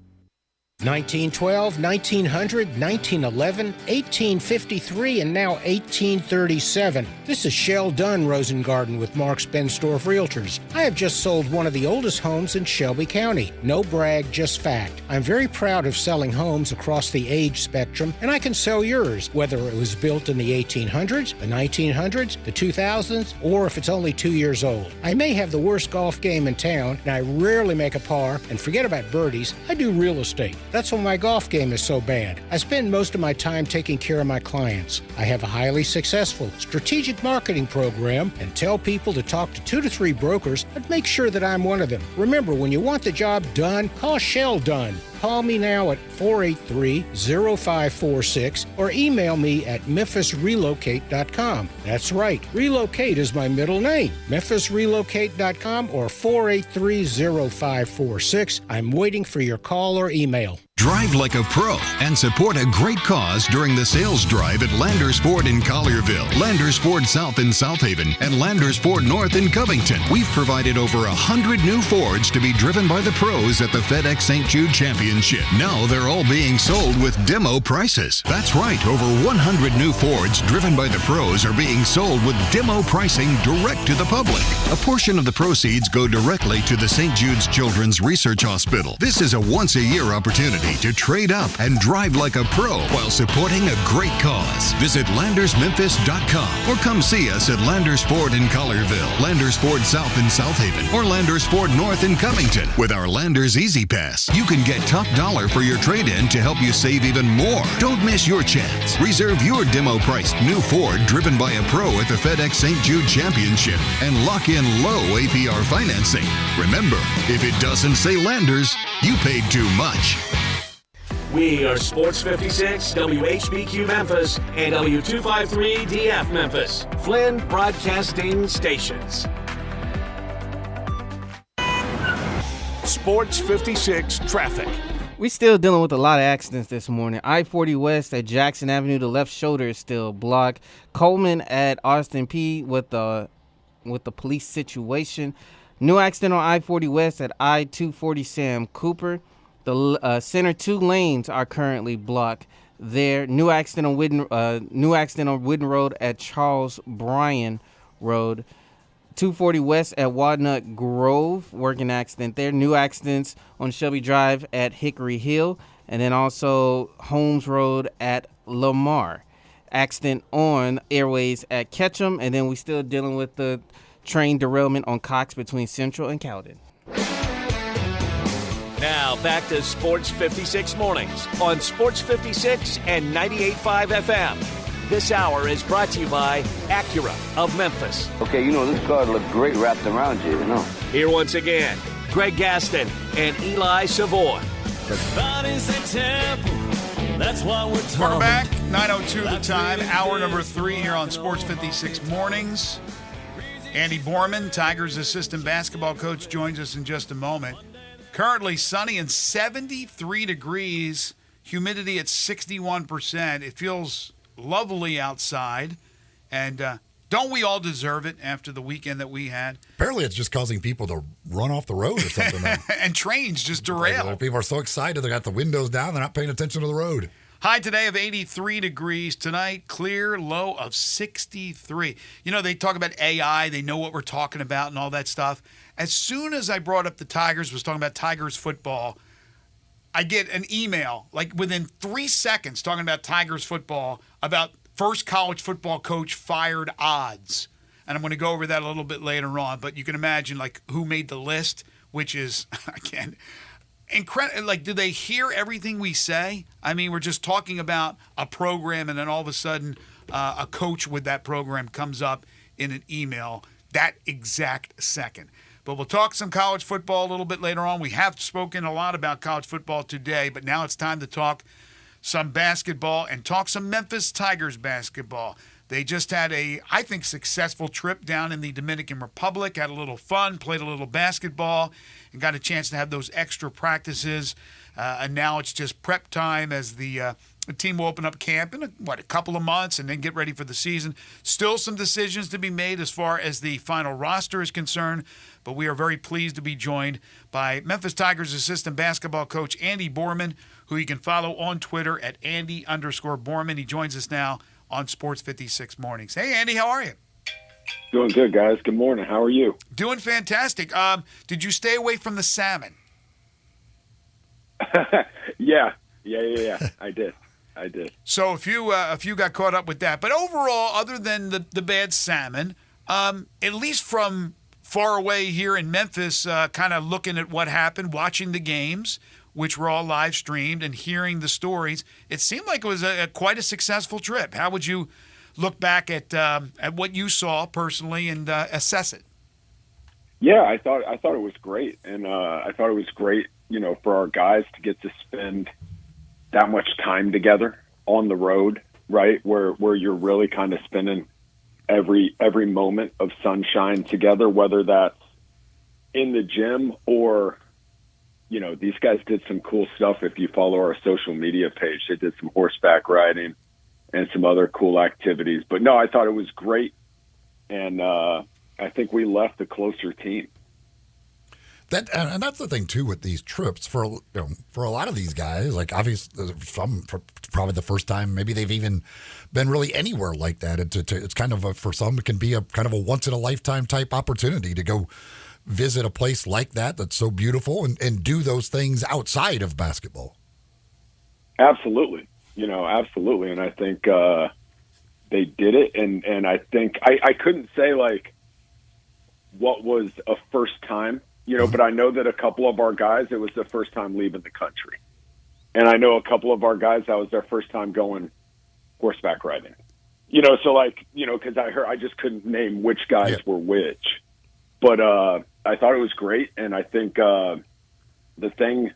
1912, 1900, 1911, 1853, and now 1837. This is Shell Dunn Rosengarten with Mark's Benstorff Realtors. I have just sold one of the oldest homes in Shelby County. No brag, just fact. I'm very proud of selling homes across the age spectrum, and I can sell yours, whether it was built in the 1800s, the 1900s, the 2000s, or if it's only 2 years old. I may have the worst golf game in town, and I rarely make a par, and forget about birdies, I do real estate. That's why my golf game is so bad. I spend most of my time taking care of my clients. I have a highly successful strategic marketing program and tell people to talk to 2 to 3 brokers, but make sure that I'm one of them. Remember, when you want the job done, call Shell Done. Call me now at 483-0546 or email me at memphisrelocate.com. That's right, relocate is my middle name. memphisrelocate.com or 483-0546. I'm waiting for your call or email. Drive like a pro and support a great cause during the sales drive at Landers Ford in Collierville, Landers Ford South in South Haven, and Landers Ford North in Covington. We've provided over 100 new Fords to be driven by the pros at the FedEx St. Jude Championship. Now they're all being sold with demo prices. That's right, over 100 new Fords driven by the pros are being sold with demo pricing direct to the public. A portion of the proceeds go directly to the St. Jude's Children's Research Hospital. This is a once-a-year opportunity to trade up and drive like a pro while supporting a great cause. Visit LandersMemphis.com or come see us at Landers Ford in Collierville, Landers Ford South in South Haven, or Landers Ford North in Covington. With our Landers Easy Pass, you can get top dollar for your trade-in to help you save even more. Don't miss your chance. Reserve your demo-priced new Ford driven by a pro at the FedEx St. Jude Championship and lock in low APR financing. Remember, if it doesn't say Landers, you paid too much. We are Sports 56, WHBQ Memphis, and W253DF Memphis, Flynn Broadcasting Stations. Sports 56 traffic. We still dealing with a lot of accidents this morning. I-40 West at Jackson Avenue, the left shoulder is still blocked. Coleman at Austin P with the police situation. New accident on I-40 West at I-240 Sam Cooper. The center 2 lanes are currently blocked there. New accident on Wooden Road at Charles Bryan Road. 240 West at Walnut Grove, working accident there. New accidents on Shelby Drive at Hickory Hill, and then also Holmes Road at Lamar. Accident on Airways at Ketchum, and then we still dealing with the train derailment on Cox between Central and Cowden. Now back to Sports 56 Mornings on Sports 56 and 98.5 FM. This hour is brought to you by Acura of Memphis. Okay, this car looks great wrapped around you, Here once again, Greg Gaston and Eli Savoy. Welcome back. 9:02 the time. Hour number 3 here on Sports 56 Mornings. Andy Borman, Tigers assistant basketball coach, joins us in just a moment. Currently sunny and 73 degrees, humidity at 61%. It feels lovely outside, and don't we all deserve it after the weekend that we had? Apparently it's just causing people to run off the road or something. And trains just derail. People are so excited, they got the windows down, they're not paying attention to the road. High today of 83 degrees. Tonight, clear, low of 63. They talk about AI. They know what we're talking about and all that stuff. As soon as I brought up the Tigers, was talking about Tigers football, I get an email, like within 3 seconds, talking about Tigers football, about first college football coach fired odds. And I'm going to go over that a little bit later on. But you can imagine, like, who made the list, which is, again, incredible. Like, do they hear everything we say? I mean, we're just talking about a program, and then all of a sudden a coach with that program comes up in an email that exact second. But we'll talk some college football a little bit later on. We have spoken a lot about college football today, but now it's time to talk some basketball and talk some Memphis Tigers basketball. They just had a, I think, successful trip down in the Dominican Republic, had a little fun, played a little basketball, and got a chance to have those extra practices. And now it's just prep time as the team will open up camp in a couple of months and then get ready for the season. Still some decisions to be made as far as the final roster is concerned, but we are very pleased to be joined by Memphis Tigers assistant basketball coach Andy Borman, who you can follow on Twitter at Andy_Borman. He joins us now on Sports 56 Mornings. Hey, Andy, how are you? Doing good, guys. Good morning. How are you? Doing fantastic. Did you stay away from the salmon? Yeah. I did. So if you got caught up with that, but overall, other than the bad salmon, at least from far away here in Memphis, kind of looking at what happened, watching the games, which were all live streamed, and hearing the stories, it seemed like it was quite a successful trip. How would you look back at what you saw personally and assess it? Yeah, I thought it was great, and I thought it was great, for our guys to get to spend that much time together on the road, right? Where you're really kind of spending every moment of sunshine together, whether that's in the gym or, these guys did some cool stuff. If you follow our social media page, they did some horseback riding and some other cool activities. But no, I thought it was great. And I think we left a closer team. And that's the thing too with these trips for a lot of these guys. Like obviously, some probably the first time maybe they've even been really anywhere like that. It's kind of for some it can be a kind of a once in a lifetime type opportunity to go visit a place like that that's so beautiful and do those things outside of basketball. Absolutely, absolutely, and I think they did it. And I think I couldn't say like what was a first time. But I know that a couple of our guys, it was their first time leaving the country. And I know a couple of our guys, that was their first time going horseback riding. So because I just couldn't name which guys were which. But I thought it was great. And I think the thing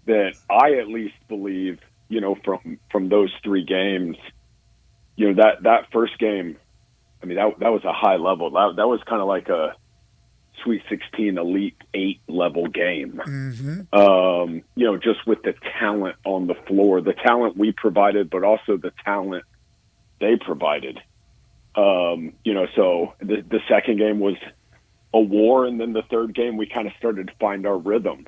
that I at least believe, from those three games, that first game, I mean, that was a high level. That was kind of like a Sweet 16 Elite 8 level game. Mm-hmm. Just with the talent on the floor, the talent we provided, but also the talent they provided. So the second game was a war, and then the third game we kind of started to find our rhythm.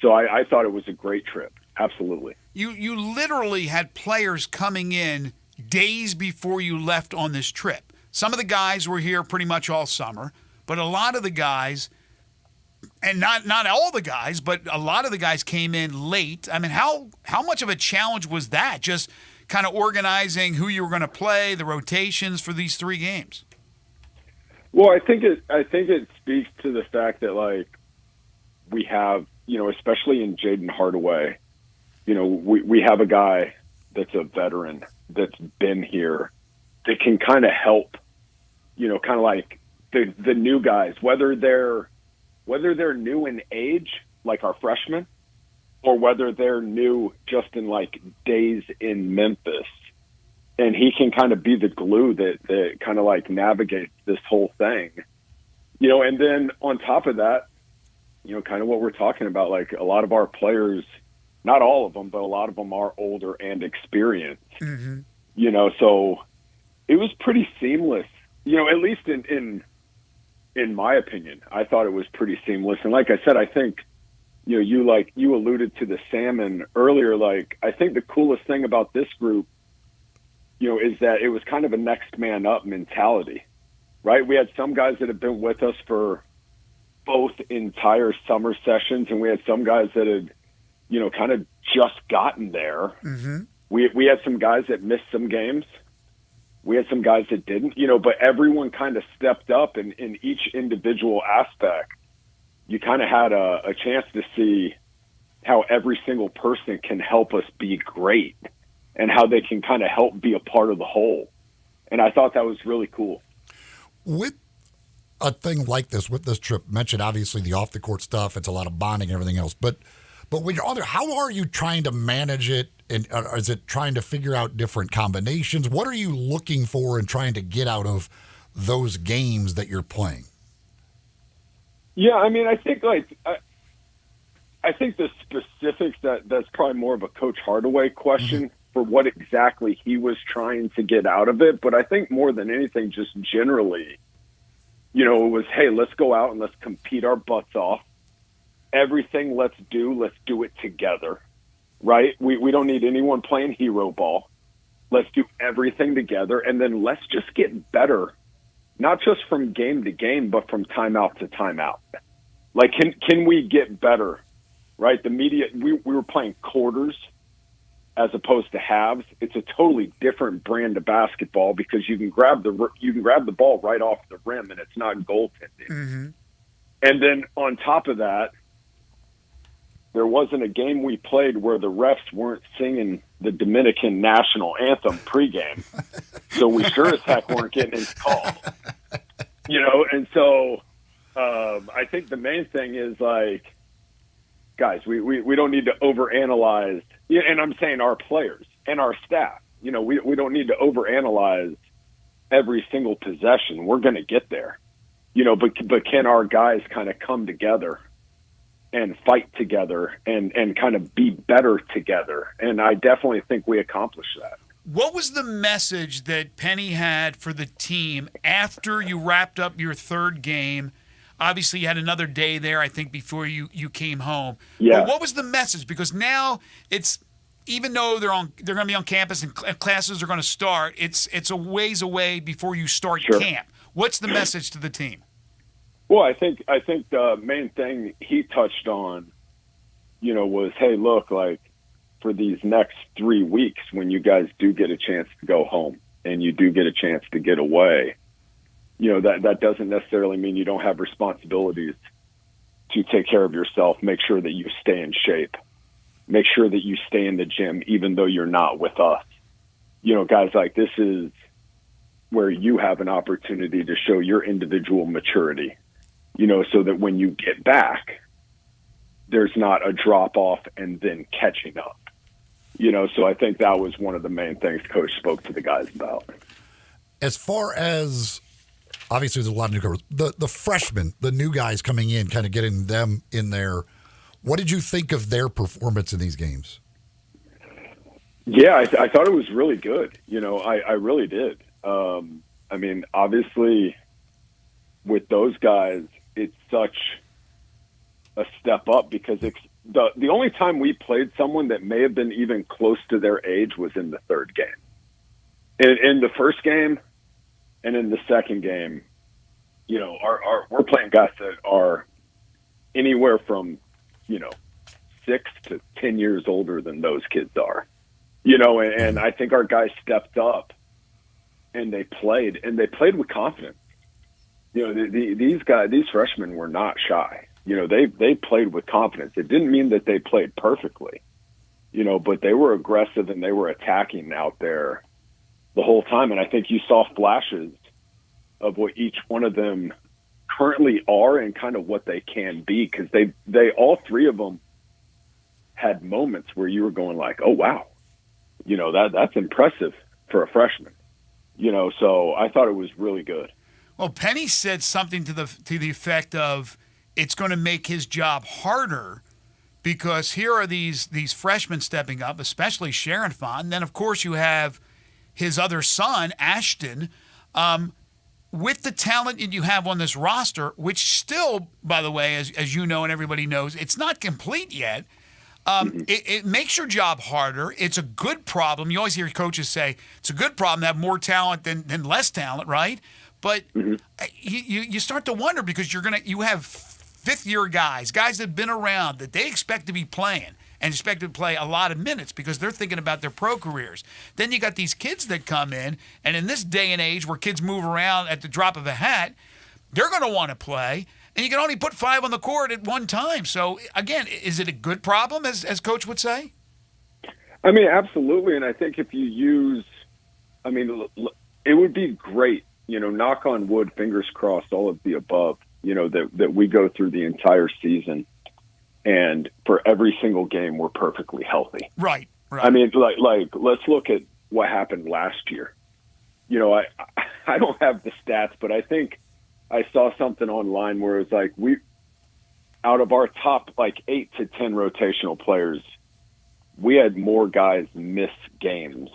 So I thought it was a great trip. Absolutely. You literally had players coming in days before you left on this trip. Some of the guys were here pretty much all summer. But a lot of the guys, and not all the guys, but a lot of the guys came in late. I mean, how much of a challenge was that? Just kind of organizing who you were going to play, the rotations for these three games. Well, I think it speaks to the fact that like we have, especially in Jaden Hardaway, we have a guy that's a veteran that's been here that can kind of help, kind of like the new guys, whether they're new in age, like our freshmen, or whether they're new just in like days in Memphis. And he can kind of be the glue that kind of like navigates this whole thing, and then on top of that, kind of what we're talking about, like a lot of our players, not all of them, but a lot of them are older and experienced, so it was pretty seamless, at least in my opinion. I thought it was pretty seamless. And like I said, I think, you alluded to the salmon earlier. Like, I think the coolest thing about this group, is that it was kind of a next man up mentality, right? We had some guys that have been with us for both entire summer sessions, and we had some guys that had, kind of just gotten there. Mm-hmm. We had some guys that missed some games. We had some guys that didn't, but everyone kind of stepped up in each individual aspect. You kind of had a chance to see how every single person can help us be great and how they can kind of help be a part of the whole. And I thought that was really cool. With a thing like this, with this trip, mentioned obviously the off the court stuff, it's a lot of bonding and everything else, but when you're on there, how are you trying to manage it? And is it trying to figure out different combinations? What are you looking for and trying to get out of those games that you're playing? Yeah, I mean, I think I think the specifics that's probably more of a Coach Hardaway question for what exactly he was trying to get out of it. But I think more than anything, just generally, it was, hey, let's go out and let's compete our butts off. Everything let's do it together, right? We don't need anyone playing hero ball. Let's do everything together, and then let's just get better, not just from game to game, but from timeout to timeout. Like, can we get better, right? The media, we were playing quarters as opposed to halves. It's a totally different brand of basketball because you can grab the ball right off the rim, and it's not goaltending. Mm-hmm. And then on top of that, there wasn't a game we played where the refs weren't singing the Dominican national anthem pregame. So we sure as heck weren't getting any calls. And so I think the main thing is, like, guys, we don't need to overanalyze. And I'm saying our players and our staff. We don't need to overanalyze every single possession. We're going to get there. But can our guys kind of come together and fight together and kind of be better together? And I definitely think we accomplished that. What was the message that Penny had for the team after you wrapped up your third game? Obviously, you had another day there, I think, before you came home. Yeah. But what was the message? Because now it's, even though they're going to be on campus and classes are going to start, it's a ways away before you start camp. What's the message to the team? Well, I think the main thing he touched on, was, hey, look, like, for these next 3 weeks, when you guys do get a chance to go home and you do get a chance to get away, that doesn't necessarily mean you don't have responsibilities to take care of yourself. Make sure that you stay in shape. Make sure that you stay in the gym, even though you're not with us. Guys, like, this is where you have an opportunity to show your individual maturity, so that when you get back, there's not a drop off and then catching up. So I think that was one of the main things Coach spoke to the guys about. As far as, obviously there's a lot of newcomers, the freshmen, the new guys coming in, kind of getting them in there, what did you think of their performance in these games? Yeah, I thought it was really good. I really did. Obviously with those guys, it's such a step up because the only time we played someone that may have been even close to their age was in the third game. In the first game and in the second game, we're playing guys that are anywhere from, 6 to 10 years older than those kids are. And I think our guys stepped up and they played with confidence. These freshmen were not shy. They played with confidence. It didn't mean that they played perfectly, but they were aggressive and they were attacking out there the whole time. And I think you saw flashes of what each one of them currently are and kind of what they can be. Cause they all three of them had moments where you were going like, oh, wow, that's impressive for a freshman, so I thought it was really good. Well, Penny said something to the effect of, it's going to make his job harder because here are these freshmen stepping up, especially Sharon Font. And then, of course, you have his other son, Ashton. With the talent that you have on this roster, which still, by the way, as you know and everybody knows, it's not complete yet, it makes your job harder. It's a good problem. You always hear coaches say it's a good problem to have more talent than less talent, right? But you start to wonder because you have fifth-year guys that have been around that they expect to be playing and expect to play a lot of minutes because they're thinking about their pro careers. Then you got these kids that come in, and in this day and age where kids move around at the drop of a hat, they're going to want to play, and you can only put 5 on the court at one time. So, again, is it a good problem, as Coach would say? Absolutely, and I think if you use – it would be great, knock on wood, fingers crossed, all of the above, that we go through the entire season and for every single game we're perfectly healthy. Right. Let's look at what happened last year. I don't have the stats, but I think I saw something online where it was like out of our top 8 to 10 rotational players, we had more guys miss games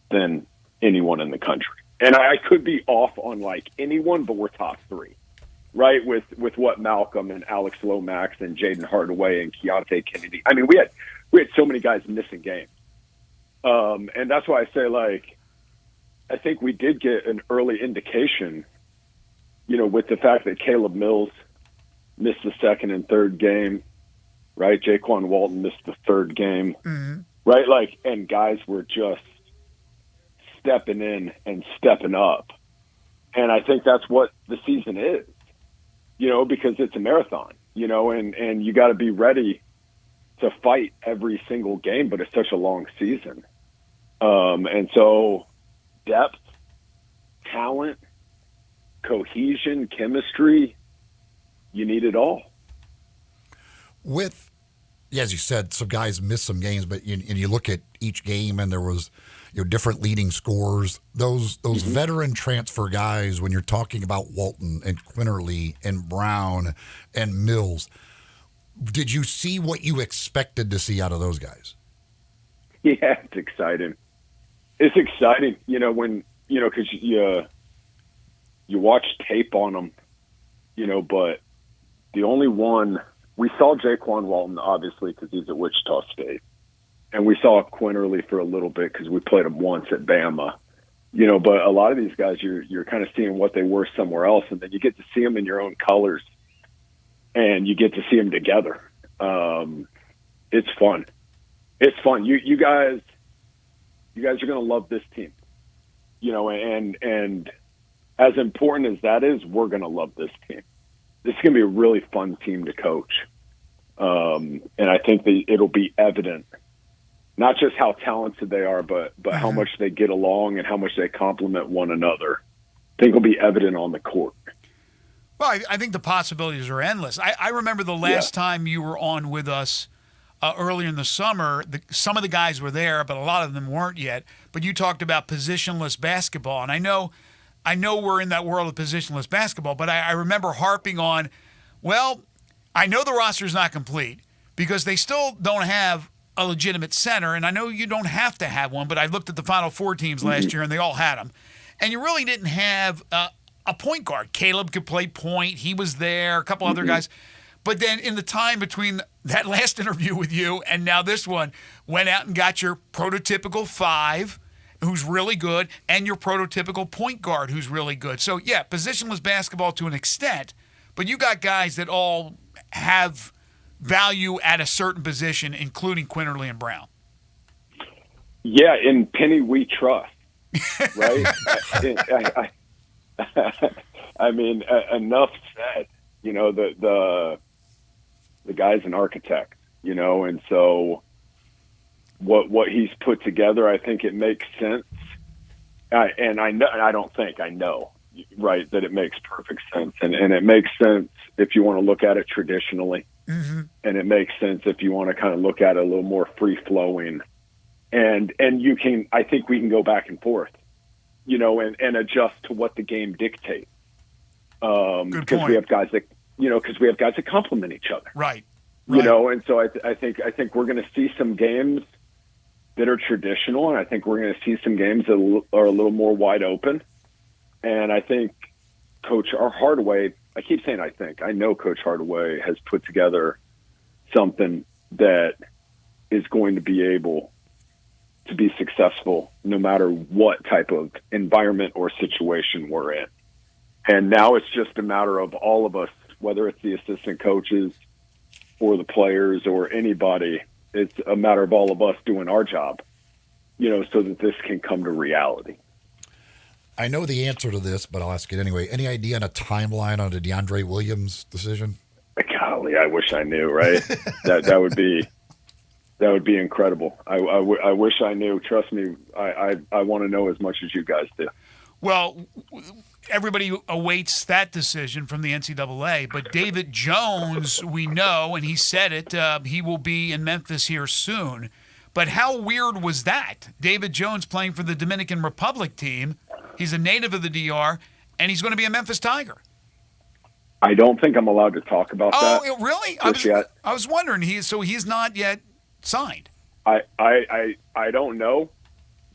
than anyone in the country. And I could be off on anyone, but we're top 3. Right, with what Malcolm and Alex Lomax and Jaden Hardaway and Keontae Kennedy. We had so many guys missing games, and that's why I say I think we did get an early indication, with the fact that Caleb Mills missed the second and third game, right? Jaquan Walton missed the third game, right? And guys were just stepping in and stepping up, and I think that's what the season is. Because it's a marathon, and you got to be ready to fight every single game, but it's such a long season. And so depth, talent, cohesion, chemistry, you need it all. With, as you said, some guys missed some games, but you look at each game and there was different leading scorers. Those veteran transfer guys, when you're talking about Walton and Quinterly and Brown and Mills, did you see what you expected to see out of those guys? Yeah, it's exciting. It's exciting, when, because you watch tape on them, but the only one, we saw Jaquan Walton, obviously, because he's at Wichita State. And we saw Quinterly for a little bit because we played him once at Bama. But a lot of these guys, you're kind of seeing what they were somewhere else, and then you get to see them in your own colors, and you get to see them together. It's fun. It's fun. You guys are going to love this team. And as important as that is, we're going to love this team. This is going to be a really fun team to coach. And I think that it'll be evident, not just how talented they are, but how much they get along and how much they complement one another. I think it'll be evident on the court. Well, I think the possibilities are endless. I remember the last time you were on with us earlier in the summer, some of the guys were there, but a lot of them weren't yet. But you talked about positionless basketball. And I know we're in that world of positionless basketball, but I remember harping on, well, I know the roster's not complete because they still don't have a legitimate center, and I know you don't have to have one, but I looked at the Final Four teams last year, and they all had them. And you really didn't have a point guard. Caleb could play point. He was there, a couple other guys. But then in the time between that last interview with you and now this one, went out and got your prototypical 5, who's really good, and your prototypical point guard who's really good. So, yeah, positionless basketball to an extent, but you got guys that all have value at a certain position, including Quinterly and Brown. Yeah, in Penny we trust, right? I mean, enough said. The guy's an architect, and so what he's put together, I think it makes sense. I know, right, that it makes perfect sense. And it makes sense if you want to look at it traditionally. Mm-hmm. And it makes sense if you want to kind of look at it a little more free-flowing. And I think we can go back and forth, and adjust to what the game dictates. Because we have guys that complement each other. Right. And so I think we're going to see some games that are traditional, and I think we're going to see some games that are a little more wide open. And I think Coach Hardaway, I keep saying I know Coach Hardaway has put together something that is going to be able to be successful no matter what type of environment or situation we're in. And now it's just a matter of all of us, whether it's the assistant coaches or the players or anybody, it's a matter of all of us doing our job, so that this can come to reality. I know the answer to this, but I'll ask it anyway. Any idea on a timeline on the DeAndre Williams decision? Golly, I wish I knew, right? that would be incredible. I wish I knew. Trust me, I want to know as much as you guys do. Well, everybody awaits that decision from the NCAA, but David Jones, we know, and he said it, he will be in Memphis here soon. But how weird was that? David Jones playing for the Dominican Republic team. He's a native of the DR, and he's going to be a Memphis Tiger. I don't think I'm allowed to talk about that. Oh, really? I was wondering. He's not yet signed. I don't know,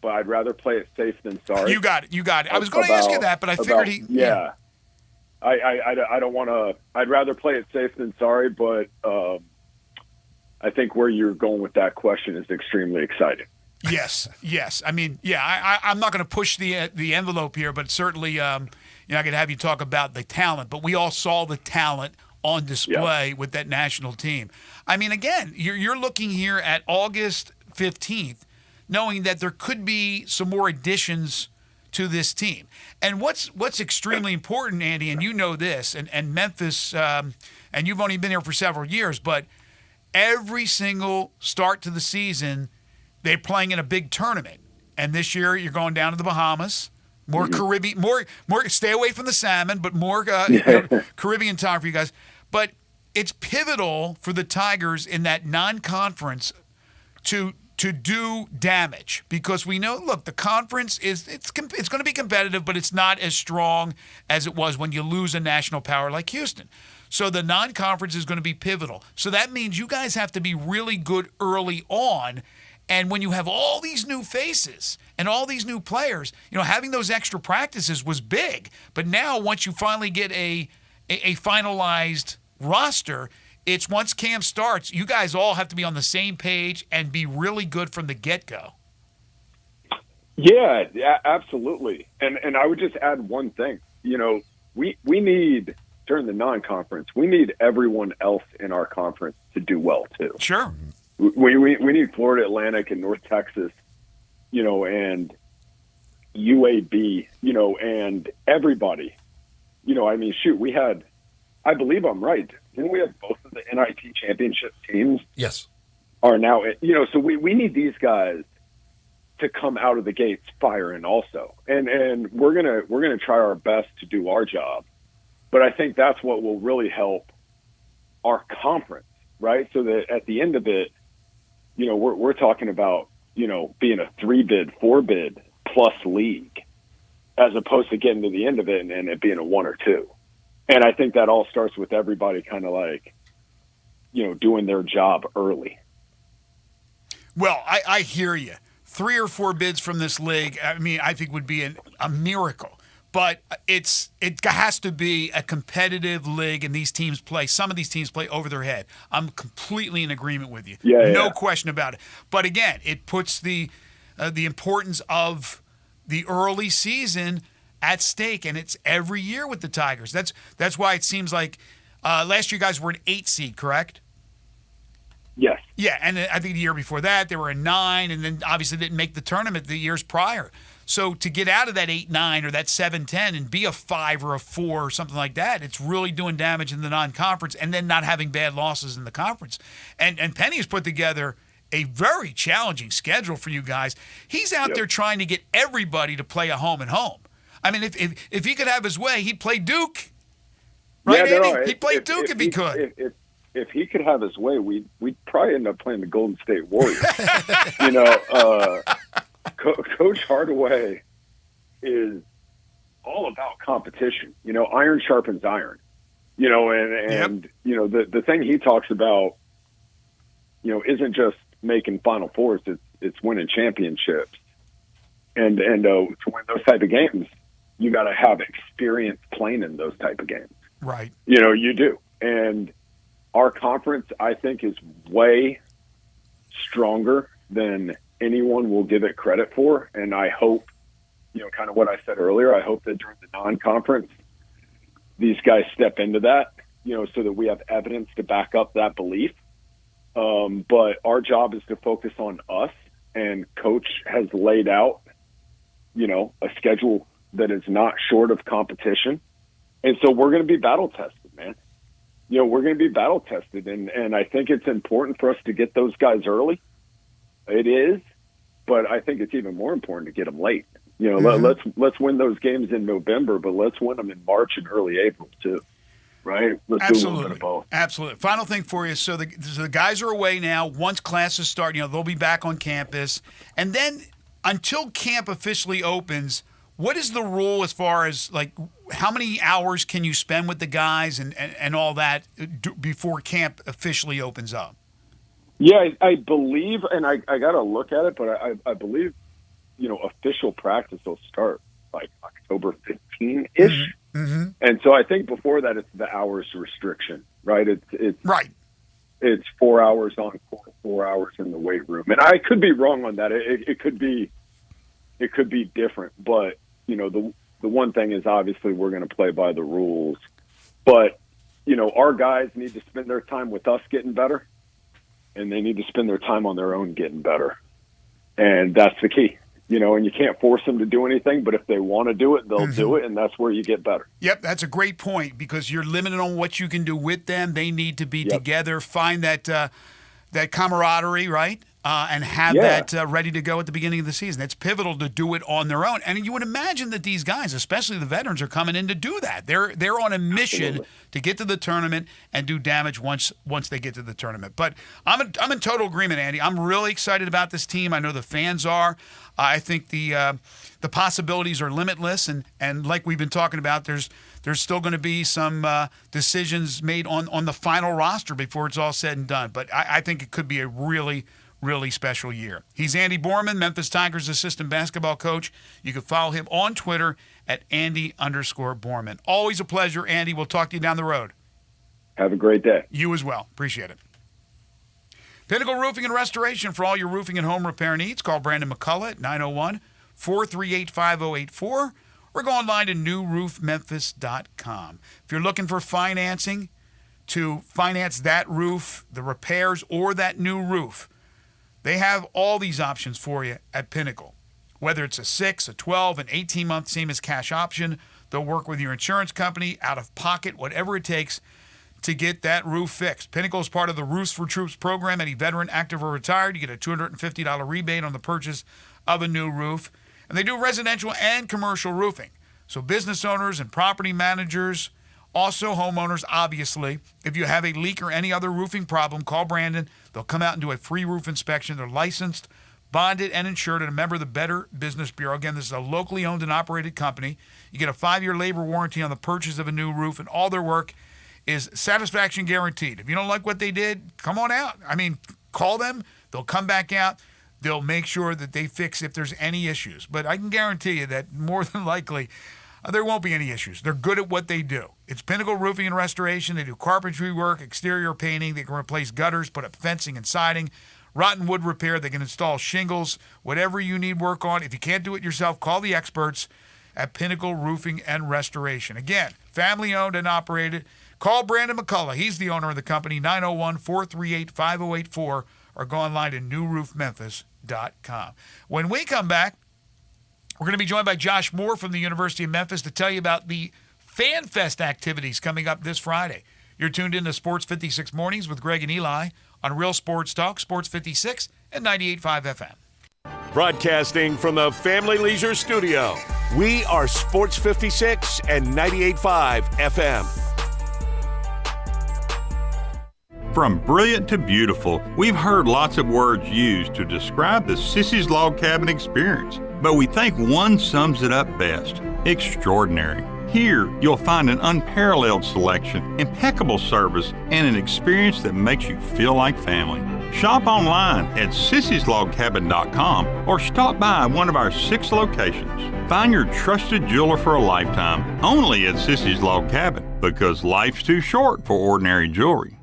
but I'd rather play it safe than sorry. You got it. I was going to ask you that, but I figured he... Yeah. I don't want to... I'd rather play it safe than sorry, but I think where you're going with that question is extremely exciting. Yes. I mean, I'm not going to push the envelope here, but certainly I could have you talk about the talent. But we all saw the talent on display with that national team. I mean, again, you're looking here at August 15th, knowing that there could be some more additions to this team. And what's extremely important, Andy, and you know this, and Memphis, and you've only been here for several years, but every single start to the season, they're playing in a big tournament. And this year, you're going down to the Bahamas. More Caribbean, more. Stay away from the salmon, but more Caribbean time for you guys. But it's pivotal for the Tigers in that non-conference to do damage, because we know, look, the conference it's going to be competitive, but it's not as strong as it was when you lose a national power like Houston. So the non-conference is going to be pivotal. So that means you guys have to be really good early on. And when you have all these new faces and all these new players, having those extra practices was big. But now once you finally get a finalized roster, it's once camp starts, you guys all have to be on the same page and be really good from the get-go. Yeah, absolutely. And I would just add one thing. We need, during the non-conference, we need everyone else in our conference to do well too. Sure. We need Florida Atlantic and North Texas, and UAB, and everybody. We had, I believe I'm right, didn't we have both of the NIT championship teams? Yes. Are now, so we need these guys to come out of the gates firing also. And we're gonna try our best to do our job. But I think that's what will really help our conference, right? So that at the end of it, we're talking about, being a 3-bid, 4-bid plus league, as opposed to getting to the end of it and it being a 1 or 2. And I think that all starts with everybody kind of like, doing their job early. Well, I hear you. 3 or 4 bids from this league, I think would be a miracle. But it has to be a competitive league, and some of these teams play over their head. I'm completely in agreement with you. No question about it. But again, it puts the importance of the early season at stake, and it's every year with the Tigers. That's why it seems like last year you guys were an 8 seed, correct? Yes. Yeah, and I think the year before that they were a 9, and then obviously didn't make the tournament the years prior. So to get out of that 8-9 or that 7-10 and be a 5 or a 4 or something like that, it's really doing damage in the non-conference, and then not having bad losses in the conference. And Penny has put together a very challenging schedule for you guys. He's out there trying to get everybody to play a home and home. If he could have his way, he'd play Duke. Right, Andy? He'd play Duke if he could. If he could have his way, we'd probably end up playing the Golden State Warriors. Coach Hardaway is all about competition. Iron sharpens iron. The thing he talks about, isn't just making Final Fours. It's winning championships. And to win those type of games, you got to have experience playing in those type of games. Right. You do. And our conference, I think, is way stronger than anyone will give it credit for. And I hope, kind of what I said earlier, I hope that during the non-conference, these guys step into that, so that we have evidence to back up that belief. But our job is to focus on us, and Coach has laid out, a schedule that is not short of competition. And so we're going to be battle tested, man. We're going to be battle tested. And I think it's important for us to get those guys early. It is, but I think it's even more important to get them late. Let's win those games in November, but let's win them in March and early April too. Right? Let's do a little bit of both. Absolutely. Final thing for you. So the guys are away now. Once classes start, they'll be back on campus. And then until camp officially opens, what is the rule as far as how many hours can you spend with the guys and all that before camp officially opens up? Yeah, I believe, and I got to look at it, but I believe, official practice will start October 15-ish. Mm-hmm. And so I think before that, it's the hours restriction, right? It's right. It's 4 hours on court, 4 hours in the weight room. And I could be wrong on that. It could be different, but the one thing is obviously we're going to play by the rules, but our guys need to spend their time with us getting better, and they need to spend their time on their own getting better. And that's the key, and you can't force them to do anything, but if they want to do it, they'll do it. And that's where you get better. Yep. That's a great point, because you're limited on what you can do with them. They need to be together, find that that camaraderie, right? And have that ready to go at the beginning of the season. It's pivotal to do it on their own. And you would imagine that these guys, especially the veterans, are coming in to do that. They're on a mission to get to the tournament and do damage once they get to the tournament. But I'm in total agreement, Andy. I'm really excited about this team. I know the fans are. I think the possibilities are limitless. And like we've been talking about, there's still going to be some decisions made on the final roster before it's all said and done. But I think it could be a really special year. He's Andy Borman, Memphis Tigers assistant basketball coach. You can follow him on Twitter at Andy_Borman. Always a pleasure, Andy. We'll talk to you down the road. Have a great day. You as well. Appreciate it. Pinnacle Roofing and Restoration for all your roofing and home repair needs. Call Brandon McCullough at 901-438-5084 or go online to newroofmemphis.com. If you're looking for financing to finance that roof, the repairs, or that new roof, they have all these options for you at Pinnacle. Whether it's a 6, a 12, an 18-month same as cash option, they'll work with your insurance company, out of pocket, whatever it takes to get that roof fixed. Pinnacle is part of the Roofs for Troops program. Any veteran, active, or retired, you get a $250 rebate on the purchase of a new roof. And they do residential and commercial roofing. So business owners and property managers, also homeowners, obviously, if you have a leak or any other roofing problem, call Brandon. They'll come out and do a free roof inspection. They're licensed, bonded, and insured, and a member of the Better Business Bureau. Again, this is a locally owned and operated company. You get a 5-year labor warranty on the purchase of a new roof, and all their work is satisfaction guaranteed. If you don't like what they did, come on out. I mean, call them. They'll come back out. They'll make sure that they fix if there's any issues. But I can guarantee you that more than likely, there won't be any issues. They're good at what they do. It's Pinnacle Roofing and Restoration. They do carpentry work, exterior painting. They can replace gutters, put up fencing and siding, rotten wood repair. They can install shingles, whatever you need work on. If you can't do it yourself, call the experts at Pinnacle Roofing and Restoration. Again, family-owned and operated. Call Brandon McCullough. He's the owner of the company, 901-438-5084, or go online to newroofmemphis.com. When we come back, we're going to be joined by Josh Moore from the University of Memphis to tell you about the Fan Fest activities coming up this Friday. You're tuned in to Sports 56 Mornings with Greg and Eli on Real Sports Talk, Sports 56 and 98.5 FM. Broadcasting from the Family Leisure Studio, we are Sports 56 and 98.5 FM. From brilliant to beautiful, we've heard lots of words used to describe the Sissy's Log Cabin experience, but we think one sums it up best: extraordinary. Here, you'll find an unparalleled selection, impeccable service, and an experience that makes you feel like family. Shop online at sissyslogcabin.com or stop by one of our 6 locations. Find your trusted jeweler for a lifetime only at Sissy's Log Cabin, because life's too short for ordinary jewelry.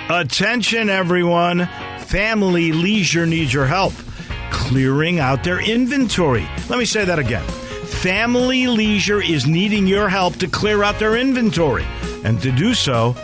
Attention, everyone. Family Leisure needs your help clearing out their inventory. Let me say that again. Family Leisure is needing your help to clear out their inventory. And to do so,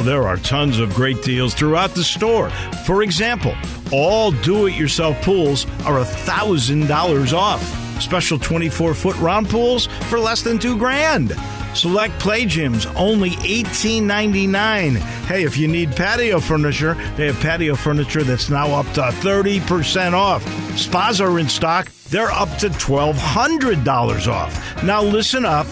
there are tons of great deals throughout the store. For example, all do-it-yourself pools are $1,000 off. Special 24-foot round pools for less than $2,000. Select play gyms, only $18.99. Hey, if you need patio furniture, they have patio furniture that's now up to 30% off. Spas are in stock. They're up to $1,200 off. Now listen up,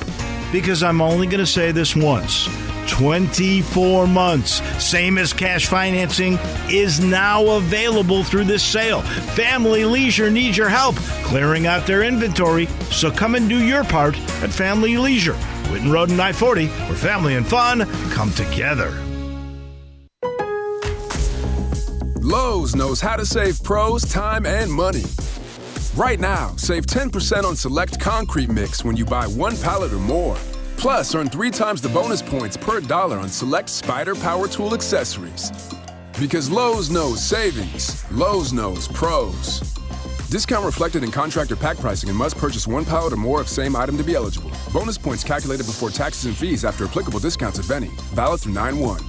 because I'm only going to say this once. 24 months, same as cash financing, is now available through this sale. Family Leisure needs your help clearing out their inventory, so come and do your part at Family Leisure. Whitten Road and I-40, where family and fun come together. Lowe's knows how to save pros time and money. Right now, save 10% on select concrete mix when you buy 1 pallet or more. Plus, earn 3 times the bonus points per dollar on select Spyder power tool accessories. Because Lowe's knows savings, Lowe's knows pros. Discount reflected in contractor pack pricing and must purchase 1 pallet or more of same item to be eligible. Bonus points calculated before taxes and fees after applicable discounts, if any. Valid through 9/1.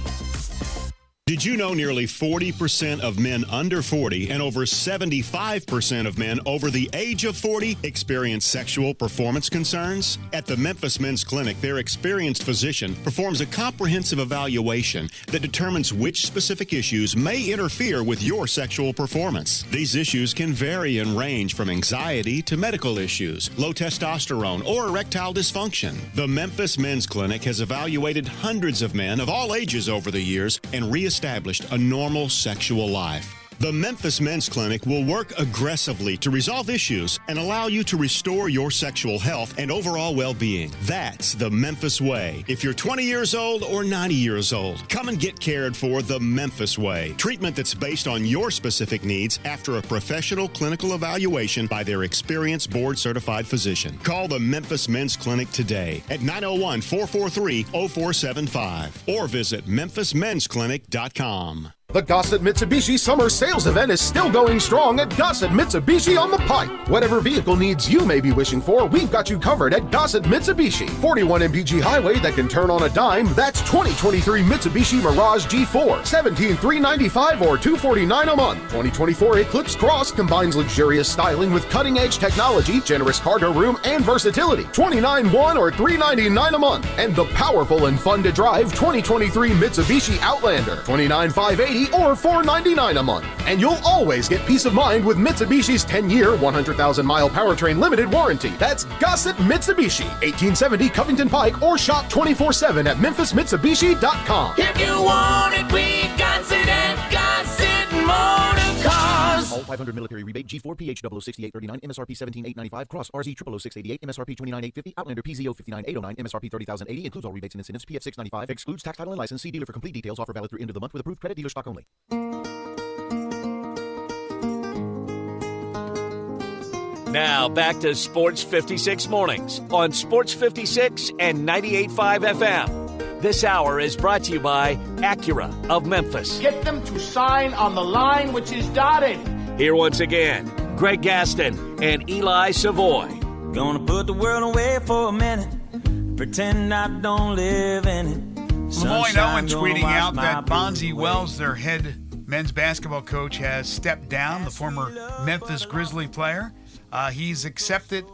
Did you know nearly 40% of men under 40 and over 75% of men over the age of 40 experience sexual performance concerns? At the Memphis Men's Clinic, their experienced physician performs a comprehensive evaluation that determines which specific issues may interfere with your sexual performance. These issues can vary and range from anxiety to medical issues, low testosterone, or erectile dysfunction. The Memphis Men's Clinic has evaluated hundreds of men of all ages over the years and reestablished a normal sexual life. The Memphis Men's Clinic will work aggressively to resolve issues and allow you to restore your sexual health and overall well-being. That's the Memphis way. If you're 20 years old or 90 years old, come and get cared for the Memphis way. Treatment that's based on your specific needs after a professional clinical evaluation by their experienced board-certified physician. Call the Memphis Men's Clinic today at 901-443-0475 or visit memphismensclinic.com. The Gossett Mitsubishi Summer Sales Event is still going strong at Gossett Mitsubishi on the Pike. Whatever vehicle needs you may be wishing for, we've got you covered at Gossett Mitsubishi. 41 MPG highway that can turn on a dime, that's 2023 Mitsubishi Mirage G4, $17,395 or $249 a month. 2024 Eclipse Cross combines luxurious styling with cutting-edge technology, generous cargo room, and versatility, $29,100 or $399 a month. And the powerful and fun-to-drive 2023 Mitsubishi Outlander, $29,580 or $499 a month. And you'll always get peace of mind with Mitsubishi's 10-year, 100,000-mile powertrain limited warranty. That's Gossett Mitsubishi, 1870 Covington Pike, or shop 24/7 at memphismitsubishi.com. If you want it, we got it at Gossett Motor Cars. All 500 military rebate, G4 PH 06839, MSRP 17895, Cross RZ 00688, MSRP 29850, Outlander PZO 59809, MSRP 30080, includes all rebates and incentives, PF 695, excludes tax title and license. See dealer for complete details. Offer valid through end of the month with approved credit, dealer stock only. Now back to Sports 56 Mornings on Sports 56 and 98.5 FM. This hour is brought to you by Acura of Memphis. Get them to sign on the line which is dotted. Here once again, Greg Gaston and Eli Savoy. Gonna put the world away for a minute, pretend I don't live in it. Lemoyne Owen tweeting out that Bonzi Wells, their head men's basketball coach, has stepped down, the former Memphis Grizzly player. He's accepted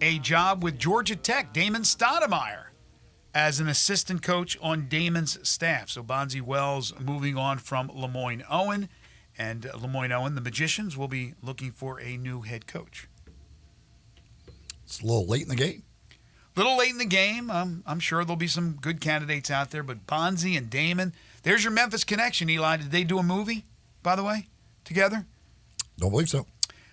a job with Georgia Tech, Damon Stoudemire, as an assistant coach on Damon's staff. So Bonzi Wells moving on from Lemoyne Owen. And Lemoyne Owen, the Magicians, will be looking for a new head coach. It's a little late in the game. Little late in the game. I'm sure there'll be some good candidates out there, but Bonzi and Damon, there's your Memphis connection, Eli. Did they do a movie, by the way, together? Don't believe so.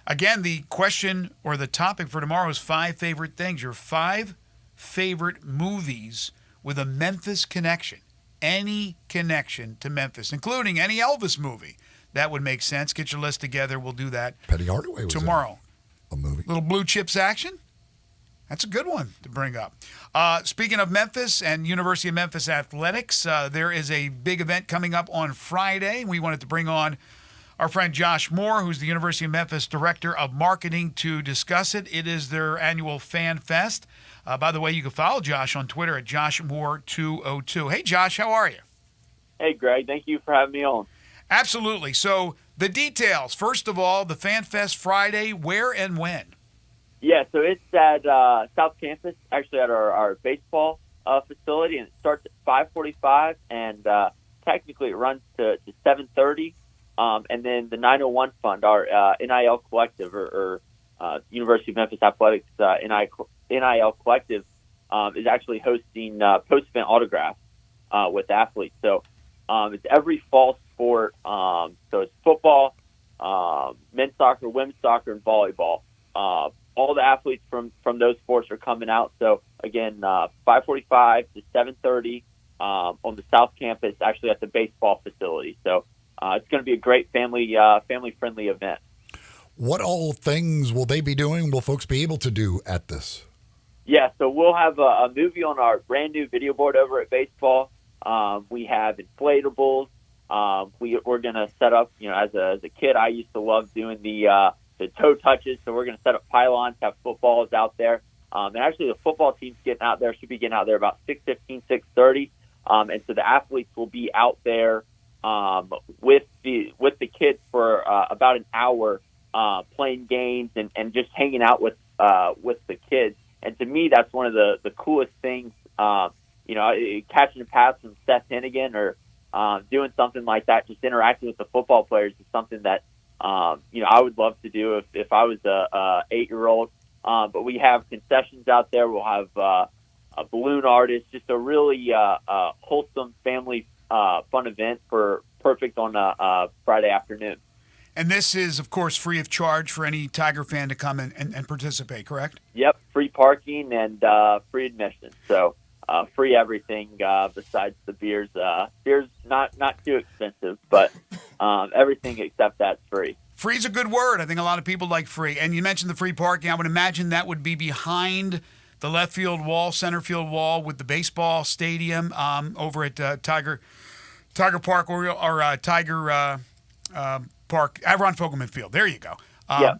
Again, the question or the topic for tomorrow is 5 favorite things. Your 5 favorite movies with a Memphis connection. Any connection to Memphis, including any Elvis movie. That would make sense. Get your list together. We'll do that Petty Hardaway was tomorrow. A movie. Little Blue Chips action. That's a good one to bring up. Speaking of Memphis and University of Memphis athletics, there is a big event coming up on Friday. We wanted to bring on our friend Josh Moore, who's the University of Memphis Director of Marketing, to discuss it. It is their annual Fan Fest. By the way, you can follow Josh on Twitter at JoshMoore202. Hey, Josh, how are you? Hey, Greg. Thank you for having me on. Absolutely. So the details. First of all, the Fan Fest Friday, where and when? Yeah, so it's at South Campus, actually at our baseball facility, and it starts at 5:45, and technically it runs to 7:30. And then the 901 Fund, our NIL collective, or University of Memphis Athletics NIL collective, is actually hosting post-event autographs with athletes. So it's every fall sport. So it's football, men's soccer, women's soccer, and volleyball. All the athletes from those sports are coming out. So, again, 5:45 to 7:30 on the South Campus, actually at the baseball facility. So it's going to be a great family-friendly event. What all things will they be doing? Will folks be able to do at this? Yeah, so we'll have a movie on our brand-new video board over at baseball. We have inflatables. We're going to set up, as a kid, I used to love doing the toe touches, so we're going to set up pylons, have footballs out there. And actually the football team's getting out there, should be getting out there about 6:15, 6:30. And so the athletes will be out there with the kids for about an hour, playing games and just hanging out with the kids. And to me, that's one of the coolest things. Catching a pass from Seth Hennigan or doing something like that, just interacting with the football players is something that I would love to do if I was a 8-year-old. But we have concessions out there. We'll have a balloon artist, just a really wholesome family fun event perfect on a Friday afternoon. And this is, of course, free of charge for any Tiger fan to come and participate, correct? Yep, free parking and free admission. So free everything besides the beers. Beers not too expensive, but everything except that's free. Free's a good word. I think a lot of people like free. And you mentioned the free parking. I would imagine that would be behind the left field wall, center field wall with the baseball stadium over at Tiger Park or Tiger Park, Avron Fogelman Field. There you go. Yeah.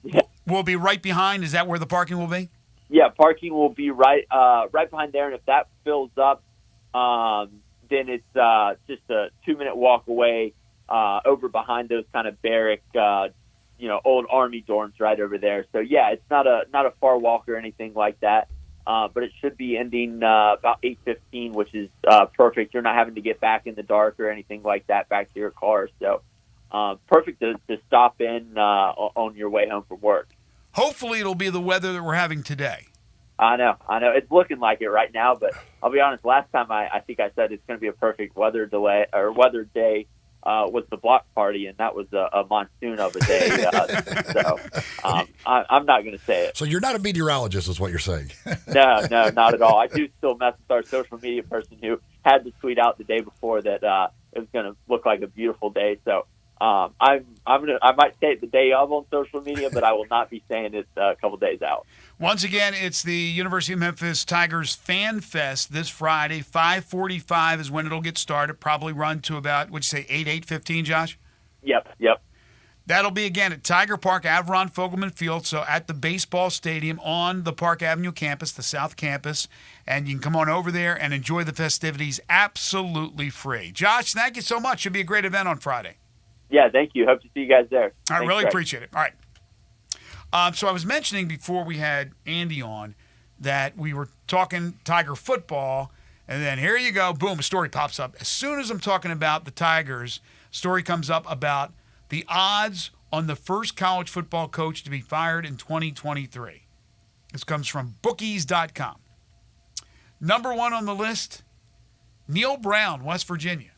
We'll be right behind. Is that where the parking will be? Yeah, parking will be right behind there, and if that fills up, then it's just a 2-minute walk away over behind those kind of barrack, old Army dorms right over there. So yeah, it's not a far walk or anything like that, but it should be ending about 8:15, which is perfect. You're not having to get back in the dark or anything like that back to your car. So perfect to stop in on your way home from work. Hopefully it'll be the weather that we're having today. I know. It's looking like it right now, but I'll be honest, last time I think I said it's going to be a perfect weather day was the block party, and that was a monsoon of a day. So I'm not going to say it. So you're not a meteorologist is what you're saying. No, not at all. I do still mess with our social media person who had to tweet out the day before that it was going to look like a beautiful day. So I might say it the day of on social media, but I will not be saying it a couple days out. Once again, it's the University of Memphis Tigers Fan Fest this Friday. 5:45 is when it'll get started. Probably run to about, what'd you say, 8:15, Josh? Yep. That'll be, again, at Tiger Park, Avron Fogelman Field, so at the baseball stadium on the Park Avenue campus, the South Campus, and you can come on over there and enjoy the festivities absolutely free. Josh, thank you so much. Should be a great event on Friday. Yeah, thank you. Hope to see you guys there. I really appreciate it. All right. So I was mentioning before we had Andy on that we were talking Tiger football, and then here you go, boom, a story pops up. As soon as I'm talking about the Tigers, a story comes up about the odds on the first college football coach to be fired in 2023. This comes from bookies.com. Number one on the list, Neil Brown, West Virginia,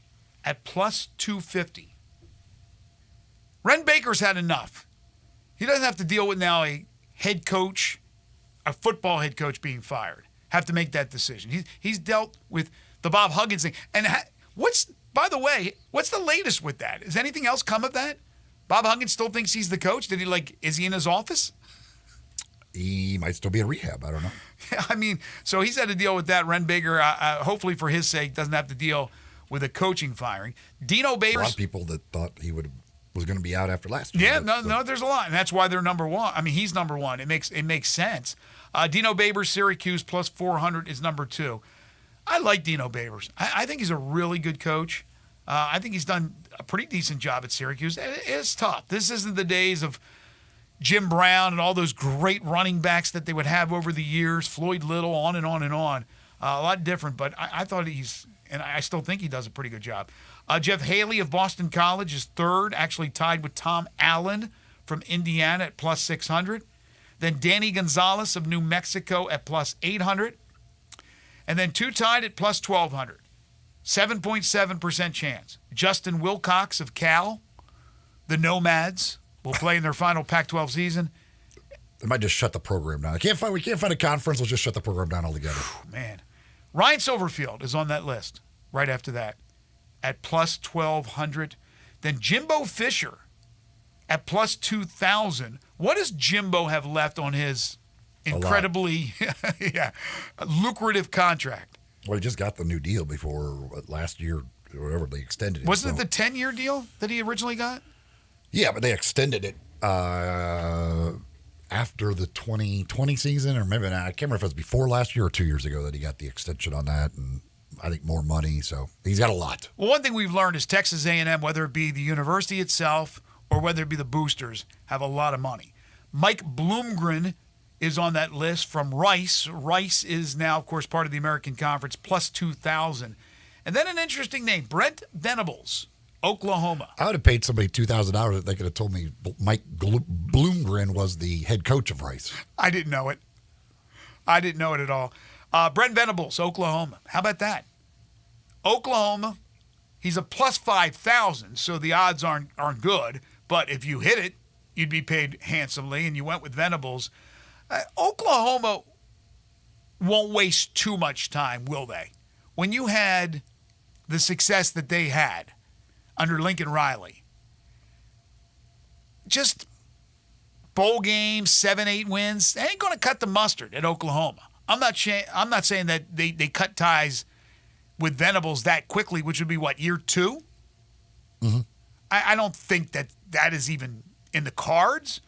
at plus 250. Ren Baker's had enough. He doesn't have to deal with now a football head coach being fired. Have to make that decision. He's dealt with the Bob Huggins thing. And by the way, what's the latest with that? Has anything else come of that? Bob Huggins still thinks he's the coach? Is he in his office? He might still be in rehab. I don't know. I mean, so he's had to deal with that. Ren Baker, hopefully for his sake, doesn't have to deal with a coaching firing. Dino Babers. A lot of people that thought he was going to be out after last year. Yeah, no, there's a lot, and that's why they're number one. I mean, he's number one. It makes sense. Dino Babers, Syracuse, plus 400 is number two. I like Dino Babers. I think he's a really good coach. I think he's done a pretty decent job at Syracuse. It's tough. This isn't the days of Jim Brown and all those great running backs that they would have over the years, Floyd Little, on and on and on. A lot different, but I thought and I still think he does a pretty good job. Jeff Haley of Boston College is third, actually tied with Tom Allen from Indiana at plus 600. Then Danny Gonzalez of New Mexico at plus 800. And then two tied at plus 1,200. 7.7% chance. Justin Wilcox of Cal, the Nomads, will play in their final Pac-12 season. They might just shut the program down. We can't find a conference. We'll just shut the program down altogether. Man. Ryan Silverfield is on that list right after that at plus 1,200. Then Jimbo Fisher at plus 2,000. What does Jimbo have left on his incredibly lucrative contract? Well, he just got the new deal before last year or whatever. They extended it. Wasn't it the 10-year deal that he originally got? Yeah, but they extended it after the 2020 season, or maybe not. I can't remember if it was before last year or 2 years ago that he got the extension on that. And I think, more money. So he's got a lot. Well, one thing we've learned is Texas A&M, whether it be the university itself or whether it be the boosters, have a lot of money. Mike Bloomgren is on that list from Rice. Rice is now, of course, part of the American Conference, plus 2,000. And then an interesting name, Brent Venables, Oklahoma. I would have paid somebody $2,000 if they could have told me Mike Bloomgren was the head coach of Rice. I didn't know it. I didn't know it at all. Brent Venables, Oklahoma. How about that? Oklahoma, he's a plus 5,000, so the odds aren't good. But if you hit it, you'd be paid handsomely, and you went with Venables. Oklahoma won't waste too much time, will they? When you had the success that they had under Lincoln Riley, just bowl games, 7-8 wins, they ain't going to cut the mustard at Oklahoma. I'm not saying that they cut ties with Venables that quickly, which would be, what, year 2? Mm-hmm. I don't think that is even in the cards.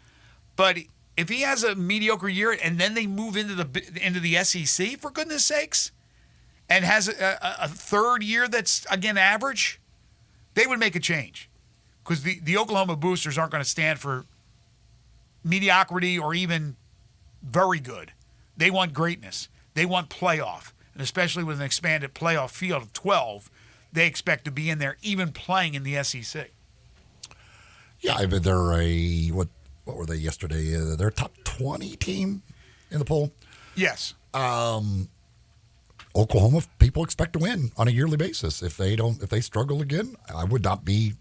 But if he has a mediocre year and then they move into the SEC, for goodness sakes, and has a third year that's, again, average, they would make a change. Because the Oklahoma boosters aren't going to stand for mediocrity or even very good. They want greatness. They want playoff. And especially with an expanded playoff field of 12, they expect to be in there, even playing in the SEC. Yeah, I mean, they're what were they yesterday? They're a top 20 team in the poll. Yes. Oklahoma people expect to win on a yearly basis. If they struggle again, I would not be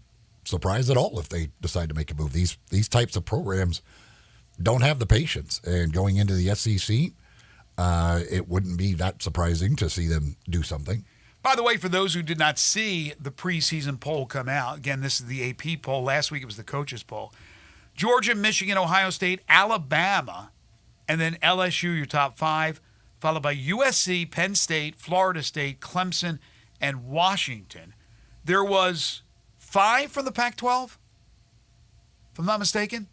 surprised at all if they decide to make a move. These types of programs don't have the patience, and going into the SEC, it wouldn't be that surprising to see them do something. By the way, for those who did not see the preseason poll come out, again, this is the AP poll. Last week it was the coaches poll. Georgia, Michigan, Ohio State, Alabama, and then LSU, your top 5, followed by USC, Penn State, Florida State, Clemson, and Washington. There was 5 from the Pac-12, if I'm not mistaken,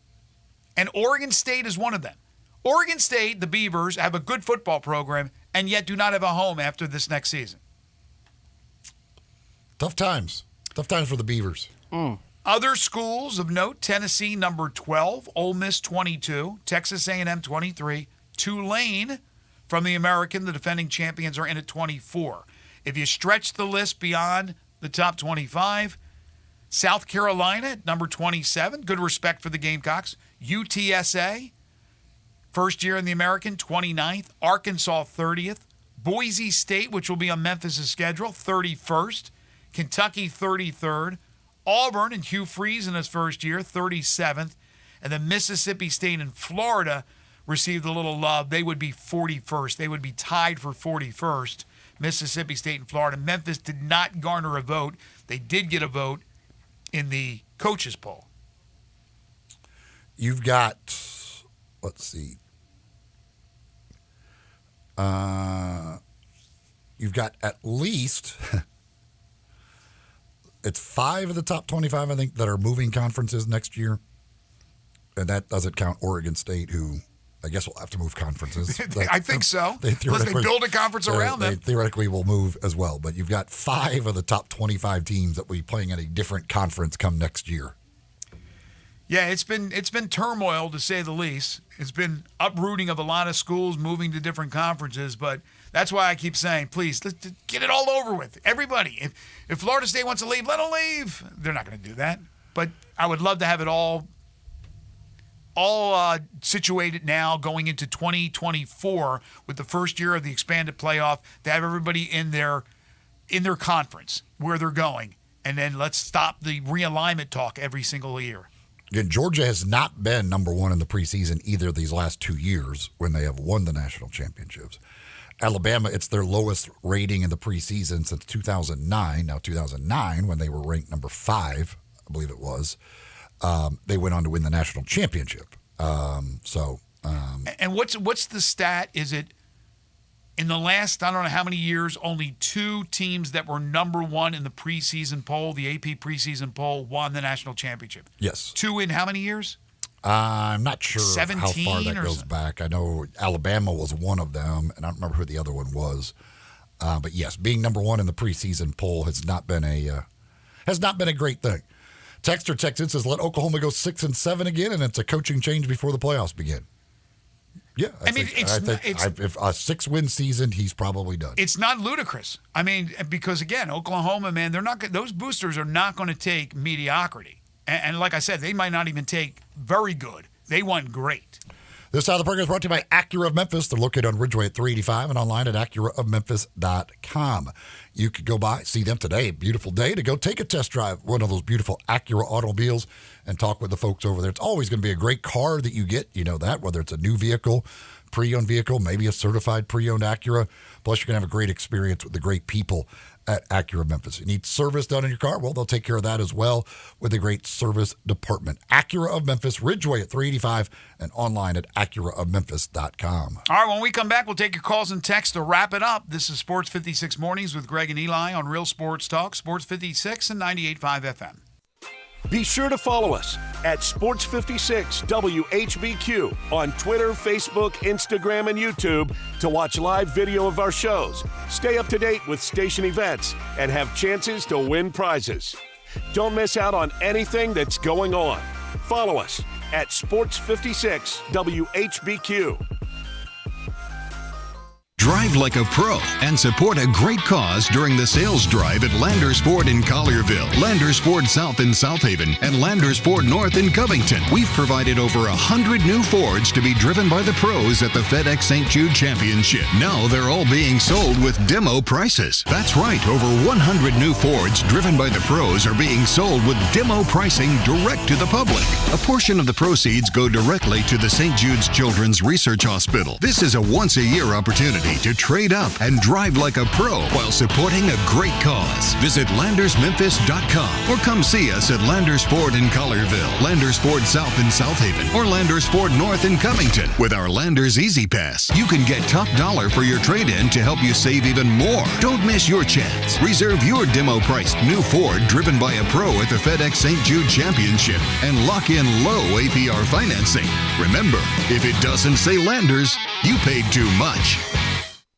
and Oregon State is one of them. Oregon State, the Beavers, have a good football program and yet do not have a home after this next season. Tough times. Tough times for the Beavers. Other schools of note, Tennessee, number 12, Ole Miss, 22, Texas A&M, 23, Tulane from the American, the defending champions, are in at 24. If you stretch the list beyond the top 25, South Carolina, number 27, good respect for the Gamecocks, UTSA, first year in the American, 29th, Arkansas, 30th, Boise State, which will be on Memphis' schedule, 31st, Kentucky, 33rd, Auburn and Hugh Freeze in his first year, 37th, and then Mississippi State and Florida received a little love. They would be 41st. They would be tied for 41st, Mississippi State and Florida. Memphis did not garner a vote. They did get a vote in the coaches poll. You've got, let's see, you've got at least... It's 5 of the top 25, I think, that are moving conferences next year. And that doesn't count Oregon State, who I guess will have to move conferences. I think so. Unless they build a conference around them. They theoretically will move as well. But you've got 5 of the top 25 teams that will be playing in a different conference come next year. Yeah, it's been turmoil, to say the least. It's been uprooting of a lot of schools, moving to different conferences, but that's why I keep saying, please, let's get it all over with. Everybody, if Florida State wants to leave, let them leave. They're not going to do that. But I would love to have it all situated now going into 2024 with the first year of the expanded playoff, to have everybody in their conference where they're going. And then let's stop the realignment talk every single year. Again, Georgia has not been number 1 in the preseason either of these last 2 years when they have won the national championships. Alabama, it's their lowest rating in the preseason since 2009. Now, 2009, when they were ranked number 5, I believe it was, they went on to win the national championship. And what's the stat? Is it in the last, I don't know how many years, only 2 teams that were number 1 in the preseason poll, the AP preseason poll, won the national championship? Yes. 2 in how many years? I'm not sure how far that goes something? back. I know Alabama was one of them, and I don't remember who the other one was. But yes, being number one in the preseason poll has not been a great thing. Texter texts in, says, let Oklahoma go 6-7 again, and it's a coaching change before the playoffs begin. Yeah, I think if a 6-win season, he's probably done. It's not ludicrous. I mean, because again, Oklahoma, man, those boosters are not going to take mediocrity. And like I said, they might not even take very good. They want great. This side of the program is brought to you by Acura of Memphis. They're located on Ridgeway at 385 and online at AcuraofMemphis.com. You could go by, see them today. Beautiful day to go take a test drive, one of those beautiful Acura automobiles, and talk with the folks over there. It's always going to be a great car that you get, you know that, whether it's a new vehicle, pre-owned vehicle, maybe a certified pre-owned Acura. Plus, you're going to have a great experience with the great people at Acura Memphis. You need service done in your car? Well, they'll take care of that as well with a great service department. Acura of Memphis, Ridgeway at 385 and online at AcuraofMemphis.com. All right, when we come back, we'll take your calls and texts to wrap it up. This is Sports 56 Mornings with Greg and Eli on Real Sports Talk, Sports 56 and 98.5 FM. Be sure to follow us at Sports 56 WHBQ on Twitter, Facebook, Instagram, and YouTube to watch live video of our shows, stay up to date with station events, and have chances to win prizes. Don't miss out on anything that's going on. Follow us at Sports 56 WHBQ. Drive like a pro and support a great cause during the sales drive at Landers Ford in Collierville, Landers Ford South in South Haven, and Landers Ford North in Covington. We've provided over 100 new Fords to be driven by the pros at the FedEx St. Jude Championship. Now they're all being sold with demo prices. That's right, over 100 new Fords driven by the pros are being sold with demo pricing direct to the public. A portion of the proceeds go directly to the St. Jude's Children's Research Hospital. This is a once-a-year opportunity to trade up and drive like a pro while supporting a great cause. Visit LandersMemphis.com or come see us at Landers Ford in Collierville, Landers Ford South in South Haven, or Landers Ford North in Covington. With our Landers Easy Pass, you can get top dollar for your trade-in to help you save even more. Don't miss your chance. Reserve your demo-priced new Ford driven by a pro at the FedEx St. Jude Championship and lock in low APR financing. Remember, if it doesn't say Landers, you paid too much.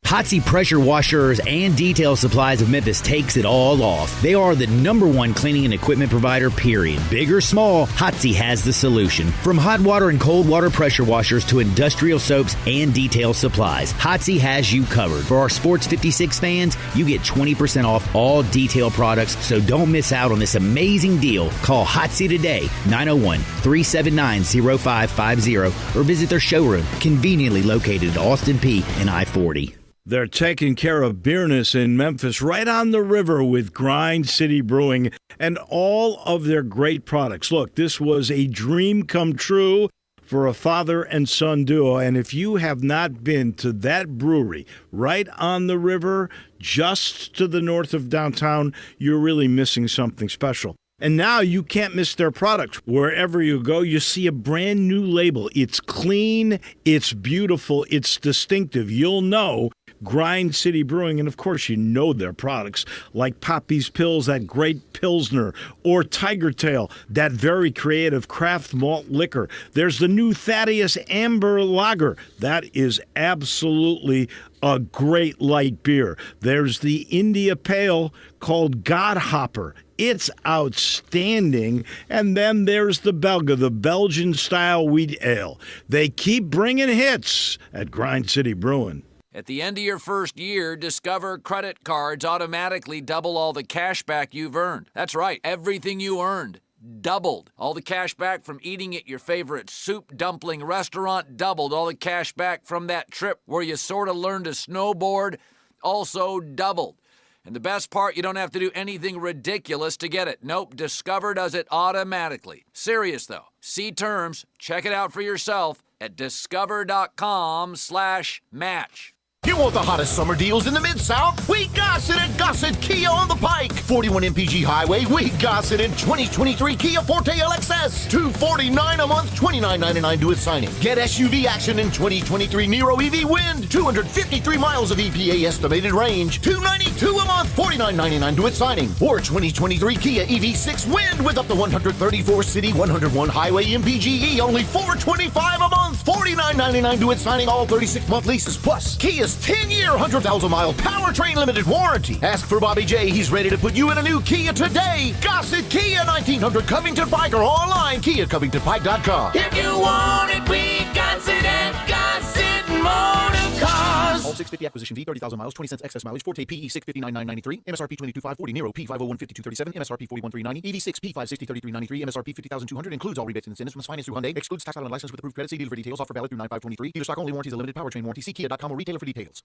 Hotsy Pressure Washers and Detail Supplies of Memphis takes it all off. They are the #1 cleaning and equipment provider, period. Big or small, Hotsy has the solution. From hot water and cold water pressure washers to industrial soaps and detail supplies, Hotsy has you covered. For our Sports 56 fans, you get 20% off all detail products, so don't miss out on this amazing deal. Call Hotsy today, 901-379-0550, or visit their showroom, conveniently located at Austin P and I-40. They're taking care of beerness in Memphis, right on the river with Grind City Brewing and all of their great products. Look, this was a dream come true for a father and son duo. And if you have not been to that brewery right on the river, just to the north of downtown, you're really missing something special. And now you can't miss their products. Wherever you go, you see a brand new label. It's clean, it's beautiful, it's distinctive. You'll know Grind City Brewing, and of course you know their products like Poppy's Pills, that great Pilsner, or Tiger Tail, that very creative craft malt liquor. There's the new Thaddeus Amber Lager. That is absolutely a great light beer. There's the India Pale called Godhopper. It's outstanding. And then there's the Belga, the Belgian-style wheat ale. They keep bringing hits at Grind City Brewing. At the end of your first year, Discover credit cards automatically double all the cash back you've earned. That's right, everything you earned doubled. All the cash back from eating at your favorite soup dumpling restaurant doubled. All the cash back from that trip where you sort of learned to snowboard also doubled. And the best part, you don't have to do anything ridiculous to get it. Nope, Discover does it automatically. Serious though. See terms, check it out for yourself at discover.com/match. You want the hottest summer deals in the Mid-South? We got it at Gossett Kia on the Pike. 41 MPG Highway, we got it in 2023 Kia Forte LXS. $249 a month, $29.99 due at signing. Get SUV action in 2023 Nero EV Wind. 253 miles of EPA estimated range. $292 a month, $49.99 due at signing. Or 2023 Kia EV6 Wind with up to 134 city, 101 highway MPGE. Only $425 a month, $49.99 due at signing. All 36-month leases. Plus, Kia Kia's 10-year, 100,000-mile powertrain limited warranty. Ask for Bobby J. He's ready to put you in a new Kia today. Gossett Kia, 1900 Covington Pike, or online, KiaCovingtonPike.com. If you want it, we got it at Gossett Motor Cars. All 650 acquisition fee, 30,000 miles, 20 cents excess mileage. Forte PE 659,993. MSRP 22,540. Nero P 501 5237. MSRP 41,390. EV6 P 560 3393. MSRP 50,200. Includes all rebates and incentives. Must finance through Hyundai. Excludes tax title and license with approved credit. See dealer for details. Offer valid through 9523. Dealer stock only. Warranties are limited. Powertrain warranty. See Kia.com or retailer for details.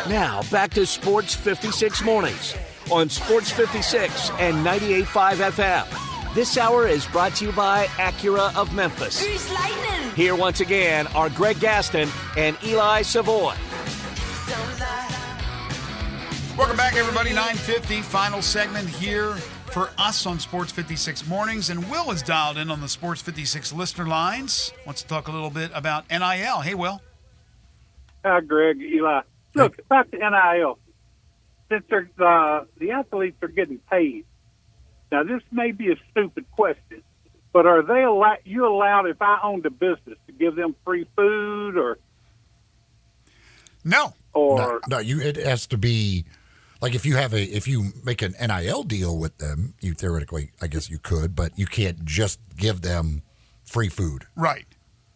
Now, back to Sports 56 Mornings on Sports 56 and 98.5 FM. This hour is brought to you by Acura of Memphis. Grease lightning. Here once again are Greg Gaston and Eli Savoy. Welcome back, everybody. 9:50, final segment here for us on Sports 56 Mornings. And Will is dialed in on the Sports 56 listener lines. Wants to talk a little bit about NIL. Hey, Will. Hi, Greg, Eli. Look, about the NIL, since the athletes are getting paid, now this may be a stupid question, but are they allowed, if I owned a business, to give them free food or? No. Or no, it has to be like if you make an NIL deal with them, you theoretically, I guess you could, but you can't just give them free food. Right.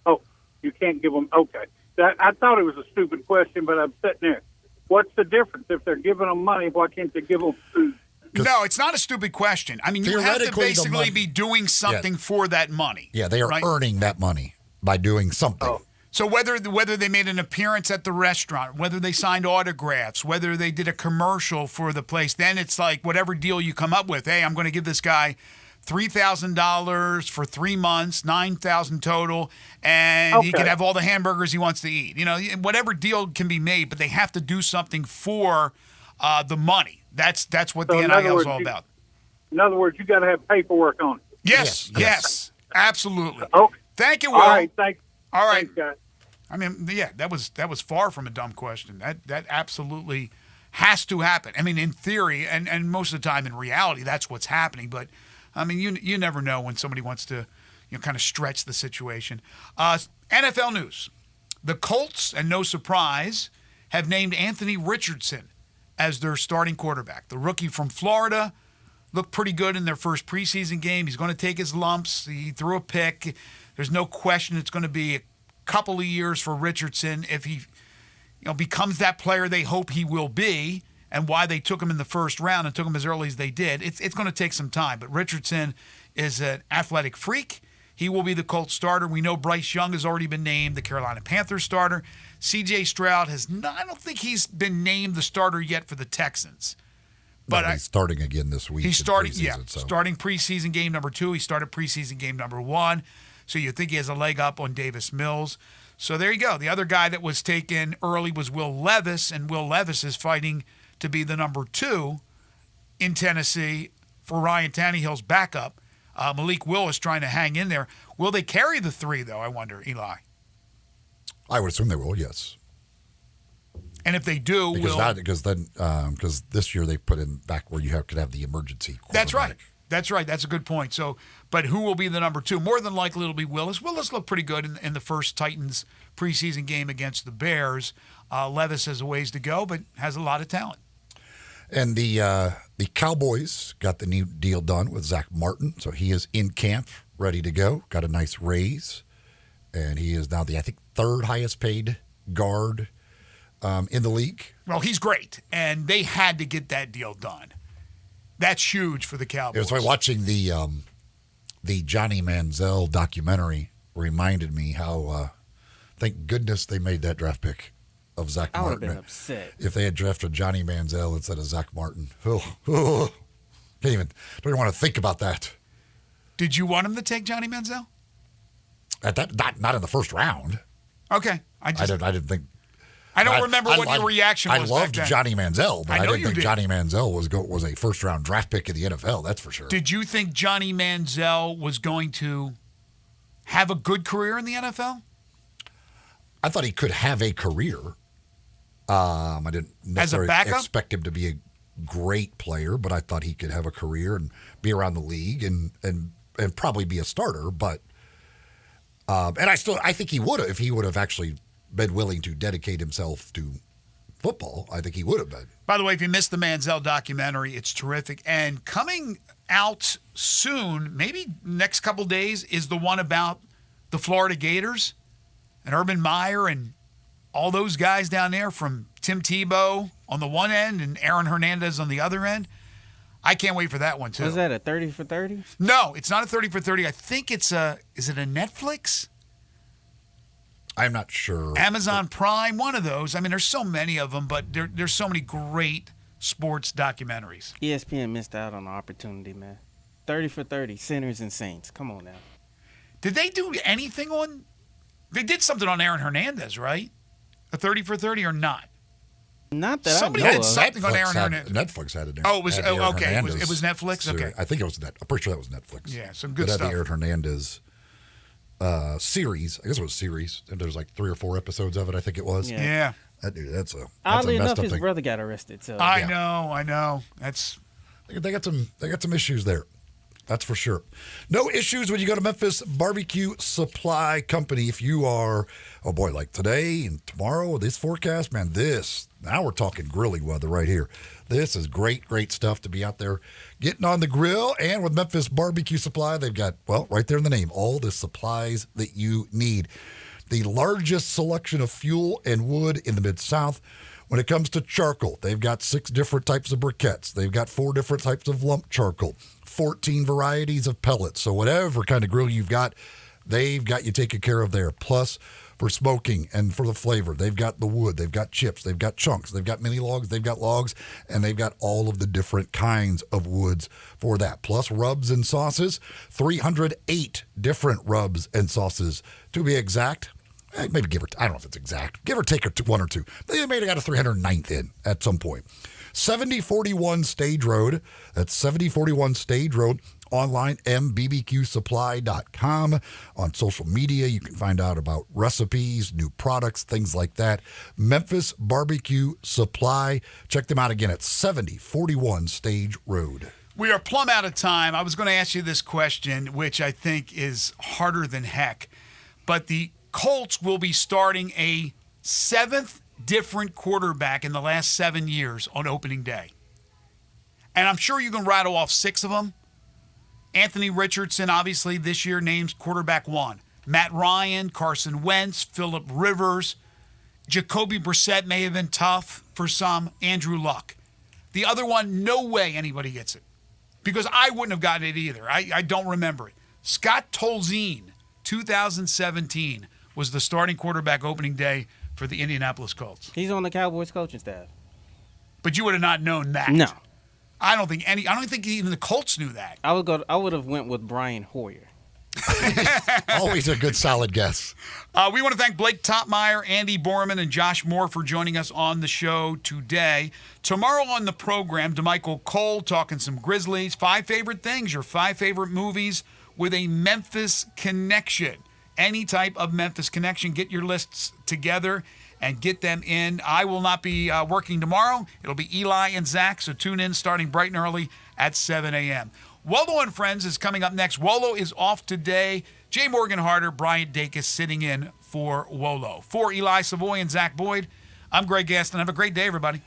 Oh, you can't give them. Okay. I thought it was a stupid question, but I'm sitting there. What's the difference? If they're giving them money, why can't they give them food? No, it's not a stupid question. I mean, you have to basically be doing something for that money. Yeah, they are earning that money by doing something. Oh. So whether they made an appearance at the restaurant, whether they signed autographs, whether they did a commercial for the place, then it's like whatever deal you come up with. Hey, I'm going to give this guy $3,000 for 3 months, $9,000 total, and he can have all the hamburgers he wants to eat. You know, whatever deal can be made, but they have to do something for the money. That's what the NIL is all about. In other words, you got to have paperwork on it. Yes, absolutely. Okay. Thank you, Will. All right, thanks. All right. Thanks, guys. I mean, yeah, that was far from a dumb question. That absolutely has to happen. I mean, in theory, and most of the time in reality, that's what's happening. But I mean, you never know when somebody wants to, kind of stretch the situation. NFL news: the Colts, and no surprise, have named Anthony Richardson as their starting quarterback. The rookie from Florida looked pretty good in their first preseason game. He's going to take his lumps. He threw a pick. There's no question it's going to be a couple of years for Richardson if he becomes that player they hope he will be, and why they took him in the first round and took him as early as they did. It's going to take some time, but Richardson is an athletic freak. He will be the Colts starter. We know Bryce Young has already been named the Carolina Panthers starter. C.J. Stroud has not. I don't think he's been named the starter yet for the Texans. But he's starting again this week. He's starting, starting preseason game number 2. He started preseason game number 1. So you think he has a leg up on Davis Mills. So there you go. The other guy that was taken early was Will Levis, and Will Levis is fighting to be the number 2 in Tennessee for Ryan Tannehill's backup. Malik Willis trying to hang in there. Will they carry the 3, though, I wonder, Eli? I would assume they will, yes. And if they do, because this year they put in back where you could have the emergency quarterback. That's right. That's right. That's a good point. So, but who will be the number 2? More than likely it'll be Willis. Willis looked pretty good in the first Titans preseason game against the Bears. Levis has a ways to go, but has a lot of talent. And the Cowboys got the new deal done with Zach Martin, so he is in camp, ready to go. Got a nice raise, and he is now the, I think, 3rd highest paid guard in the league. Well, he's great, and they had to get that deal done. That's huge for the Cowboys. It was like watching the Johnny Manziel documentary reminded me how thank goodness they made that draft pick of Zach Martin. I would have been upset if they had drafted Johnny Manziel instead of Zach Martin. Don't even want to think about that. Did you want him to take Johnny Manziel? At that, not in the first round. Okay, I didn't think. I don't remember what your reaction was. I loved Johnny Manziel, but I didn't think Johnny Manziel was a first-round draft pick in the NFL, that's for sure. Did you think Johnny Manziel was going to have a good career in the NFL? I thought he could have a career. I didn't necessarily expect him to be a great player, but I thought he could have a career and be around the league and probably be a starter. But And I think he would have, if he would have actually been willing to dedicate himself to football. I think he would have been. By the way, if you missed the Manziel documentary, it's terrific. And coming out soon, maybe next couple days, is the one about the Florida Gators and Urban Meyer and all those guys down there, from Tim Tebow on the one end and Aaron Hernandez on the other end. I can't wait for that one, too. Was that a 30 for 30? No, it's not a 30 for 30. I think it's is it a Netflix? I'm not sure. Amazon Prime, one of those. I mean, there's so many of them, but there's so many great sports documentaries. ESPN missed out on the opportunity, man. 30 for 30, Sinners and Saints. Come on now. Did they do anything on? They did something on Aaron Hernandez, right? A 30 for 30 or not? Not that Somebody I know had of. something on Aaron Hernandez. Netflix had it. Oh, it was Aaron okay. Hernandez It was Netflix. Okay, I think it was. I'm pretty sure that was Netflix. Yeah, some good It had stuff. the Aaron Hernandez series. I guess it was series. And there's like 3 or 4 episodes of it. I think it was. Yeah. That's a Oddly messed enough, up his thing. brother got arrested. So I know. That's They got some issues there. That's for sure. No issues when you go to Memphis Barbecue Supply Company. If you are, like today and tomorrow, this forecast, man, now we're talking grilling weather right here. This is great stuff to be out there getting on the grill. And with Memphis Barbecue Supply, they've got, right there in the name, all the supplies that you need. The largest selection of fuel and wood in the Mid-South. When it comes to charcoal, they've got 6 different types of briquettes. They've got 4 different types of lump charcoal, 14 varieties of pellets. So whatever kind of grill you've got, they've got you taken care of there. Plus, for smoking and for the flavor, they've got the wood, they've got chips, they've got chunks, they've got mini logs, they've got logs, and they've got all of the different kinds of woods for that. Plus rubs and sauces, 308 different rubs and sauces to be exact. Maybe I don't know if it's exact. Give or take 1 or 2. They may have got a 309th in at some point. 7041 Stage Road. That's 7041 Stage Road. Online, mbbqsupply.com. On social media, you can find out about recipes, new products, things like that. Memphis Barbecue Supply. Check them out again at 7041 Stage Road. We are plumb out of time. I was going to ask you this question, which I think is harder than heck. But the Colts will be starting a 7th different quarterback in the last 7 years on opening day. And I'm sure you can rattle off 6 of them. Anthony Richardson, obviously, this year names quarterback 1. Matt Ryan, Carson Wentz, Phillip Rivers. Jacoby Brissett may have been tough for some. Andrew Luck. The other one, no way anybody gets it. Because I wouldn't have gotten it either. I don't remember it. Scott Tolzien, 2017, was the starting quarterback opening day for the Indianapolis Colts. He's on the Cowboys coaching staff. But you would have not known that. No. I don't think even the Colts knew that. I would have went with Brian Hoyer. Always a good solid guess. We want to thank Blake Topmeyer, Andy Borman, and Josh Moore for joining us on the show today. Tomorrow on the program, DeMichael Cole talking some Grizzlies. 5 favorite things, your 5 favorite movies with a Memphis connection. Any type of Memphis connection. Get your lists together and get them in. I will not be working tomorrow. It'll be Eli and Zach, so tune in starting bright and early at 7 a.m. Wolo and Friends is coming up next. Wolo is off today. Jay Morgan Harder, Bryant Dacus sitting in for Wolo. For Eli Savoy and Zach Boyd, I'm Greg Gaston. Have a great day, everybody.